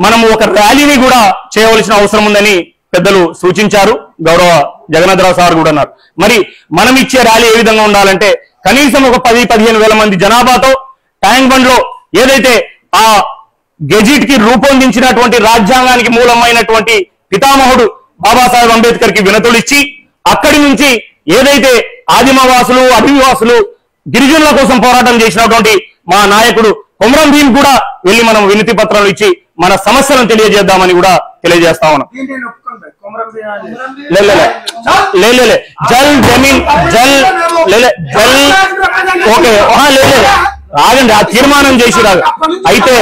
మనము ఒక ర్యాలీని కూడా చేయవలసిన అవసరం ఉందని పెద్దలు సూచించారు. గౌరవ జగన్నాథరావు సార్ కూడా అన్నారు. మరి మనం ఇచ్చే ర్యాలీ ఏ విధంగా ఉండాలంటే కనీసం ఒక 10-15 వేల మంది జనాభాతో ట్యాంక్ బండ్ లో ఏదైతే ఆ గెజిట్ కి రూపొందించినటువంటి రాజ్యాంగానికి మూలమైనటువంటి పితామహుడు బాబాసాహెబ్ అంబేద్కర్ కి వినతులు ఇచ్చి అక్కడి నుంచి ఏదైతే ఆదిమవాసులు, అభివాసులు, గిరిజనుల కోసం పోరాటం చేసినటువంటి మా నాయకుడు కొమరం భీమ్ కూడా వెళ్లి మనం వినతి పత్రాలు ఇచ్చి మన సమస్యలను తెలియజేద్దామని కూడా తెలియజేస్తా ఉన్నాం. జల్ జమీన్ జల్ జల్ ఓకే ఆగండి, ఆ తీర్మానం చేసి రాదు అయితే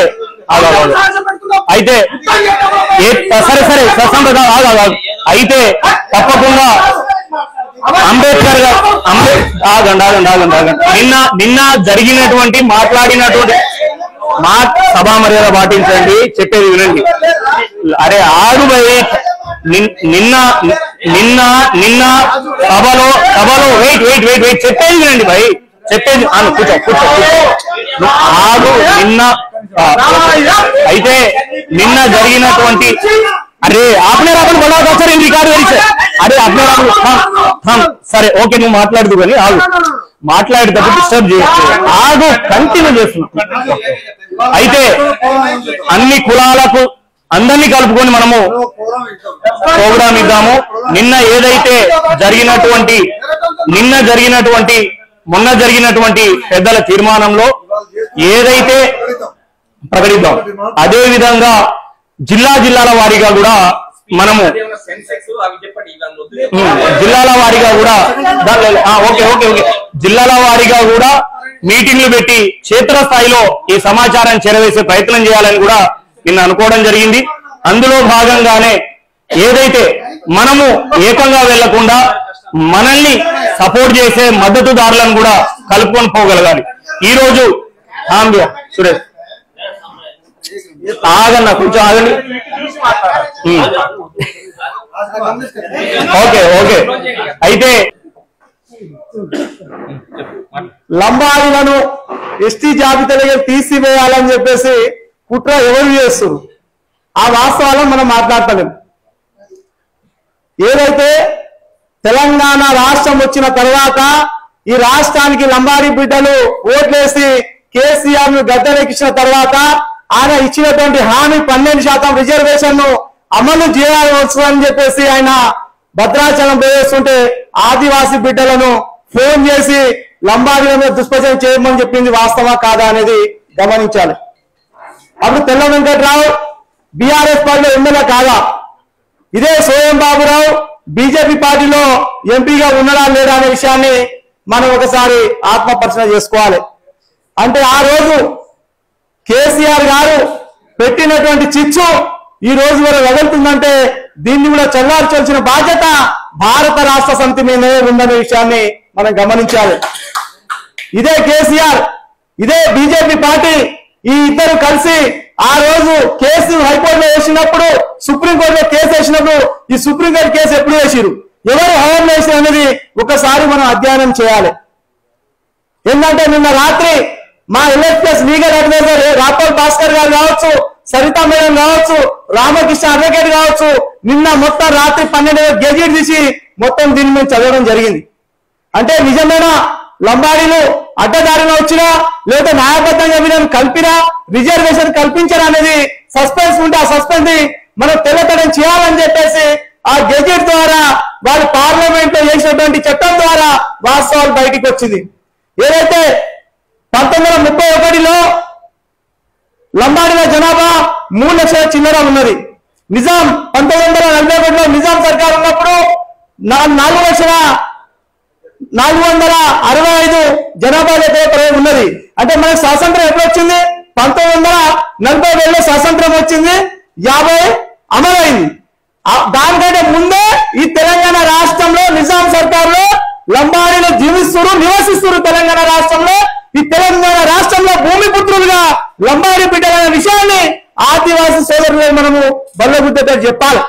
సరే అయితే తప్పకుండా అంబేద్కర్ గారు నిన్న జరిగినటువంటి మాట్లాడినటువంటి సభా మర్యాద పాటించండి, చెప్పేది వినండి. అరే ఆగు భయ్, నిన్న సభలో వెయిట్ చెప్పేది వినండి భయ్, చెప్పేది కూర్చో ఆగు. అయితే నిన్న జరిగినటువంటి అరే आपने अपन बड़ा था sir in record very sir अरे आपने సరే ఓకే నువ్వు మాట్లాడదు కానీ ఆగు, మాట్లాడేటప్పుడు డిస్టర్బ్ చేయొచ్చు, ఆగు కంటిన్యూ చేస్తున్నాం. అయితే అన్ని కులాలకు అందరినీ కలుపుకొని మనము ప్రోగ్రామ్ ఇద్దాము. మొన్న జరిగినటువంటి పెద్దల తీర్మానంలో ఏదైతే ప్రకటిద్దాం, అదే విధంగా జిల్లాల వారీగా కూడా మనము జిల్లాల వారీగా కూడా మీటింగ్లు పెట్టి క్షేత్రస్థాయిలో ఈ సమాచారాన్ని చేరవేసే ప్రయత్నం చేయాలని కూడా నిన్న అనుకోవడం జరిగింది. అందులో భాగంగానే ఏదైతే మనము ఏకంగా వెళ్లకుండా మనల్ని సపోర్ట్ చేసే మద్దతుదారులను కూడా కలుపుకొని పోగలగాలి. ఈ రోజు సురేష్ ఆగన్నా, కొంచెం ఆగండి. ఓకే అయితే లంబాడీలను ఎస్టీ జాబితాలో తీసివేయాలని చెప్పేసి కుట్ర ఎవరు చేస్తారు? ఆ వాస్తవాలను మనం మాట్లాడతలేం. ఏదైతే తెలంగాణ రాష్ట్రం వచ్చిన తర్వాత ఈ రాష్ట్రానికి లంబాడీ బిడ్డలు ఓట్లేసి కేసీఆర్ ను గద్దెనెక్కించిన తర్వాత ఆయన ఇచ్చినటువంటి హామీ 12% రిజర్వేషన్ ను అమలు చేయాల్సి చెప్పేసి ఆయన భద్రాచలం పోయేస్తుంటే ఆదివాసీ బిడ్డలను ఫోన్ చేసి లంబాడీల మీద దుష్ప్రచారం చేయమని చెప్పింది వాస్తవా కాదా అనేది గమనించాలి. అప్పుడు తెల్ల వెంకట్రావు బీఆర్ఎస్ పార్టీలో ఎమ్మెల్యే కాదా? ఇదే సోయం బాబురావు బీజేపీ పార్టీలో ఎంపీగా ఉన్నాడా లేడా అనే విషయాన్ని మనం ఒకసారి ఆత్మపరిశీలన చేసుకోవాలి. అంటే ఆ రోజు కేసీఆర్ గారు పెట్టినటువంటి చిచ్చు ఈ రోజు వరకు వదులుతుందంటే దీన్ని కూడా చల్లార్చాల్సిన బాధ్యత భారత రాష్ట్ర సమితి మీదే ఉందనే విషయాన్ని మనం గమనించాలి. ఇదే కేసీఆర్, ఇదే బీజేపీ పార్టీ ఈ ఇద్దరు కలిసి ఆ రోజు కేసు హైకోర్టులో వేసినప్పుడు, సుప్రీంకోర్టులో కేసు వేసినప్పుడు ఈ సుప్రీంకోర్టు కేసు ఎప్పుడు వేసిరు, ఎవరు హవాలు వేసారు అనేది ఒకసారి మనం అధ్యయనం చేయాలి. ఏంటంటే నిన్న రాత్రి మా LFS legal advisor Rapal Bhaskar గారు కావచ్చు, సరితా మేడం కావచ్చు, రామకృష్ణ అడ్వకేట్ కావచ్చు, నిన్న మొత్తం రాత్రి 12 గెజెట్ తీసి మొత్తం దీన్ని మేము చదవడం జరిగింది. అంటే నిజమైన లంబాడీలు అడ్డదారిలో వచ్చినా లేదా న్యాయబద్ధంగా వీళ్ళని కలిపినా రిజర్వేషన్ కల్పించరా అనేది సస్పెన్స్ ఉంటే ఆ సస్పెన్స్ ని మనం తెల్లతడం చేయాలని చెప్పేసి ఆ గెజెట్ ద్వారా వాళ్ళు పార్లమెంట్ లో చేసినటువంటి చట్టం ద్వారా వాస్తవాలు బయటికి వచ్చింది. ఏదైతే 1931లో లంబాడీల జనాభా 3 లక్షల చిల్లర ఉన్నది. నిజాం 1941లో నిజాం సర్కార్ ఉన్నప్పుడు 4,465 జనాభా ఉన్నది. అంటే మనకు స్వాతంత్రం ఎప్పుడు వచ్చింది? 1942లో స్వాతంత్రం వచ్చింది, 50 అమలైంది. దానికంటే ముందే ఈ తెలంగాణ రాష్ట్రంలో నిజాం సర్కార్లో లంబాడీలు నివసిస్తున్నారు. తెలంగాణ రాష్ట్రంలో ఈ తెలంగాణ రాష్ట్రంలో భూమి పుత్రులుగా లంబాడీ బిడ్డలనే విషయాన్ని ఆదివాసీ సోదరులు మనము బల్లగుద్దతో చెప్పాలి.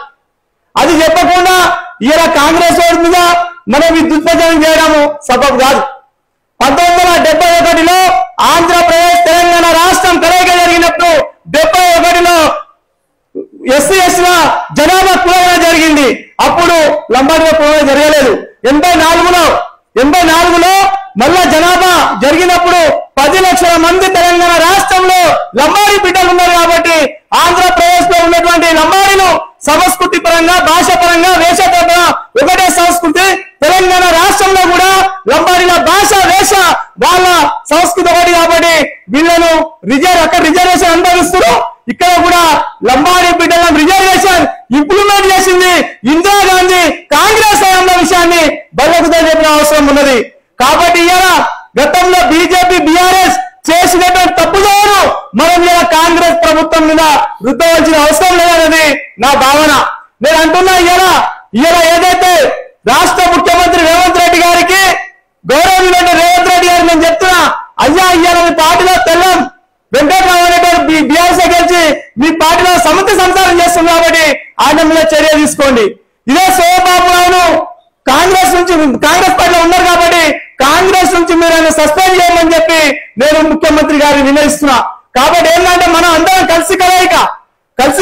అది చెప్పకుండా ఇలా కాంగ్రెస్ వారి మీద మనం ఈ దుష్ప్రచారం చేయడము సబబు కాదు. 1971లో ఆంధ్రప్రదేశ్ తెలంగాణ రాష్ట్రం కలయిక జరిగినప్పుడు 71లో ఎస్సీ ఎస్టీల జనాభా కులగణ జరిగింది. అప్పుడు లంబాడీల కులగణ జరగలేదు. 84లో మళ్ళా జనాభా జరిగినప్పుడు 10 లక్షల మంది తెలంగాణ రాష్ట్రంలో లంబాడీ బిడ్డలు ఉన్నారు. కాబట్టి ఆంధ్రప్రదేశ్ లో ఉన్నటువంటి లంబాడీలు సంస్కృతి పరంగా, భాష పరంగా, వేషపరంగా ఒకటే సంస్కృతి. తెలంగాణ రాష్ట్రంలో కూడా లంబాడీల భాష, వేష, వాళ్ళ సంస్కృతి ఒకటి. కాబట్టి వీళ్ళను అక్కడ రిజర్వేషన్ అనుభవిస్తారు. ఇక్కడ కూడా లంబాడీ బిడ్డలను రిజర్వేషన్ ఇంప్లిమెంట్ చేసింది ఇందిరాగాంధీ కాంగ్రెస్ హయాంలో విషయాన్ని బల్లగుద్ద చెప్పిన అవసరం ఉన్నది. కాబట్టి ఇలా గతంలో బీజేపీ, బీఆర్ఎస్ చేసినటువంటి తప్పుదారు మనం ఇలా కాంగ్రెస్ ప్రభుత్వం మీద రుద్దవలసిన అవసరం లేదనేది నా భావన. నేను అంటున్నా ఇలా ఏదైతే రాష్ట్ర ముఖ్యమంత్రి రేవంత్ రెడ్డి గారికి, గౌరవనీయులైన రేవంత్ రెడ్డి గారికి నేను చెప్తున్నా, అయ్యా ఇవాళ మీ పార్టీలో తెల్లం వెంకటరావు అనేటువంటి బీఆర్ఎస్ గెలిచి మీ పార్టీలో సమితి సంసారం చేస్తుంది. కాబట్టి ఆయన మీద చర్య తీసుకోండి. ఇదే సోమబాబురావును కాంగ్రెస్ పార్టీలో ఉన్నారు కాబట్టి కాంగ్రెస్ నుంచి మీరు ఆయన సస్పెండ్ చేయమని చెప్పి నేను ముఖ్యమంత్రి గారిని వినయిస్తున్నా. కాబట్టి ఏంటంటే మనం అందరం కలిసి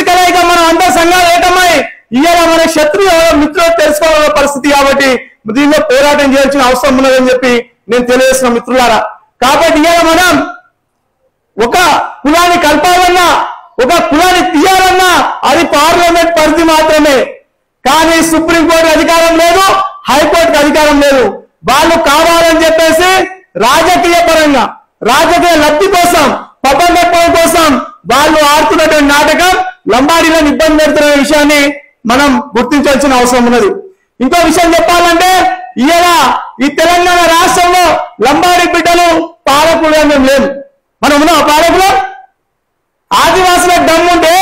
కలయిక మనం అందరం సంఘాలు ఏకమై ఇవాళ మన శత్రువు మిత్రులు తెలుసుకోవాలన్న పరిస్థితి. కాబట్టి దీనిలో పోరాటం చేయాల్సిన అవసరం ఉన్నదని చెప్పి నేను తెలియజేస్తున్న మిత్రులారా. కాబట్టి ఇవాళ మనం ఒక కులాన్ని కలపాలన్నా, ఒక కులాన్ని తీయాలన్నా అది పార్లమెంట్ పరిధి మాత్రమే. కానీ సుప్రీంకోర్టు అధికారం లేదు, హైకోర్టుకు అధికారం లేదు. వాళ్ళు కావాలని చెప్పేసి రాజకీయ పరంగా, రాజకీయ లబ్ధి కోసం, పబ్బం కోసం వాళ్ళు ఆడుతున్నటువంటి నాటకం లంబాడీలను ఇబ్బంది పెడుతున్న విషయాన్ని మనం గుర్తించాల్సిన అవసరం ఉన్నది. ఇంకో విషయం చెప్పాలంటే ఇవాళ ఈ తెలంగాణ రాష్ట్రంలో లంబాడీ బిడ్డలు పాలకులుగా మేము లేము. మనం ఉన్నాం పాలకులు. ఆదివాసుల దమ్ముంటే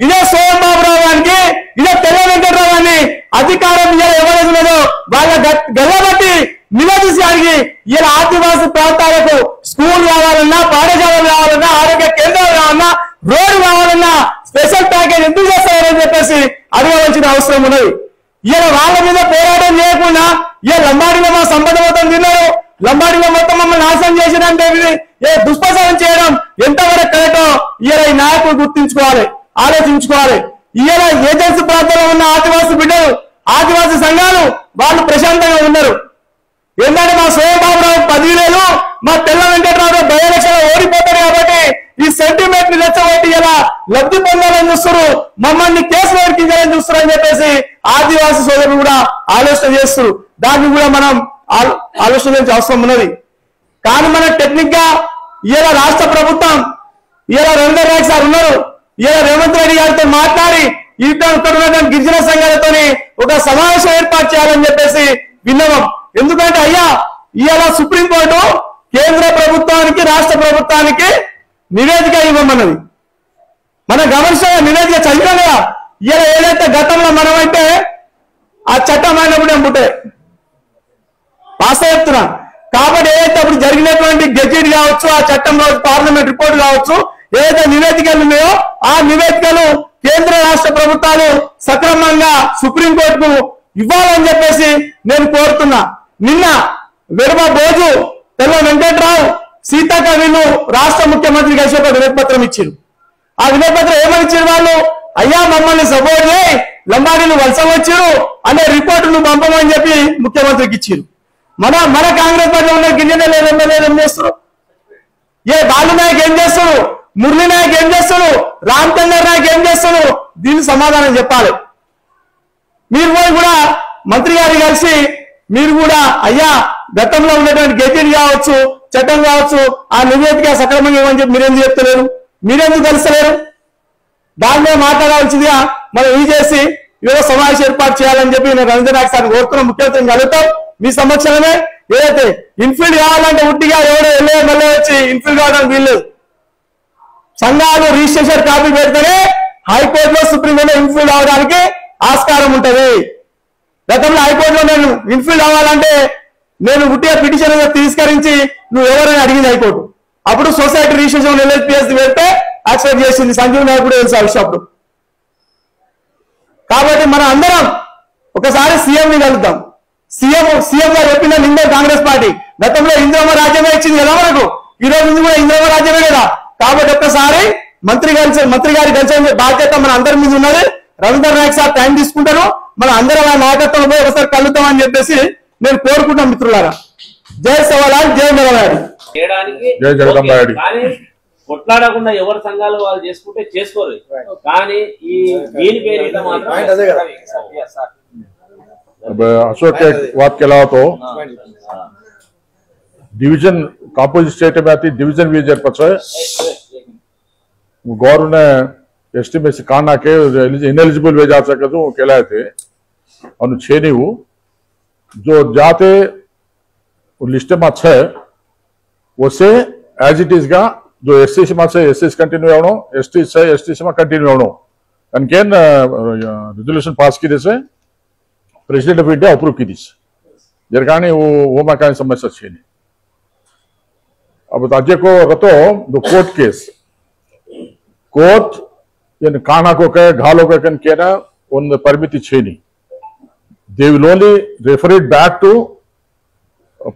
ఇదే సోమబాబురావు గారికి, ఇదే తెల్ల వెంకటరావు గారిని అధికారం ఎవరైతే ఉన్నదో వాళ్ళ గెల్లబట్టి నిలదీసి అడిగి ఇలా ఆదివాసీ ప్రాంతాలకు స్కూల్ కావాలన్నా, పాఠశాలలు కావాలన్నా, ఆరోగ్య కేంద్రాలు కావాలన్నా, రోడ్డు కావాలన్నా స్పెషల్ ప్యాకేజ్ ఎందుకు చేస్తారని చెప్పేసి అడగవలసిన అవసరం ఉన్నది. ఇలా వాళ్ళ మీద పోరాటం చేయకుండా ఏ లంబాడీలో మా సంపద మొత్తం తిన్నారు, లంబాడీలో మొత్తం మమ్మల్ని నాశనం చేసినంటే ఏ దుష్ప్రచారం చేయడం ఎంతవరకు కరెక్టో ఇలా ఈ నాయకులు గుర్తించుకోవాలి, ఆలోచించుకోవాలి. ఇలా ఏజెన్సీ ప్రాంతంలో ఉన్న ఆదివాసీ బిడ్డలు, ఆదివాసీ సంఘాలు వాళ్ళు ప్రశాంతంగా ఉన్నారు. ఏంటంటే మా సోమబాబురావు 10,000, మా తెల్ల వెంకటరావు 10 లక్షలు ఓడిపోతారు. కాబట్టి ఈ సెంటిమెంట్ ని రెచ్చగొట్టి ఇలా లబ్ధి పొందాలని చూస్తారు, మమ్మల్ని కేసులు ఎక్కించాలని చూస్తారు అని చెప్పేసి ఆదివాసీ సోదరులు కూడా ఆలోచన చేస్తారు. దాన్ని కూడా మనం ఆలోచన అవసరం ఉన్నది. కానీ మన టెక్నిక్ గా ఇలా రాష్ట్ర ప్రభుత్వం ఇలా రవీంద్ర నాయక్ సార్ ఉన్నారు, ఇలా రేవంత్ రెడ్డి గారితో మాట్లాడి ఇక్కడ గిరిజన సంఘాలతో ఒక సమావేశం ఏర్పాటు చేయాలని చెప్పేసి విన్నవం. ఎందుకంటే అయ్యా ఇవాళ సుప్రీంకోర్టు కేంద్ర ప్రభుత్వానికి, రాష్ట్ర ప్రభుత్వానికి నివేదిక ఇవ్వమన్నది. మనం గమనించిన నివేదిక చదివాం కదా. ఇలా ఏదైతే గతంలో మనమైతే ఆ చట్టం అయినప్పుడు పుట్టే పాస్ చెప్తున్నా. కాబట్టి ఏదైతే అప్పుడు జరిగినటువంటి గెజెట్ కావచ్చు, ఆ చట్టంలో పార్లమెంట్ రిపోర్ట్ కావచ్చు, ఏదైతే నివేదికలు ఉన్నాయో ఆ నివేదికలు కేంద్ర రాష్ట్ర ప్రభుత్వాలు సక్రమంగా సుప్రీంకోర్టుకు ఇవ్వాలని చెప్పేసి నేను కోరుతున్నా. నిన్న వెడమ బోజు, తెల్ల వెంకటరావు, సీతాక వీళ్ళు రాష్ట్ర ముఖ్యమంత్రి కలిసి ఒక వినతిపత్రం ఇచ్చారు. ఆ వినతి పత్రం ఏమని ఇచ్చారు వాళ్ళు? అయ్యా మమ్మల్ని సపోర్ట్ చేయి, లంబాడీలు వలస వచ్చారు అనే రిపోర్టును పంపమని చెప్పి ముఖ్యమంత్రికి ఇచ్చారు. మన కాంగ్రెస్ పార్టీలో ఉన్న గిరిజనులు ఎమ్మెల్యేలు ఏం చేస్తారు? ఏ బాలు నాయక్ ఏం చేస్తాడు? మురళీ నాయక్ ఏం చేస్తాడు? రామచంద్ర నాయక్ ఏం చేస్తాడు? దీనికి సమాధానం చెప్పాలి. మీరు పోయి కూడా మంత్రి గారిని కలిసి మీరు కూడా అయ్యా గతంలో ఉన్నటువంటి గెజెట్ కావచ్చు, చట్టం కావచ్చు, ఆ నివేదిక సక్రమంగా ఇవ్వని చెప్పి మీరెందుకు చెప్తలేరు? మీరెందుకు తెలుస్తలేరు? దాని మీద మాట్లాడాల్సిందిగా మనం ఈ చేసి ఏదో సమావేశం ఏర్పాటు చేయాలని చెప్పి నేను రవీంద్ర నాయక్ సార్ కోరుతున్న ముఖ్యమంత్రిని కలుగుతాం. మీ సమక్షంలోనే ఏదైతే ఇన్ఫీల్డ్ కావాలంటే ఉట్టిగా ఎవడో మళ్ళీ వచ్చి ఇన్ఫీల్డ్ కావడానికి వీల్లేదు. సంఘాలు రిజిస్ట్రేషన్ కాపీ పెడితేనే హైకోర్టులో సుప్రీంకోర్టులో ఇన్ఫీల్డ్ అవడానికి ఆస్కారం ఉంటది. గతంలో హైకోర్టులో నేను ఇన్ఫీల్డ్ అవ్వాలంటే నేను ఉట్టిగా పిటిషన్ తిరస్కరించి నువ్వు ఎవరైనా అడిగింది హైకోర్టు. అప్పుడు సొసైటీ రిజిస్ట్రేషన్ LHPS పెడితే యాక్సెప్ట్ చేసింది. సంజీవ్ నాయక్ కూడా తెలుసు ఆ విషయం అప్పుడు. కాబట్టి మనం అందరం ఒకసారి సీఎంని కలుద్దాం. సీఎం గారు చెప్పిన నిందే కాంగ్రెస్ పార్టీ గతంలో ఇంద్రమ్మ రాజ్యమే ఇచ్చింది కదా మనకు, ఈ రోజు నుంచి కూడా ఇంద్రమ్మ రాజ్యమే కదా. కాబట్టి ఒక్కసారి మంత్రి గారి కలిసే బాధ్యత మన అందరి మీద ఉన్నది. రవీంద్ర నాయక్ సార్ టైం తీసుకుంటారు, మన అందరం ఆ నాయకత్వంలో పోయి ఒకసారి కలుద్దామని చెప్పేసి నేను కోరుకుంటాం. మిత్రులారా, జై సవాలాల్, జై మెరవాడి, జై జగదంబాడి. కానీ కొట్లాడకుండా ఎవరి సంఘాలు వాళ్ళు చేసుకుంటే చేసుకోరు. కానీ ఈ దీని పేరు మీద మాత్రం अब अशोक के बात के अलावा तो डिवीजन कापोजिट स्टेट में आती डिवीजन भी जरपच गौर ने एस्टिमेट काना के इनएलिजिबल वे जा सके तो कहलाए थे और छे नहीं वो जो जाते लिस्ट में अच्छा है वैसे एज इट इज का जो एससी में से एससी कंटिन्यू आवनो एसटी से एसटी में कंटिन्यू आवनो अनकेन रेजोल्यूशन पास की से प्रेसिडेंट ऑफ इंडिया अप्रूव की जर का वो मैं का समस्या छे नहीं. अब राज्य को रतो दो कोर्ट केस कोर्ट इन काना को कहे घालो को कहना उन परिमिति छे नहीं. They will only refer it back to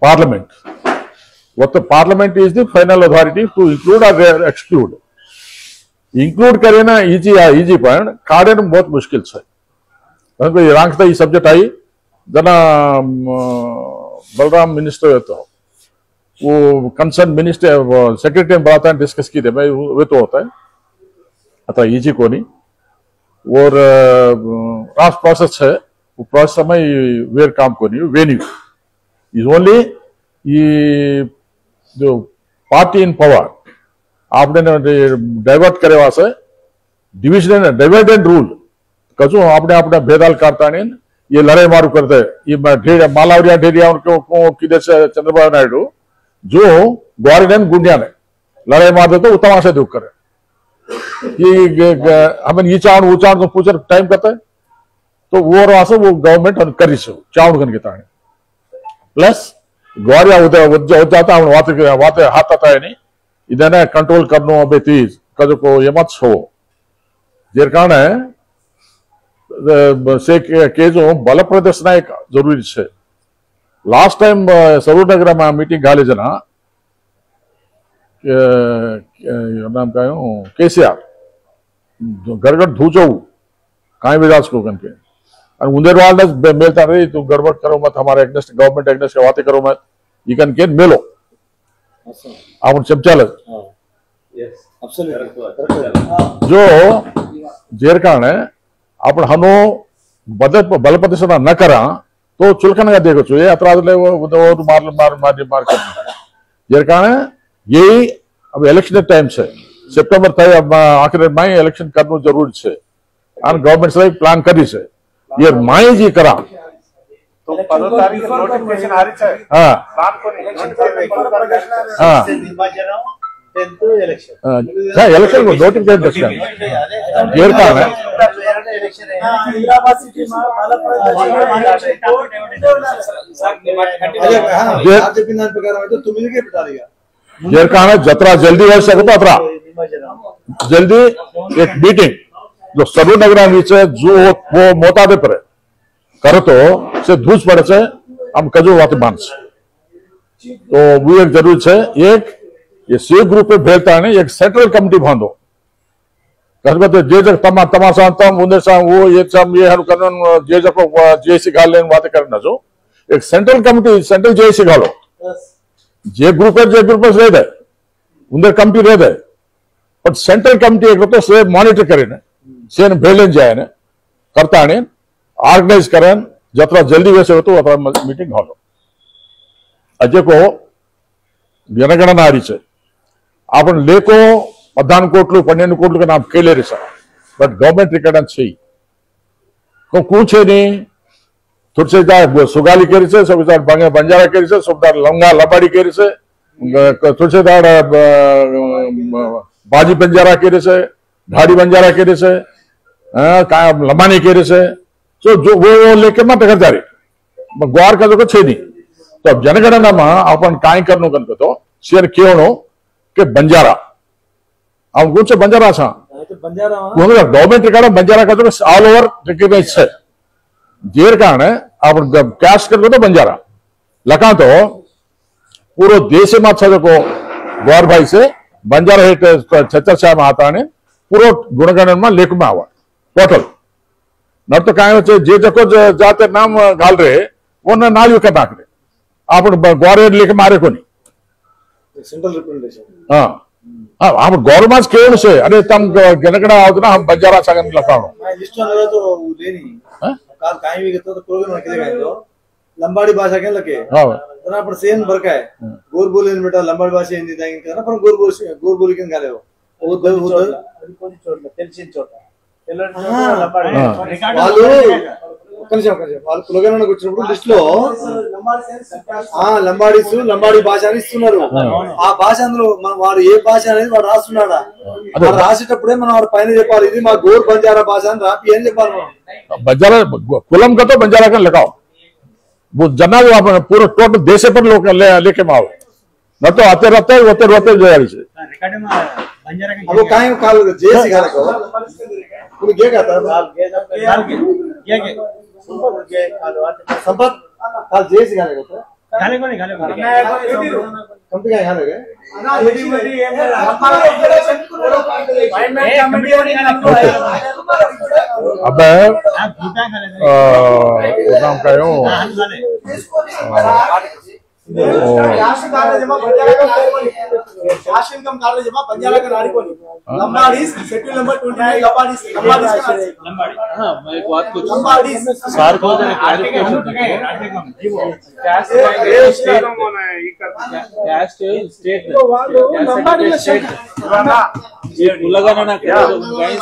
parliament. what the parliament is the final authority to include or exclude. Include करे ना इजी पण काढे बहुत मुश्किल है. रांगता ही सब्जेक्ट आई जना बलराम मिनिस्टर वो कंसर्न मिनिस्टर सेक्रेटरी बुलाता है डिस्कस की थे भाई वे तो होता है अतः इजी को नहीं. और राष्ट्र प्रोसेस है वो प्रोसेस में वेर काम को नहीं वेन्यू इज ओनली ये जो पार्टी इन पावर आपने डाइवर्ट करे वासे डिविजन डिवाइड एंड रूल कचू आपने अपने भेदाल करता नहीं ये लड़ाई मारू करते ये मालावरिया ढेरिया किधर से चंद्रबाबू नायडू जो ग्वारियन गुंडिया ने लड़ाई मार दे तो उत्तम से दुख करे ये हमें ये चावण वो चावण को पूछ टाइम करता है तो वो वासे वो गवर्नमेंट करी चावण कन के प्लस ग्वारिया जाता वाते हाथ आता है नहीं इधर कंट्रोल करनो अबे तीज कजो को ये मत हो जेर कारण से के जो बल प्रदर्शन एक जरूरी है. लास्ट टाइम सरूरनगर में मीटिंग गाले जना नाम का केसीआर गड़गड़ धूचो कहीं भी को के उंदेर वाल मेलता रही तुम गड़बड़ करो मत हमारे एग्नेस्ट गवर्नमेंट एग्नेस्ट बातें करो मत इकन के मेलो आप चमचाल जो जेर कारण आप हनो बल प्रदर्शन न करा तो चुलकन देखो ये अतर मार मार मार मार जेर कारण यही अब इलेक्शन टाइम से सितंबर आखिर में इलेक्शन करना जरूरी है और गवर्नमेंट से प्लान करी से ये माई जी करा तो 15 तारीख को नोटिफिकेशन आ रही है. हां प्लान को इलेक्शन हां इलेक्शन को नोटिफिकेशन दस्ता जेर का है हैदराबाद सिटी में जेर का है जतरा जल्दी हो सके तो अतरा जल्दी एक मीटिंग जो सरूनगर में जो वो मोताबे पर करो तो से धूस पड़े से हम कजो बात मान से तो वो एक जरूरी है. एक ये सी ग्रुप पे भेजता है एक सेंट्रल कमिटी बांधो कसबत जेजक तमाशा अंतम उन्हें वो ये सब ये हर कानून जेजक को जेसी घाल लेने बातें करना जो एक सेंट्रल कमिटी सेंट्रल जेसी घालो जे ग्रुप रह दे उन्हें कमिटी रह दे बट सेंट्रल कमिटी एक तो से मॉनिटर करें से भेलें जाए करता ऑर्गेनाइज करें जतरा जल्दी वैसे हो तो अतरा मीटिंग हालो अजय को जनगणना आ रही है आपण लेको 14 కోట్లు 12 కోట్లు का नाम केले रे सर बट गवर्नमेंट रिकॉर्ड छे को कुछ नहीं तुरसे जा सुगाली केरी से सबदार बंजारा केरी से सबदार लंगा लबाड़ी केरी से तुरसे दाड़ बाजी बंजारा केरी से ढाड़ी बंजारा केरी से लंबानी केरी से सो जो वो लेके मत कर जा रही ग्वार का जो छे नहीं तो अब जनगणना में अपन काय करनो कन तो शेर केवनो के बंजारा हम कुछ बंजारा सा गवर्नमेंट रिकॉर्ड बंजारा का तो ऑल ओवर रिकग्नाइज है जेर कारण अपन कैश कर तो बंजारा लखा तो पूरा देश में अच्छा को गौर भाई से बंजारा हेट छत्रछाया में आता ने पूरा गुणगणन में लेख में आवा टोटल न तो काय जे जको जाते नाम घाल रहे वो नाली का नाक रहे आप गौर लेख मारे को नहीं सेंट्रल रिप्रेजेंटेशन हाँ आप गवर्नमेंट केवल से अरे तम जनगणना आवतना हम बंजारा संगन लखाणो लिस्ट में तो लेनी काल काई भी तो प्रोग्राम रखे गए तो लंबाड़ी भाषा के लगे हां तना पर सेन बरका है गोर बोले बेटा लंबाड़ी भाषा हिंदी दाइन करना पर गोर बोली के गाले वो कोई चोट తెలిసిన చోట వాళ్ళు కులగణనకు వచ్చినప్పుడు లిస్ట్ లో లంబాడీ భాష అని ఇస్తున్నారు ఆ భాష అందులో వాడు ఏ భాష అనేది వాడు రాస్తున్నాడా రాసేటప్పుడే మనం వాడు పైన చెప్పాలి ఇది మా గోర్ బంజారా భాష అని రాపి అని చెప్పాలి మనం बंजारा कुलम का तो बंजारा का लगाओ वो जना पूरा टोटल देश पर लोग लेके माओ न तो आते रहते जो अब काहे काल जेसी गाले को तुम गे का था गे संपत काल जेसी गाले को गाले को नहीं कंपनी का गाले के अब नाम का यूं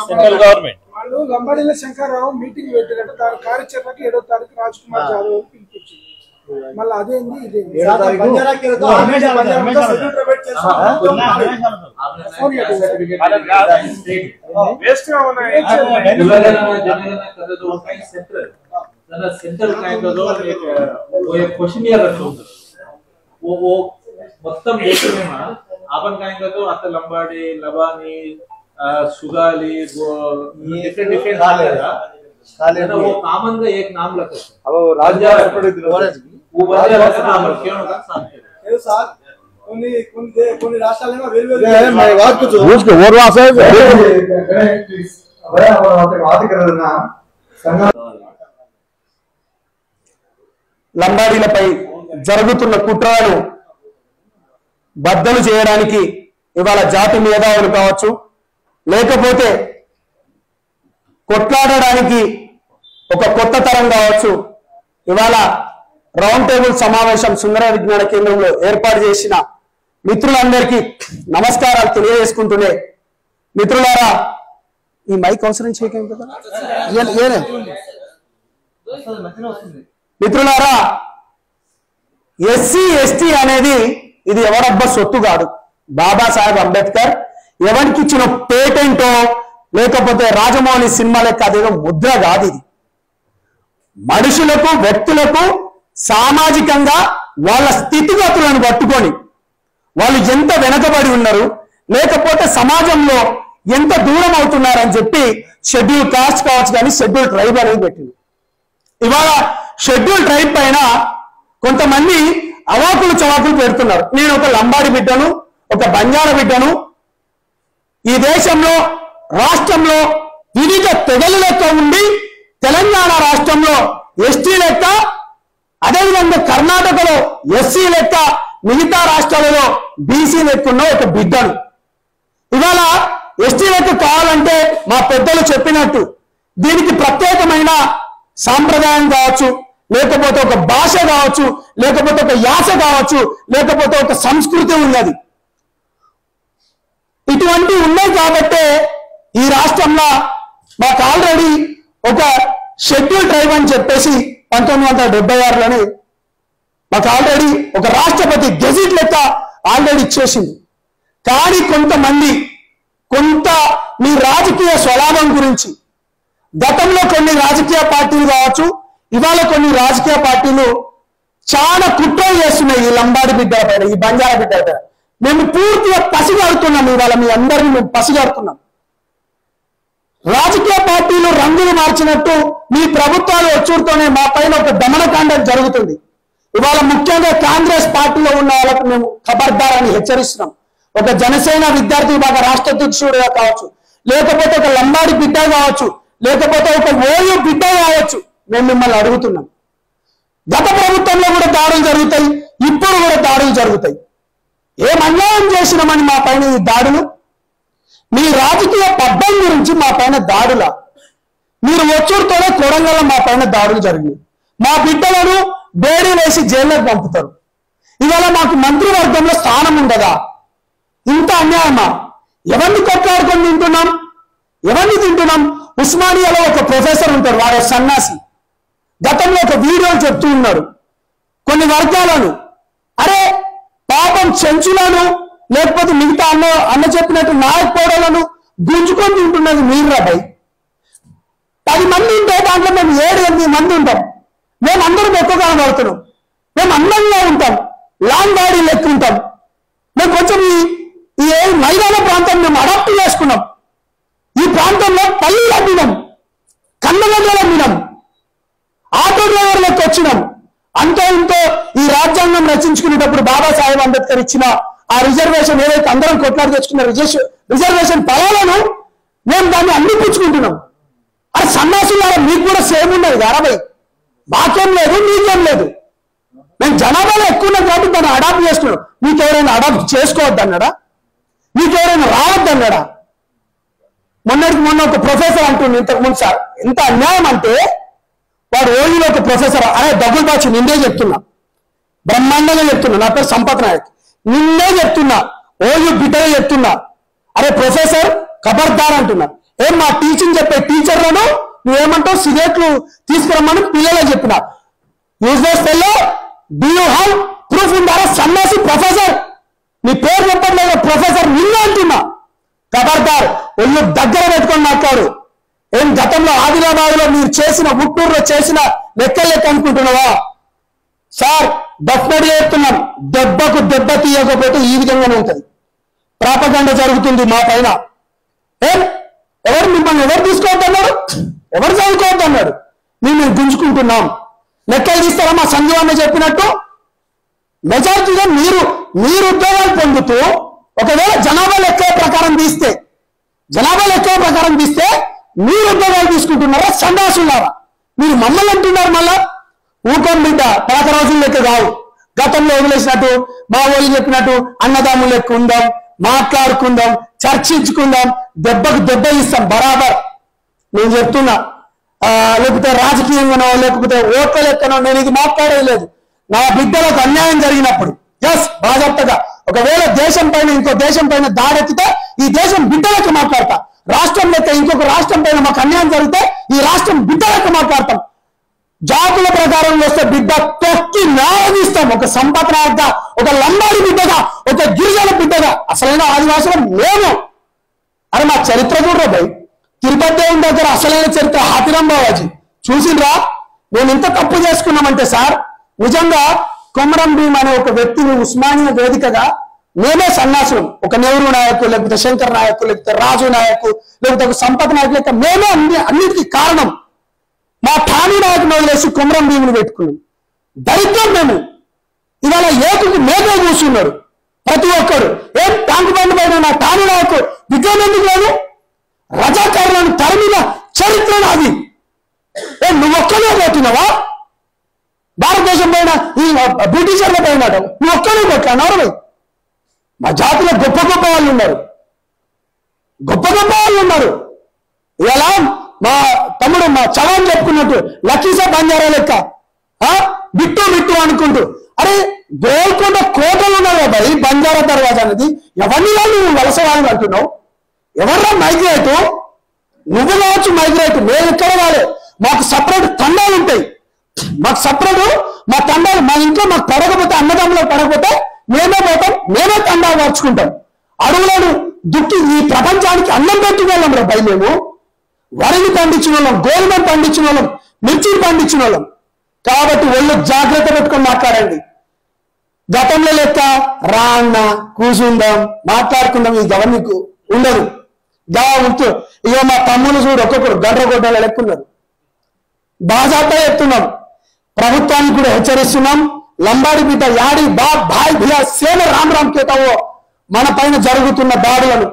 సెంట్రల్ గవర్నమెంట్ లంబాడీల శంకర్రావు మీటింగ్ పెట్టారట దాని కార్యాచరణకి 7వ తారీఖు రాజ్ కుమార్ యాదవ్ పిలిపించారు మళ్ళీ అదేంది ఇదేంది सेंटर क्वेश्चनियर वो మొత్తం దేశమేమా आपण काय करतो आता लंबाडी लबानी सुगाली डिफरेंट ना वो कॉमन का एक नाम लगता है अब राज्य वो बंजारा का नाम क्यों का सांगते ये साथ కొన్ని రాష్ట్రాలలో వేరు मैं बात कुछ उसके और वास है अबे आपण बात कर रहे ना లంబాడీలపై జరుగుతున్న కుట్రలను బద్దలు చేయడానికి ఇవాళ జాతి మేధావులు కావచ్చు లేకపోతే కొట్లాడడానికి ఒక కొత్త తరం కావచ్చు ఇవాళ రౌండ్ టేబుల్ సమావేశం సుందర విజ్ఞాన కేంద్రంలో ఏర్పాటు చేసిన మిత్రులందరికీ నమస్కారాలు తెలియజేసుకుంటూనే మిత్రులారా ఈ మైక్ అవసరం చేయకేం కదా మిత్రులారా ఎస్సీ ఎస్టీ అనేది ఇది ఎవరబ్బా సొత్తు కాదు బాబాసాహెబ్ అంబేద్కర్ ఎవరికి ఇచ్చిన పేటెంటో లేకపోతే రాజమౌళి సినిమా లెక్క అదేదో ముద్ర కాదు ఇది మనుషులకు వ్యక్తులకు సామాజికంగా వాళ్ళ స్థితిగతులను పట్టుకొని వాళ్ళు ఎంత వెనకబడి ఉన్నారు లేకపోతే సమాజంలో ఎంత దూరం అవుతున్నారని చెప్పి షెడ్యూల్ కాస్ట్ కావచ్చు కానీ షెడ్యూల్ ట్రైబ్ అనేది పెట్టింది ఇవాళ షెడ్యూల్ ట్రైబ్ పైన కొంతమంది అవాకులు చవాకులు పెడుతున్నారు నేను ఒక లంబాడి బిడ్డను ఒక బంజారా బిడ్డను ఈ దేశంలో రాష్ట్రంలో వివిధ తెగలు లెక్క ఉండి తెలంగాణ రాష్ట్రంలో ఎస్టీ లెక్క, అదేవిధంగా కర్ణాటకలో ఎస్సీ లెక్క, మిగతా రాష్ట్రాలలో బీసీ లెక్క ఉన్న ఒక బిడ్డను ఇవాళ ఎస్టీ లెక్క కావాలంటే మా పెద్దలు చెప్పినట్టు దీనికి ప్రత్యేకమైన సాంప్రదాయం కావచ్చు, లేకపోతే ఒక భాష కావచ్చు, లేకపోతే ఒక యాస కావచ్చు, లేకపోతే ఒక సంస్కృతి ఉన్నది. ఇటువంటి ఉన్నాయి కాబట్టే ఈ రాష్ట్రంలో మాకు ఆల్రెడీ ఒక షెడ్యూల్ ట్రైబ్ అని చెప్పేసి 1976లోనే మాకు ఆల్రెడీ ఒక రాష్ట్రపతి గెజిట్ లెక్క ఆల్రెడీ ఇచ్చేసింది. కానీ కొంతమంది మీ రాజకీయ స్వలాభం గురించి గతంలో కొన్ని రాజకీయ పార్టీలు కావచ్చు, ఇవాళ కొన్ని రాజకీయ పార్టీలు చాలా కుట్రలు చేస్తున్నాయి ఈ లంబాడి బిడ్డల పైన, ఈ బంజారా బిడ్డల పైన. మేము పూర్తిగా పసిగడుతున్నాం. ఇవాళ మీ అందరినీ మేము పసిగడుతున్నాం. రాజకీయ పార్టీలు రంగులు మార్చినట్టు మీ ప్రభుత్వాలు వచ్చుడుతోనే మా పైన ఒక దమనకాండం జరుగుతుంది. ఇవాళ ముఖ్యంగా కాంగ్రెస్ పార్టీలో ఉన్న వాళ్ళకు మేము ఖబర్దారాన్ని హెచ్చరిస్తున్నాం. ఒక జనసేన విద్యార్థి విభాగ రాష్ట్ర అధ్యక్షుడిగా కావచ్చు, లేకపోతే ఒక లంబాడి బిడ్డ కావచ్చు, లేకపోతే ఒక ఓయూ బిడ్డ కావచ్చు, మేము మిమ్మల్ని అడుగుతున్నాం. గత ప్రభుత్వంలో కూడా దాడులు జరుగుతాయి, ఇప్పుడు కూడా దాడులు జరుగుతాయి. ఏం అన్యాయం చేసినామని మా పైన ఈ దాడులు? మీ రాజకీయ పబ్బం గురించి మా పైన దాడులా? మీరు వచ్చుడుతోనే కొడంగల్లో మా పైన దాడులు జరిగినాయి. మా బిడ్డలను బేడీ వేసి జైల్లోకి పంపుతారు. ఇవాళ మాకు మంత్రివర్గంలో స్థానం ఉండదా? ఇంత అన్యాయమా? ఎవరిని కొట్లాడుకొని తింటున్నాం? ఎవరిని తింటున్నాం? ఉస్మానియాలో ఒక ప్రొఫెసర్ ఉంటారు, వాడు సన్నాసి. గతంలో ఒక వీడియోలు చెప్తూ ఉన్నారు కొన్ని వర్గాలను, అరే పాపం చెంచులను లేకపోతే మిగతా అన్న చెప్పినట్టు నాయకపోవడాలను గుంజుకొని తింటున్నది మీరు రాబాయి. 10 మంది ఉంటే దాంట్లో మేము 7-8 మంది ఉంటాం. మేము అందరం ఎక్కువగా పడుతున్నాం. మేము అందంగా ఉంటాం, లాంగ్ బాడీ లెక్క ఉంటాం. మేము కొంచెం ఈ మైదాన ప్రాంతం మేము అడాప్ట్ చేసుకున్నాం. ఈ ప్రాంతంలో పల్లీలు అమ్మినాం, కన్నగడ్డలు అమ్మినాం, ఆటో డ్రైవర్ లెక్క వచ్చినాం. అంతో ఇంతో ఈ రాజ్యాంగం రచించుకునేటప్పుడు బాబాసాహెబ్ అంబేద్కర్ ఇచ్చిన ఆ రిజర్వేషన్ ఏదైతే అందరం కొట్లాడి తెచ్చుకున్న రిజర్వేషన్ ఫలాలను మేము దాన్ని అందిపుచ్చుకుంటున్నాం. అది సన్నాసులారా మీకు కూడా సేమ్ ఉన్నది అరవై, మాకేం లేదు మీకేం లేదు. మేము జనాభాలో ఎక్కువ ఉన్నాం కాబట్టి దాన్ని అడాప్ట్ చేసుకున్నాం. మీకు ఎవరైనా అడాప్ట్ చేసుకోవద్దన్నాడా? మీకు ఎవరైనా రావద్దన్నాడా? మొన్న ఒక ప్రొఫెసర్ అంటుంది ఇంతకుముందు, సార్ ఎంత అన్యాయం అంటే వాడు ఓయూలో ఒక ప్రొఫెసర్, అరే డబ్బులు బాచి నిన్నే చెప్తున్నా, బ్రహ్మాండంగా చెప్తున్నా, నా పేరు సంపత్ నాయక్, నిన్నే చెప్తున్నా, ఓయూ బిడ్డనే చెప్తున్నా, అరే ప్రొఫెసర్ ఖబర్దార్ అంటున్నా. ఏం మా టీచింగ్ చెప్పే టీచర్లను నువ్వేమంటావు సిగరెట్లు తీసుకురమ్మని పిల్లలే చెప్పిన. Useless fellow, do you have proof ఉండారా? సన్నాసి ప్రొఫెసర్, నీ పేరు చెప్పట్లేదు ప్రొఫెసర్, నిన్నే అంటున్నా. ఖబర్దార్, ఒళ్ళు దగ్గర పెట్టుకొని మాట్లాడు. ఏం గతంలో ఆదిలాబాద్ లో మీరు చేసిన, గుంటూరులో చేసిన లెక్క అనుకుంటున్నావా? సార్ డెఫినెట్ గా చెప్తున్నాం, దెబ్బకు దెబ్బ తీయకపోతే ఈ విధంగానే ఉంటుంది. ప్రాపగండ జరుగుతుంది మా పైన. మిమ్మల్ని ఎవరు తీసుకోవద్దన్నాడు? ఎవరు చదువుకోవద్దన్నాడు? మేము గుంజుకుంటున్నాం. లెక్కలు తీస్తారా? మా సంజీవన్న చెప్పినట్టు మెజారిటీగా మీరు ఉద్యోగాలు పొందుతూ ఒకవేళ జనాభా లెక్క ప్రకారం తీస్తే మీరు ఉద్యోగాలు తీసుకుంటున్నారా? సందాసులారా మీరు మమ్మల్ని అంటున్నారు. మళ్ళా ఊకం బిడ్డ, పాత రోజుల లెక్క కావు. గతంలో వదిలేసినట్టు మా వాళ్ళు చెప్పినట్టు అన్నదాములు లెక్క ఉందాం, మాట్లాడుకుందాం, చర్చించుకుందాం, దెబ్బకు దెబ్బ ఇస్తాం బరాబర్. నేను చెప్తున్నా, లేకపోతే రాజకీయంగానో లేకపోతే ఓట్ల లెక్కనో నేను ఇది మాట్లాడలేదు. నా బిడ్డలకు అన్యాయం జరిగినప్పుడు బాధ్యతగా ఒకవేళ దేశం పైన ఇంకో దేశం పైన దాడెత్తితే ఈ దేశం బిడ్డలకు మాట్లాడతా. రాష్ట్రం లెక్క ఇంకొక రాష్ట్రం పైన మాకు అన్యాయం జరిగితే ఈ రాష్ట్రం బిడ్డలకు మాట్లాడతాం. జాతుల ప్రకారం వస్తే బిడ్డ తొక్కి న్యాయమిస్తాం. ఒక సంపద నాయకుగా, ఒక లంబాడి బిడ్డగా, ఒక గిరిజన బిడ్డగా, అసలైన ఆదివాసులు మేము. అరే మా చరిత్ర చూడరా భయ్, తిరుపతి దేవుని దగ్గర అసలైన చరిత్ర హాతిరాం బావాజీ చూసిండ్రా? మేము ఎంత తప్పు చేసుకున్నామంటే సార్, నిజంగా కొమరం భీమ్ అనే ఒక వ్యక్తిని ఉస్మానియా వేదికగా మేమే సన్యాసులం, ఒక నెహ్రూ నాయకు, లేకపోతే శంకర్ నాయకు, లేకపోతే రాజు నాయకు, లేకపోతే ఒక సంపద నాయకు లెక్క మేమే అన్నిటికీ కారణం. మా ఠాణీ నాయకుని వదిలేసి కొమరం భీముని పెట్టుకున్నాం. దరిద్రం మేము. ఇవాళ ఏకుకు మేమే కూర్చున్నాడు ప్రతి ఒక్కరు. ఏం ట్యాంక్ బండ్ పైన నా ఠాణీ నాయకు విజయం ఎందుకు లేదు? రజాకారులను తరిమిన చరిత్ర నాది. నువ్వు ఒక్కనే పోతున్నావా? భారతదేశం పైన ఈ బ్రిటిషర్ల పైన నువ్వు ఒక్కనే కొట్లాడినారు. మా జాతిలో గొప్ప గొప్ప వాళ్ళు ఉన్నారు, గొప్ప గొప్ప వాళ్ళు ఉన్నారు. ఇలా మా తమ్ముడు మా చవాన్ చెప్పుకున్నట్టు లక్కీసా బంజారా లెక్క బిట్టు బిట్టు అనుకుంటూ, అరే గోల్కొండ కోటలు ఉన్నారు కదా ఈ బంజారా దర్వాజా అనేది. ఎవరిని వాళ్ళు వలస వాళ్ళు అంటున్నావు? ఎవర్రా మైగ్రేట్? నువ్వు కావచ్చు మైగ్రేట్, మేము ఇక్కడ రాలే. మాకు సపరేట్ తండాలు ఉంటాయి, మాకు సపరేట్ మా తండాలు. మా ఇంట్లో మాకు పడకపోతే అన్నదమ్ములకు పడకపోతే మేమే పోతాం, మేమే తండాలు మార్చుకుంటాం. అడవులను దుక్కి ఈ ప్రపంచానికి అన్నం పెట్టిన వాళ్ళం రా భయ. మేము వరిని పండించిన వాళ్ళం, గోధుమను పండించిన వాళ్ళం, మిర్చిని పండించిన వాళ్ళం. కాబట్టి ఒళ్ళు జాగ్రత్త పెట్టుకొని మాట్లాడండి. గతంలో లెక్క రా అన్న కూర్చుందాం మాట్లాడుకుందాం ఈ గవర్నీకు ఉండదు. ఉంటూ ఇక మా తమ్ముళ్ళు చూడు ఒక్కొక్కరు గండ్రగొడ్డలు లెక్కున్నారు. బాజాతా చెప్తున్నాం, ప్రభుత్వానికి కూడా హెచ్చరిస్తున్నాం. లంబాడి బిడ్డ యాడి భాయ్ భియా సేన రామ్ కేతావో మన పైన జరుగుతున్న దాడులను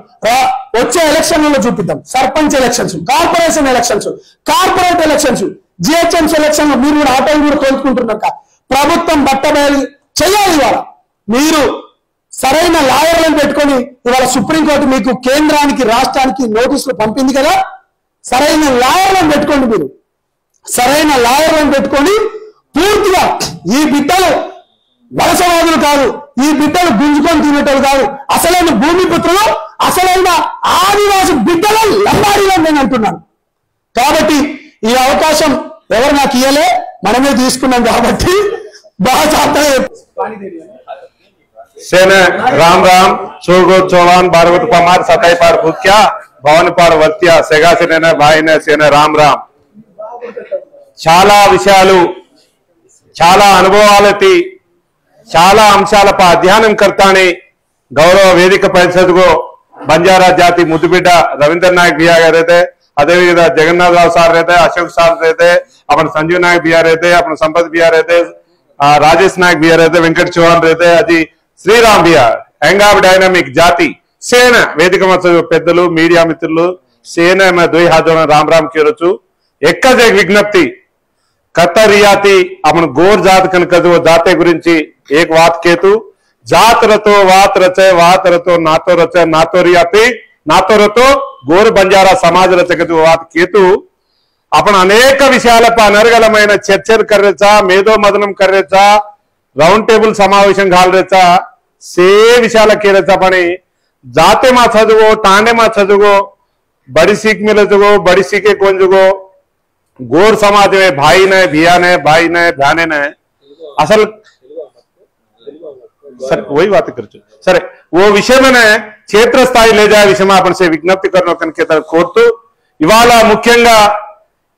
వచ్చే ఎలక్షన్లలో చూపిద్దాం. Sarpanch elections, corporation elections, corporate elections, GHMC election మీరు కూడా ఆటోలు కూడా తోలుకుంటున్నాక ప్రభుత్వం బట్టబయలు చేయాలి. ఇవాళ మీరు సరైన లాయర్లను పెట్టుకొని, ఇవాళ సుప్రీంకోర్టు మీకు కేంద్రానికి రాష్ట్రానికి నోటీసులు పంపింది కదా, సరైన లాయర్లను పెట్టుకోండి. మీరు సరైన లాయర్లను పెట్టుకొని పూర్తిగా ఈ బిడ్డలు వలసవాదులు కాదు, ఈ బిడ్డలు గుంజుకొని తినేటోళ్ళు కాదు, అసలైన భూమిపుత్రులు, అసలైన ఆదివాసి బిడ్డలు లంబాడీలో నేను అంటున్నాను. కాబట్టి ఈ అవకాశం ఎవరు నాకు ఇయ్యలే, మనమే తీసుకున్నాం. కాబట్టి బాగా सेने राम राम चोगो चौहान बारवट पमार सताई पार भूख्या भवन पार वर्त्या सेगा सेने भाई ने सेने राम राम చాలా విషయాలు చాలా అనుభవాలకి చాలా అంశాలపై అధ్యయనం करताने గౌరవ వేదిక పరిషత్కు బంజారా జాతి ముద్దుబిడ్డ రవీంద్ర నాయక్ బియా గారు रहते అదేవిధంగా జగన్నాథ్ రావు సార్ रहते अशोक साहब रहते अपन संजीव नायक बिया रहते अपन संपत बिया रहते राजेश नायक बिया रहते वेंकट चौहान रहते अजी श्रीराम बिया ఎంగాబ్ డైనమిక్ జాతి సేన వేదిక మధ్య పెద్దలు మీడియా మిత్రులు సేన में दुई हाथों राम राम केरचु एक विज्ञप्ति कतरियाती अपन गोर जात कनक जाते गुरिंची एक वात केतु जात रतो वात रचे वात रतो नातो रचे नातो रियाती नातो रतो गोर बंजारा समाज रचकतु वात केतु अपन अनेक विषयालपై అనర్గళమైన చర్చలు కర్రెచా మేధో మదనం కర్రెచా రౌండ్ టేబుల్ సమావేశం గాల్రెచా సే విషయాల కేరచా పని जाते मा చదువో టాండే మా చదువో बड़ी सीख मिले तो बड़ी सीखे कौन जो गोर समाज में भाई ने भिया ने भाई ने भ्याने ने असल सर वही बात कर सर वो विषय में क्षेत्र स्थाई ले जाए विषय में अपन से विज्ञप्ति करने कोर्तु इवाल मुख्यंगा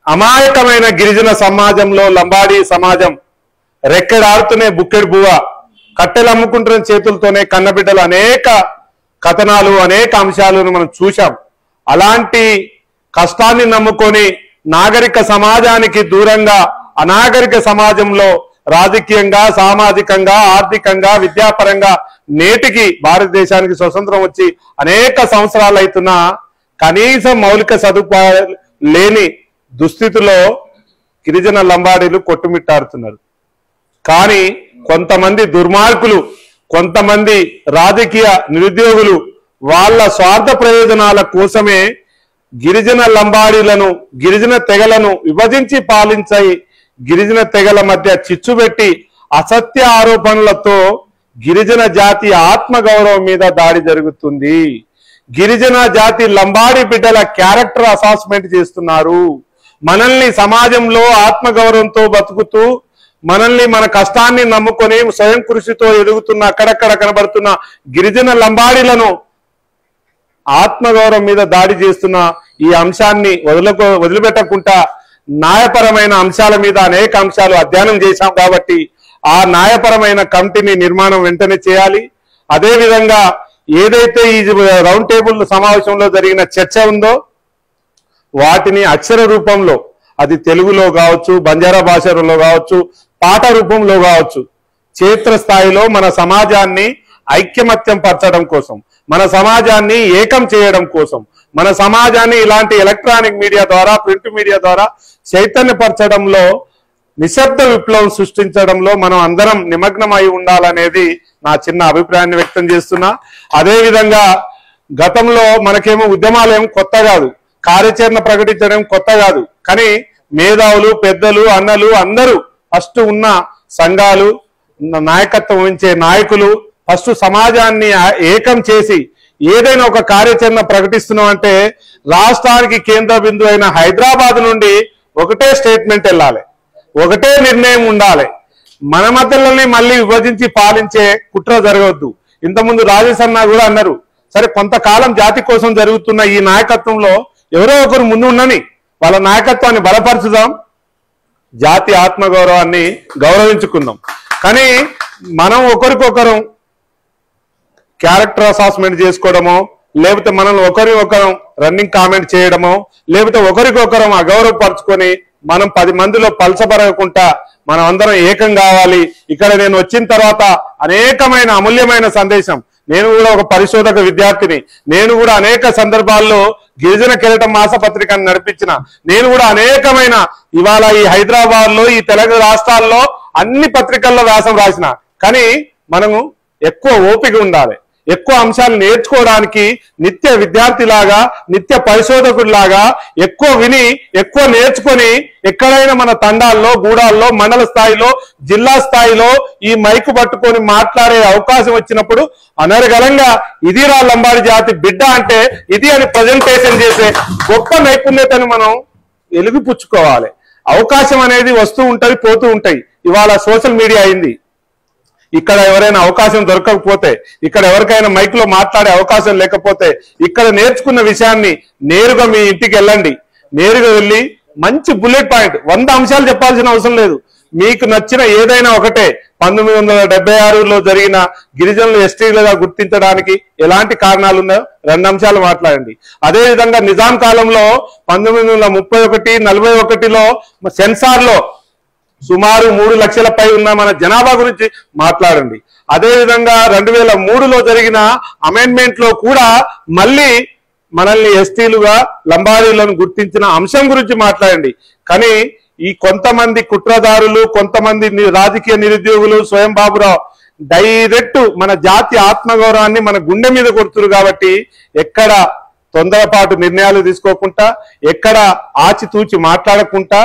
अमायकమైన గిరిజన సమాజంలో లంబాడి సమాజం రెక్కడాడుతూనే బుక్కెడ్ బువ్వ కట్టెలు అమ్ముకుంటున్న చేతులతోనే కన్నబిడ్డలు అనేక కథనాలు అనేక అంశాలను మనం చూశాం. అలాంటి కష్టాన్ని నమ్ముకొని నాగరిక సమాజానికి దూరంగా అనాగరిక సమాజంలో రాజకీయంగా సామాజికంగా ఆర్థికంగా విద్యాపరంగా నేటికి భారతదేశానికి స్వతంత్రం వచ్చి అనేక సంవత్సరాలు అవుతున్నా కనీసం మౌలిక సదుపాయాలు లేని దుస్థితిలో గిరిజన లంబాడీలు కొట్టుమిట్టాడుతున్నారు. కానీ కొంతమంది దుర్మార్గులు కొంతమంది రాజకీయ నిరుద్యోగులు వాళ్ళ స్వార్థ ప్రయోజనాల కోసమే గిరిజన లంబాడీలను గిరిజన తెగలను విభజించి పాలించాయి. గిరిజన తెగల మధ్య చిచ్చుబెట్టి అసత్య ఆరోపణలతో గిరిజన జాతి ఆత్మగౌరవం మీద దాడి జరుగుతుంది. గిరిజన జాతి లంబాడీ బిడ్డల క్యారెక్టర్ అసెస్మెంట్ చేస్తున్నారు. మనల్ని సమాజంలో ఆత్మగౌరవంతో బతుకుతూ మనల్ని మన కష్టాన్ని నమ్ముకొని స్వయం కృషితో ఎదుగుతున్న అక్కడక్కడ కనబడుతున్న గిరిజన లంబాడీలను ఆత్మగౌరవం మీద దాడి చేస్తున్న ఈ అంశాన్ని వదిలిపెట్టకుండా న్యాయపరమైన అంశాల మీద అనేక అంశాలు అధ్యయనం చేశాం. కాబట్టి ఆ న్యాయపరమైన కమిటీని నిర్మాణం వెంటనే చేయాలి. అదేవిధంగా ఏదైతే ఈ రౌండ్ టేబుల్ సమావేశంలో జరిగిన చర్చ ఉందో వాటిని అక్షర రూపంలో అది తెలుగులో కావచ్చు బంజారా భాషలో కావచ్చు పాట రూపంలో కావచ్చు క్షేత్రస్థాయిలో మన సమాజాన్ని ఐక్యమత్యం పరచడం కోసం మన సమాజాన్ని ఏకం చేయడం కోసం మన సమాజాన్ని ఇలాంటి ఎలక్ట్రానిక్ మీడియా ద్వారా, ప్రింట్ మీడియా ద్వారా చైతన్యపరచడంలో, నిశ్శబ్ద విప్లవం సృష్టించడంలో మనం అందరం నిమగ్నమై ఉండాలనేది నా చిన్న అభిప్రాయాన్ని వ్యక్తం చేస్తున్నా. అదేవిధంగా గతంలో మనకేమో ఉద్యమాలు ఏం కొత్త కాదు, కార్యాచరణ ప్రకటించడం కొత్త కాదు. కానీ మేధావులు, పెద్దలు, అన్నలు అందరూ ఫస్ట్ ఉన్న సంఘాలు, నాయకత్వం వహించే నాయకులు ఫస్ట్ సమాజాన్ని ఏకం చేసి ఏదైనా ఒక కార్యాచరణ ప్రకటిస్తున్నాం అంటే రాష్ట్రానికి కేంద్ర బిందువు అయిన హైదరాబాద్ నుండి ఒకటే స్టేట్మెంట్ వెళ్ళాలి, ఒకటే నిర్ణయం ఉండాలి. మన మధ్యలోనే మళ్ళీ విభజించి పాలించే కుట్ర జరగవద్దు. ఇంతకుముందు రాజేష్ అన్న కూడా అన్నారు, సరే కొంతకాలం జాతి కోసం జరుగుతున్న ఈ నాయకత్వంలో ఎవరో ఒకరు ముందు ఉన్నని వాళ్ళ నాయకత్వాన్ని బలపరచుదాం, జాతి ఆత్మగౌరవాన్ని గౌరవించుకుందాం. కానీ మనం ఒకరికొకరు క్యారెక్టర్ అసాస్మెంట్ చేసుకోవడమో, లేకపోతే మనల్ని ఒకరికొకరం రన్నింగ్ కామెంట్ చేయడమో, లేకపోతే ఒకరికొకరం అగౌరవపరుచుకొని మనం 10 మందిలో పలసబరగకుండా మనం అందరం ఏకం కావాలి. ఇక్కడ నేను వచ్చిన తర్వాత అనేకమైన అమూల్యమైన సందేశం, నేను కూడా ఒక పరిశోధక విద్యార్థిని, నేను కూడా అనేక సందర్భాల్లో గిరిజన కిరీటం మాసపత్రికను నడిపించిన, నేను కూడా అనేకమైన ఇవాళ ఈ హైదరాబాద్ లో, ఈ తెలుగు రాష్ట్రాల్లో అన్ని పత్రికల్లో వ్యాసం రాసిన. కానీ మనము ఎక్కువ ఓపిక ఉండాలి, ఎక్కువ అంశాలు నేర్చుకోవడానికి నిత్య విద్యార్థిలాగా, నిత్య పరిశోధకుడిలాగా ఎక్కువ విని, ఎక్కువ నేర్చుకొని ఎక్కడైనా మన తండాల్లో, గూడాల్లో, మండల స్థాయిలో, జిల్లా స్థాయిలో ఈ మైకు పట్టుకొని మాట్లాడే అవకాశం వచ్చినప్పుడు అనర్గళంగా ఇదిరా లంబాడి జాతి బిడ్డ అంటే ఇది అని ప్రజెంటేషన్ చేసే గొప్ప నైపుణ్యతను మనం వెలిగిపుచ్చుకోవాలి. అవకాశం అనేది వస్తూ ఉంటది, పోతూ ఉంటాయి. ఇవాళ సోషల్ మీడియా అయింది, ఇక్కడ ఎవరైనా అవకాశం దొరకకపోతే, ఇక్కడ ఎవరికైనా మైక్ లో మాట్లాడే అవకాశం లేకపోతే, ఇక్కడ నేర్చుకున్న విషయాన్ని నేరుగా మీ ఇంటికి వెళ్ళండి, నేరుగా వెళ్ళి మంచి బుల్లెట్ పాయింట్ 100 అంశాలు చెప్పాల్సిన అవసరం లేదు, మీకు నచ్చిన ఏదైనా ఒకటే. 1976లో జరిగిన గిరిజనులు ఎస్టీలుగా గుర్తించడానికి ఎలాంటి కారణాలు ఉన్నాయో 2 అంశాలు మాట్లాడండి. అదేవిధంగా నిజాం కాలంలో 1931, 41లో సెన్సార్ లో సుమారు 3 లక్షల పై ఉన్న మన జనాభా గురించి మాట్లాడండి. అదేవిధంగా 2003లో జరిగిన అమెండ్మెంట్ లో కూడా మళ్ళీ మనల్ని ఎస్టీలుగా, లంబాడీలను గుర్తించిన అంశం గురించి మాట్లాడండి. కానీ ఈ కొంతమంది కుట్రదారులు, కొంతమంది రాజకీయ నిరుద్యోగులు, స్వయం బాబురావు డైరెక్ట్ మన జాతి ఆత్మగౌరవాన్ని మన గుండె మీద కొడుతున్నారు. కాబట్టి ఎక్కడ తొందరపాటు నిర్ణయాలు తీసుకోకుండా, ఎక్కడ ఆచితూచి మాట్లాడకుండా,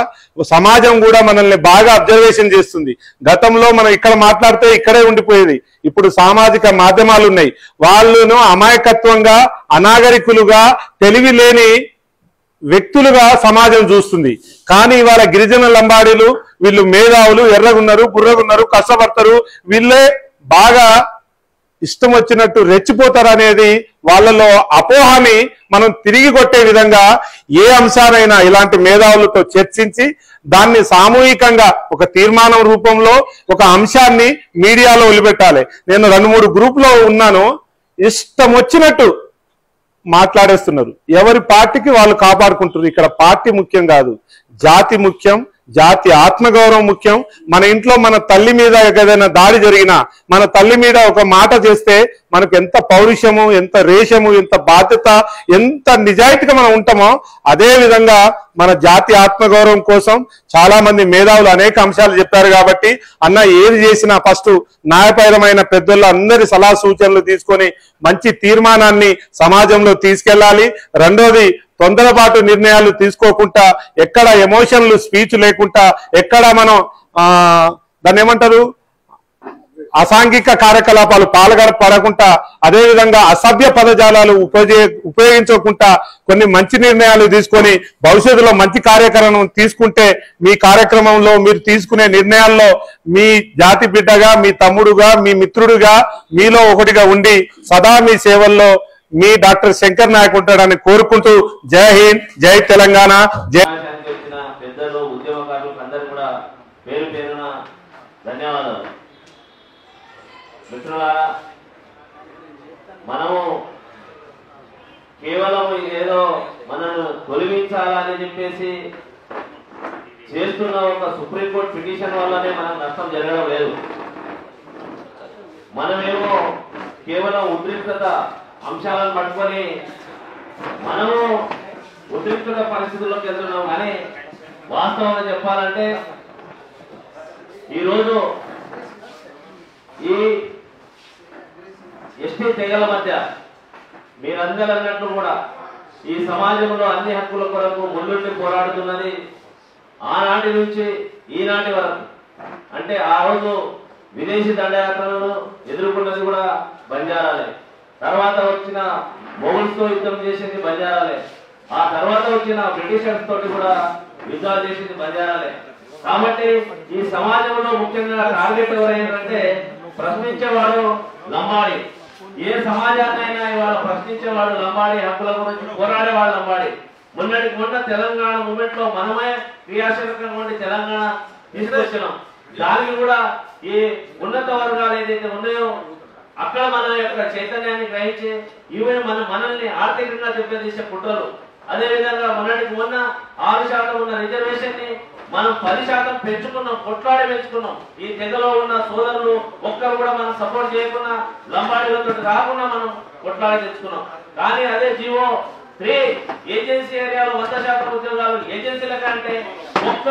సమాజం కూడా మనల్ని బాగా అబ్జర్వేషన్ చేస్తుంది. గతంలో మనం ఇక్కడ మాట్లాడితే ఇక్కడే ఉండిపోయేది, ఇప్పుడు సామాజిక మాధ్యమాలు ఉన్నాయి. వాళ్ళను అమాయకత్వంగా, అనాగరికులుగా, తెలివి లేని వ్యక్తులుగా సమాజం చూస్తుంది. కానీ ఇవాళ గిరిజన లంబాడీలు వీళ్ళు మేధావులు, ఎర్రగున్నారు, బుర్రగున్నారు, కష్టపడతారు, వీళ్ళే బాగా ఇష్టం వచ్చినట్టు రెచ్చిపోతారు అనేది వాళ్ళలో అపోహని మనం తిరిగి కొట్టే విధంగా ఏ అంశానైనా ఇలాంటి మేధావులతో చర్చించి దాన్ని సామూహికంగా ఒక తీర్మానం రూపంలో ఒక అంశాన్ని మీడియాలో వదిలిపెట్టాలి. నేను 2-3 గ్రూపులో ఉన్నాను, ఇష్టం వచ్చినట్టు మాట్లాడేస్తున్నారు. ఎవరి పార్టీకి వాళ్ళు కాపాడుకుంటున్నారు. ఇక్కడ పార్టీ ముఖ్యం కాదు, జాతి ముఖ్యం, జాతి ఆత్మగౌరవం ముఖ్యం. మన ఇంట్లో మన తల్లి మీద ఏదైనా దాడి జరిగినా, మన తల్లి మీద ఒక మాట చేస్తే మనకు ఎంత పౌరుషము, ఎంత రేషము, ఎంత బాధ్యత, ఎంత నిజాయితీగా మనం ఉంటామో అదే విధంగా మన జాతి ఆత్మగౌరవం కోసం చాలా మంది మేధావులు అనేక అంశాలు చెప్పారు. కాబట్టి అన్న ఏది చేసినా ఫస్ట్ న్యాయపరమైన పెద్దలు అందరి సలహా సూచనలు తీసుకొని మంచి తీర్మానాన్ని సమాజంలో తీసుకెళ్ళాలి. రెండోది, తొందరపాటు నిర్ణయాలు తీసుకోకుండా, ఎక్కడ ఎమోషన్లు స్పీచ్ లేకుండా, ఎక్కడ మనం దాన్ని ఏమంటారు అసాంఘిక కార్యకలాపాలు పాల్గొనకుండా, అదేవిధంగా అసభ్య పదజాలాలు ఉపయోగించకుండా కొన్ని మంచి నిర్ణయాలు తీసుకొని భవిష్యత్తులో మంచి కార్యక్రమం తీసుకుంటే మీ కార్యక్రమంలో మీరు తీసుకునే నిర్ణయాల్లో మీ జాతి బిడ్డగా, మీ తమ్ముడుగా, మీ మిత్రుడుగా, మీలో ఒకటిగా ఉండి సదా మీ సేవల్లో మీ డాక్టర్ శంకర్ నాయక్ ఉంటాడని కోరుకుంటూ జై హింద్, జై తెలంగాణ, జై. పెద్దలు, ఉద్యమకారులు అందరూ కూడా పేరు పేరున ధన్యవాదాలు. మిత్రులారా, మనము కేవలం ఏదో మనను తొలగించాలని చెప్పేసి చేస్తున్న ఒక సుప్రీంకోర్టు పిటిషన్ వల్లనే మనకు నష్టం జరగడం లేదు. మనమేమో కేవలం ఉద్రిక్తత అంశాలను పట్టుకొని మనము ఉద్రిక్త పరిస్థితుల్లోకి వెళ్తున్నాం. కానీ వాస్తవంగా చెప్పాలంటే ఈరోజు ఈ ఎస్టీ తెగల మధ్య మీరందరూ అన్నట్లు కూడా ఈ సమాజంలో అన్ని హక్కుల కొరకు ముందుండి పోరాడుతున్నది ఆనాటి నుంచి ఈనాటి వరకు. అంటే ఆ రోజు విదేశీ దండయాత్రలను ఎదుర్కొన్నది కూడా బంజారాలే, తర్వాత వచ్చిన మొఘల్స్తో యుద్ధం చేసింది బంజారాలే, ఆ తర్వాత వచ్చిన బ్రిటిషర్స్ తోటి కూడా యుద్ధాలు చేసింది బంజారాలే. కాబట్టి ఈ సమాజంలో ముఖ్యంగా టార్గెట్ ఎవరైందంటే ప్రశ్నించేవాడు లంబాడి. ఏ సమాజాన్నైనా ఇవాళ ప్రశ్నించేవాడు లంబాడి, హక్కుల గురించి పోరాడేవాడు లంబాడి. మొన్నటికి మొన్న తెలంగాణ మూమెంట్ లో మనమే క్రియాశీలకంగా ఉండి తెలంగాణ తీసుకొచ్చినాం. దానికి కూడా ఈ ఉన్నత వర్గాలు ఏదైతే ఉన్నాయో అక్కడ మన యొక్క చైతన్యాన్ని గ్రహించి ఈవెన్ మనల్ని ఆర్థికంగా దెబ్బతీసే కుట్రలు, అదేవిధంగా మొన్నటికి మొన్న 6% ఉన్న రిజర్వేషన్ ని మనం 10% పెంచుకున్నాం, కొట్లాడి పెంచుకున్నాం. ఈ తెగలో ఉన్న సోదరులు ఒక్కరు కూడా మనం సపోర్ట్ చేయకుండా లంబాడీలతో కాకుండా మనం కొట్లాడి తెచ్చుకున్నాం. కానీ అదే జీవో 3 ఏజెన్సీ ఏరియాలో 100% ఉద్యోగాలు ఏజెన్సీల కంటే ఒక్క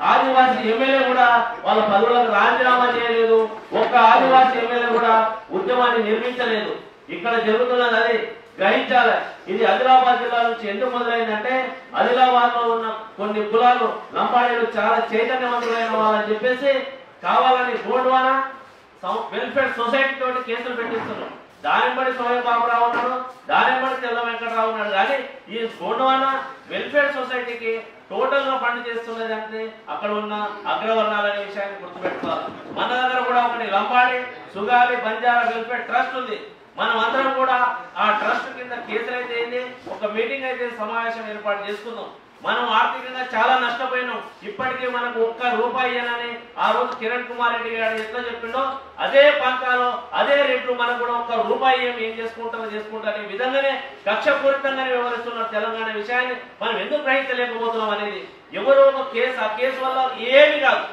ఆదివాసీ ఎమ్మెల్యే కూడా వాళ్ళ పదవులకు రాజీనామా చేయలేదు. ఒక్క ఆదివాసీ ఎమ్మెల్యే కూడా ఉద్యమాన్ని నిర్మించలేదు. ఇక్కడ జరుగుతున్నది అది గ్రహించాలి. ఇది ఆదిలాబాద్ జిల్లా నుంచి ఎందుకు మొదలైందంటే ఆదిలాబాద్ లో ఉన్న కొన్ని కులాలు లంబాడీలు చాలా చైతన్యవంతులైన వాళ్ళని చెప్పేసి కావాలని గోండ్వానా వెల్ఫేర్ సొసైటీ తోటి కేసులు పెట్టిస్తున్నారు. దానింబడి సోయ బాబురావు ఉన్నాడు, దానింబడి తెల్ల వెంకటరావు ఉన్నాడు. కానీ ఈ గోండ్వానా వెల్ఫేర్ సొసైటీకి టోటల్ గా ఫండ్ చేస్తున్నది అంటే అక్కడ ఉన్న అగ్రవర్ణాలనే విషయాన్ని గుర్తుపెట్టుకోవాలి. మన దగ్గర కూడా ఒకటి లంబాడి సుగాలి బంజారా వెల్ఫేర్ ట్రస్ట్ ఉంది. మనం అందరం కూడా ఆ ట్రస్ట్ కింద కేసులు అయితే ఏంది, ఒక మీటింగ్ అయితే సమావేశం ఏర్పాటు చేసుకుందాం. మనం ఆర్థికంగా చాలా నష్టపోయినాం. ఇప్పటికీ మనకు ₹1 అని ఆ రోజు కిరణ్ కుమార్ రెడ్డి గారు ఎట్లా చెప్పిండో అదే పంకాలో అదే రేట్లు మనకు కూడా ₹1 ఏం చేసుకుంటారో ఈ విధంగానే కక్షపూరితంగానే వ్యవహరిస్తున్నారు. తెలంగాణ విషయాన్ని మనం ఎందుకు గ్రహించలేకపోతున్నాం అనేది ఎవరో ఒక కేసు, ఆ కేసు వల్ల ఏమి కాదు.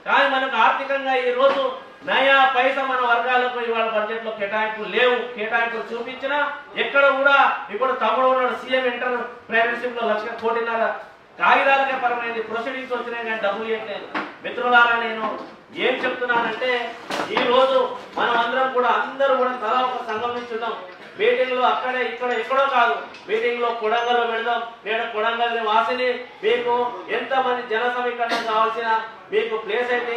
కానీ మనకు ఆర్థికంగా ఈ రోజు నయా పైసా మన వర్గాలకు ఇవాళ బడ్జెట్ లో కేటాయింపులు లేవు. కేటాయింపులు చూపించినా ఎక్కడ కూడా ఇప్పుడు తమ్ముడు ఉన్నాడు సీఎం ఇంటర్ ప్రైవేట్షిప్ లో 1,00,00,000 కోటిన్నర కాగితాలకే పరమైంది. ప్రొసీడింగ్స్ వచ్చినాయి కానీ డబ్బులు ఇవ్వట్లేదు. మిత్రులారా, నేను ఏం చెప్తున్నానంటే ఈ రోజు మనం అందరం కూడా అందరూ కూడా తలా ఒక సంఘం నుంచి ఉన్నాం. మీటింగ్ లో అక్కడే ఇక్కడ ఎక్కడో కాదు, మీటింగ్ లో కొడంగల్లో పెడదాం. నేను కొడంగల్ వాసిని, మీకు ఎంత మంది జన సమీకరణ కావాల్సిన మీకు ప్లేస్ అయితే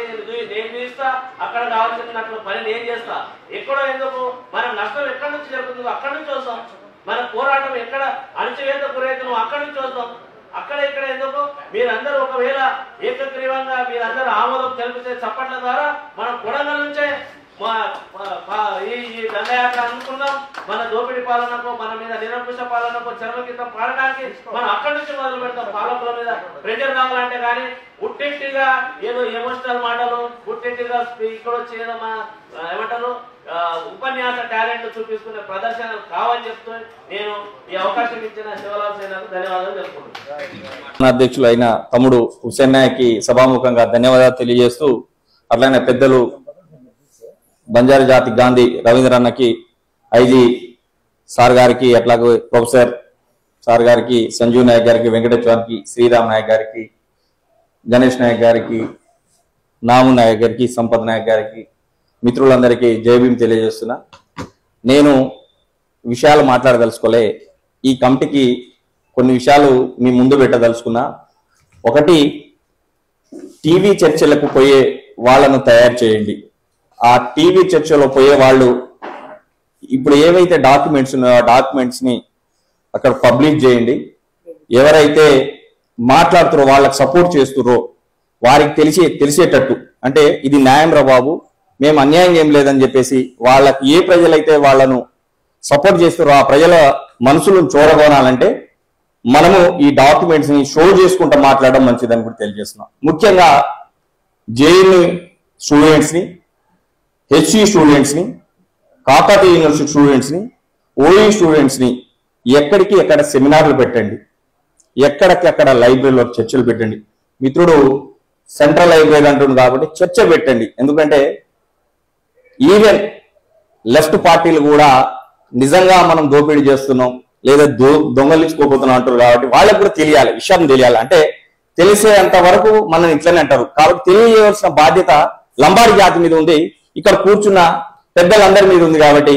నేను ఇస్తా, అక్కడ కావాల్సినట్లు పని నేను చేస్తా. ఎక్కడో ఎందుకు మన నష్టం ఎక్కడి నుంచి జరుగుతుందో అక్కడి నుంచి వస్తాం. మన పోరాటం ఎక్కడ అణచివేత గురైతుందో అక్కడి నుంచి వస్తాం. అక్కడ ఇక్కడ ఎందుకు మీరందరూ ఒకవేళ ఏకగ్రీవంగా మీరందరూ ఆమోదం తెలిపితే చప్పట్ల ద్వారా మనం కొడంగల్ నుంచే ఈ దండయాత్ర అనుకున్నాం. మన దోపిడీ పాలనకు, మన మీద నిరంకుశ పాలనకు చర్మగీతం పాడడానికి మనం అక్కడి నుంచి మొదలు పెడతాం. పాలకుల మీద ప్రెజర్ కావాలంటే కానీ ఉట్టిగా ఏదో ఎమోషనల్ మాటలు, ఉట్టిగా ఇక్కడ వచ్చి ఏదో మన ఏమంటారు ఉపన్యాస టాలెంట్ చూపించుకునే ప్రదర్శనలు కావని చెప్తూ నేను ఈ అవకాశం ఇచ్చిన శివలాల్ సేనకు ధన్యవాదాలు తెలుపుకుంటున్నాను. అధ్యక్షులు అయిన తమ్ముడు హుసేన్ నాయక్ సభాముఖంగా ధన్యవాదాలు తెలియజేస్తూ, అట్లనే పెద్దలు బంజారా జాతి గాంధీ రవీంద్ర అన్నకి, ఐజీ సార్ గారికి, అట్లాగే ప్రొఫెసర్ సార్ గారికి, సంజీవ్ నాయక్ గారికి, వెంకటేశ్వరానికి, శ్రీరామ్ నాయక్ గారికి, గణేష్ నాయక్ గారికి, నాము నాయక్ గారికి, సంపత్ నాయక్ గారికి, మిత్రులందరికీ జై భీమ్ తెలియజేస్తున్నా. నేను విషయాలు మాట్లాడదలుచుకోలే, ఈ కమిటీకి కొన్ని విషయాలు మీ ముందు పెట్టదలుచుకున్నా. ఒకటి, టీవీ చర్చలకు పోయే వాళ్ళను తయారు చేయండి. ఆ టీవీ చర్చలో పోయే వాళ్ళు ఇప్పుడు ఏవైతే డాక్యుమెంట్స్ ఉన్నాయో ఆ డాక్యుమెంట్స్ ని అక్కడ పబ్లిష్ చేయండి. ఎవరైతే మాట్లాడుతారో వాళ్ళకి సపోర్ట్ చేస్తుర్రో వారికి తెలిసేటట్టు, అంటే ఇది న్యాయం రా బాబు, మేము అన్యాయం ఏం లేదని చెప్పేసి వాళ్ళకి ఏ ప్రజలైతే వాళ్ళను సపోర్ట్ చేస్తారో ఆ ప్రజల మనసులను చూరగొనాలంటే మనము ఈ డాక్యుమెంట్స్ ని షో చేసుకుంటూ మాట్లాడడం మంచిదని కూడా తెలియజేస్తున్నాం. ముఖ్యంగా జేఎన్యూ స్టూడెంట్స్ ని, హెచ్ఈ స్టూడెంట్స్ ని, కాకతీయ యూనివర్సిటీ స్టూడెంట్స్ ని, ఓఈ స్టూడెంట్స్ ని ఎక్కడికి ఎక్కడ సెమినార్లు పెట్టండి, ఎక్కడికక్కడ లైబ్రరీలో చర్చలు పెట్టండి. మిత్రుడు సెంట్రల్ లైబ్రరీ అంటుంది కాబట్టి చర్చ పెట్టండి. ఎందుకంటే ఈవెన్ లెఫ్ట్ పార్టీలు కూడా నిజంగా మనం దోపిడీ చేస్తున్నాం, లేదా దొంగలించుకోబోతున్నాం అంటారు. కాబట్టి వాళ్ళకు కూడా తెలియాలి, విషయం తెలియాలి. అంటే తెలిసేంత వరకు మనం ఇట్లనే అంటారు. కాబట్టి తెలియవలసిన బాధ్యత లంబాడి జాతి మీద ఉంది, ఇక్కడ కూర్చున్న పెద్దలందరి మీద ఉంది. కాబట్టి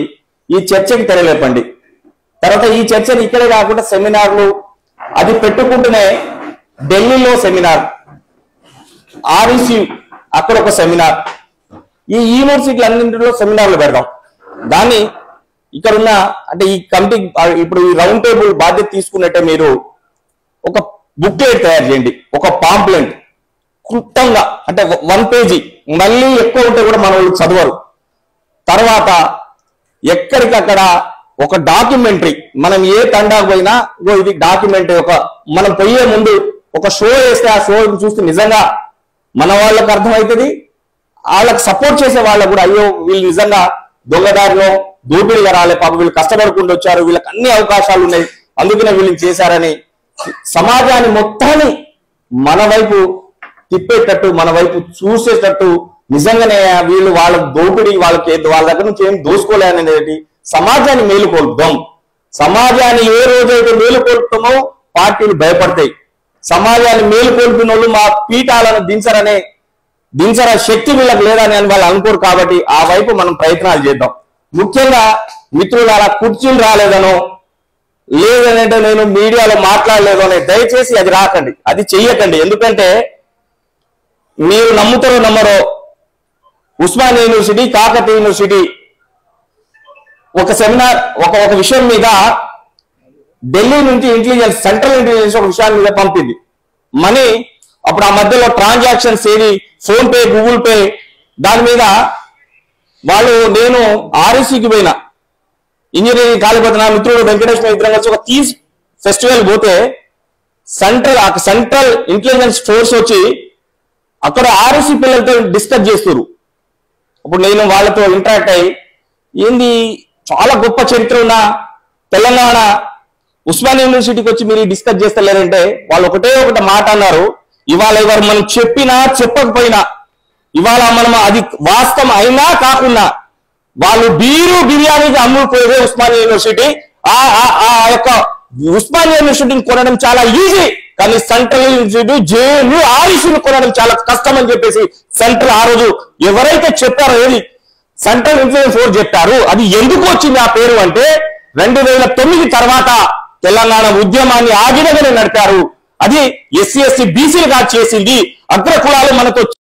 ఈ చర్చకి తెరలేపండి. తర్వాత ఈ చర్చలు ఇక్కడే కాకుండా సెమినార్లు అది పెట్టుకుంటూనే ఢిల్లీలో సెమినార్, ఆర్ఈసి అక్కడ ఒక సెమినార్, ఈ యూనివర్సిటీలు అన్నింటిలో సెమినార్లు పెడదాం. దాన్ని ఇక్కడ ఉన్న అంటే ఈ కమిటీ ఇప్పుడు ఈ రౌండ్ టేబుల్ బాధ్యత తీసుకున్నట్టే మీరు ఒక బుక్లెట్ తయారు చేయండి, ఒక పాంప్లెంట్ క్లుప్తంగా, అంటే 1 పేజీ, మళ్ళీ ఎక్కువ ఉంటే కూడా మన వాళ్ళు చదవరు. తర్వాత ఎక్కడికక్కడ ఒక డాక్యుమెంటరీ, మనం ఏ తండాకు పోయినా ఇది డాక్యుమెంటరీ, మనం పోయే ముందు ఒక షో వేస్తే ఆ షో చూస్తే నిజంగా మన వాళ్ళకు అర్థమవుతుంది, వాళ్ళకి సపోర్ట్ చేసే వాళ్ళకు కూడా అయ్యో వీళ్ళు నిజంగా దొంగదారిలో దోపిడిగా రాలే, పాపం వీళ్ళు కష్టపడుకుంటూ వచ్చారు, వీళ్ళకి అన్ని అవకాశాలు ఉన్నాయి, అందుకనే వీళ్ళు చేశారని సమాజాన్ని మొత్తాన్ని మన వైపు తిప్పేటట్టు, మన వైపు చూసేటట్టు, నిజంగానే వీళ్ళు వాళ్ళ దోపిడి వాళ్ళకి వాళ్ళ దగ్గర నుంచి ఏం దోసుకోలేదనేది సమాజాన్ని మేలుకొల్పుదాం. సమాజాన్ని ఏ రోజైతే మేలుకొల్పుతామో పార్టీలు భయపడతాయి. సమాజాన్ని మేలుకొల్పిన వాళ్ళు మా పీఠాలను దించర శక్తి వీళ్ళకి లేదని అని వాళ్ళు అనుకోరు. కాబట్టి ఆ వైపు మనం ప్రయత్నాలు చేద్దాం. ముఖ్యంగా మిత్రులారా, కుర్చీలు రాలేదనో లేదనంటే నేను మీడియాలో మాట్లాడలేదు అనే దయచేసి అది రాకండి, అది చెయ్యకండి. ఎందుకంటే మీరు నమ్ముతారో నమ్మరో, ఉస్మానియా యూనివర్సిటీ, కాకతీయ యూనివర్సిటీ ఒక సెమినార్ ఒక విషయం మీద ఢిల్లీ నుంచి ఇంటెలిజెన్స్, సెంట్రల్ ఇంటెలిజెన్స్ ఒక విషయాన్ని మీద పంపింది మనీ. అప్పుడు ఆ మధ్యలో ట్రాన్సాక్షన్స్ ఏది, ఫోన్ పే, గూగుల్ పే, దాని మీద వాళ్ళు, నేను ఆర్ఈసీకి పోయిన ఇంజనీరింగ్ కాలేజ్ నా మిత్రుడు వెంకటేశ్వర ఇద్దరం కలిసి ఒక తీస్ ఫెస్టివల్ పోతే సెంట్రల్ ఇంటెలిజెన్స్ ఫోర్స్ వచ్చి అక్కడ ఆర్ఈసీ పిల్లలతో డిస్కస్ చేస్తారు. అప్పుడు నేను వాళ్ళతో ఇంటరాక్ట్ అయ్యి, ఏంది చాలా గొప్ప చరిత్ర ఉన్న తెలంగాణ ఉస్మానియా యూనివర్సిటీకి వచ్చి మీరు డిస్కస్ చేస్తలేరంటే వాళ్ళు ఒకటే మాట అన్నారు, ఇవాళ ఎవరు మనం చెప్పినా చెప్పకపోయినా, ఇవాళ మనం అది వాస్తవం అయినా కాకుండా వాళ్ళు బిర్యానీకి అమ్ముకుపోయేదే ఉస్మానియా యూనివర్సిటీ. ఆ యొక్క ఉస్మానియా యూనివర్సిటీని కొనడం చాలా ఈజీ, కానీ సెంట్రల్ యూనివర్సిటీ, జేఎన్యూ, ఆర్ఈసీని కొనడం చాలా కష్టం అని చెప్పేసి సెంట్రల్ ఆ రోజు ఎవరైతే చెప్పారో, ఏది సెంట్రల్ ఇన్ఫ్లుయెన్స్ ఫోర్స్ చెప్పారు, అది ఎందుకు వచ్చింది ఆ పేరు అంటే 2009 తర్వాత తెలంగాణ ఉద్యమాన్ని ఆగినగానే నడిపారు. అది ఎస్సీ ఎస్టీ బీసీలుగా చేసింది. అగ్ర కులాలు మనతో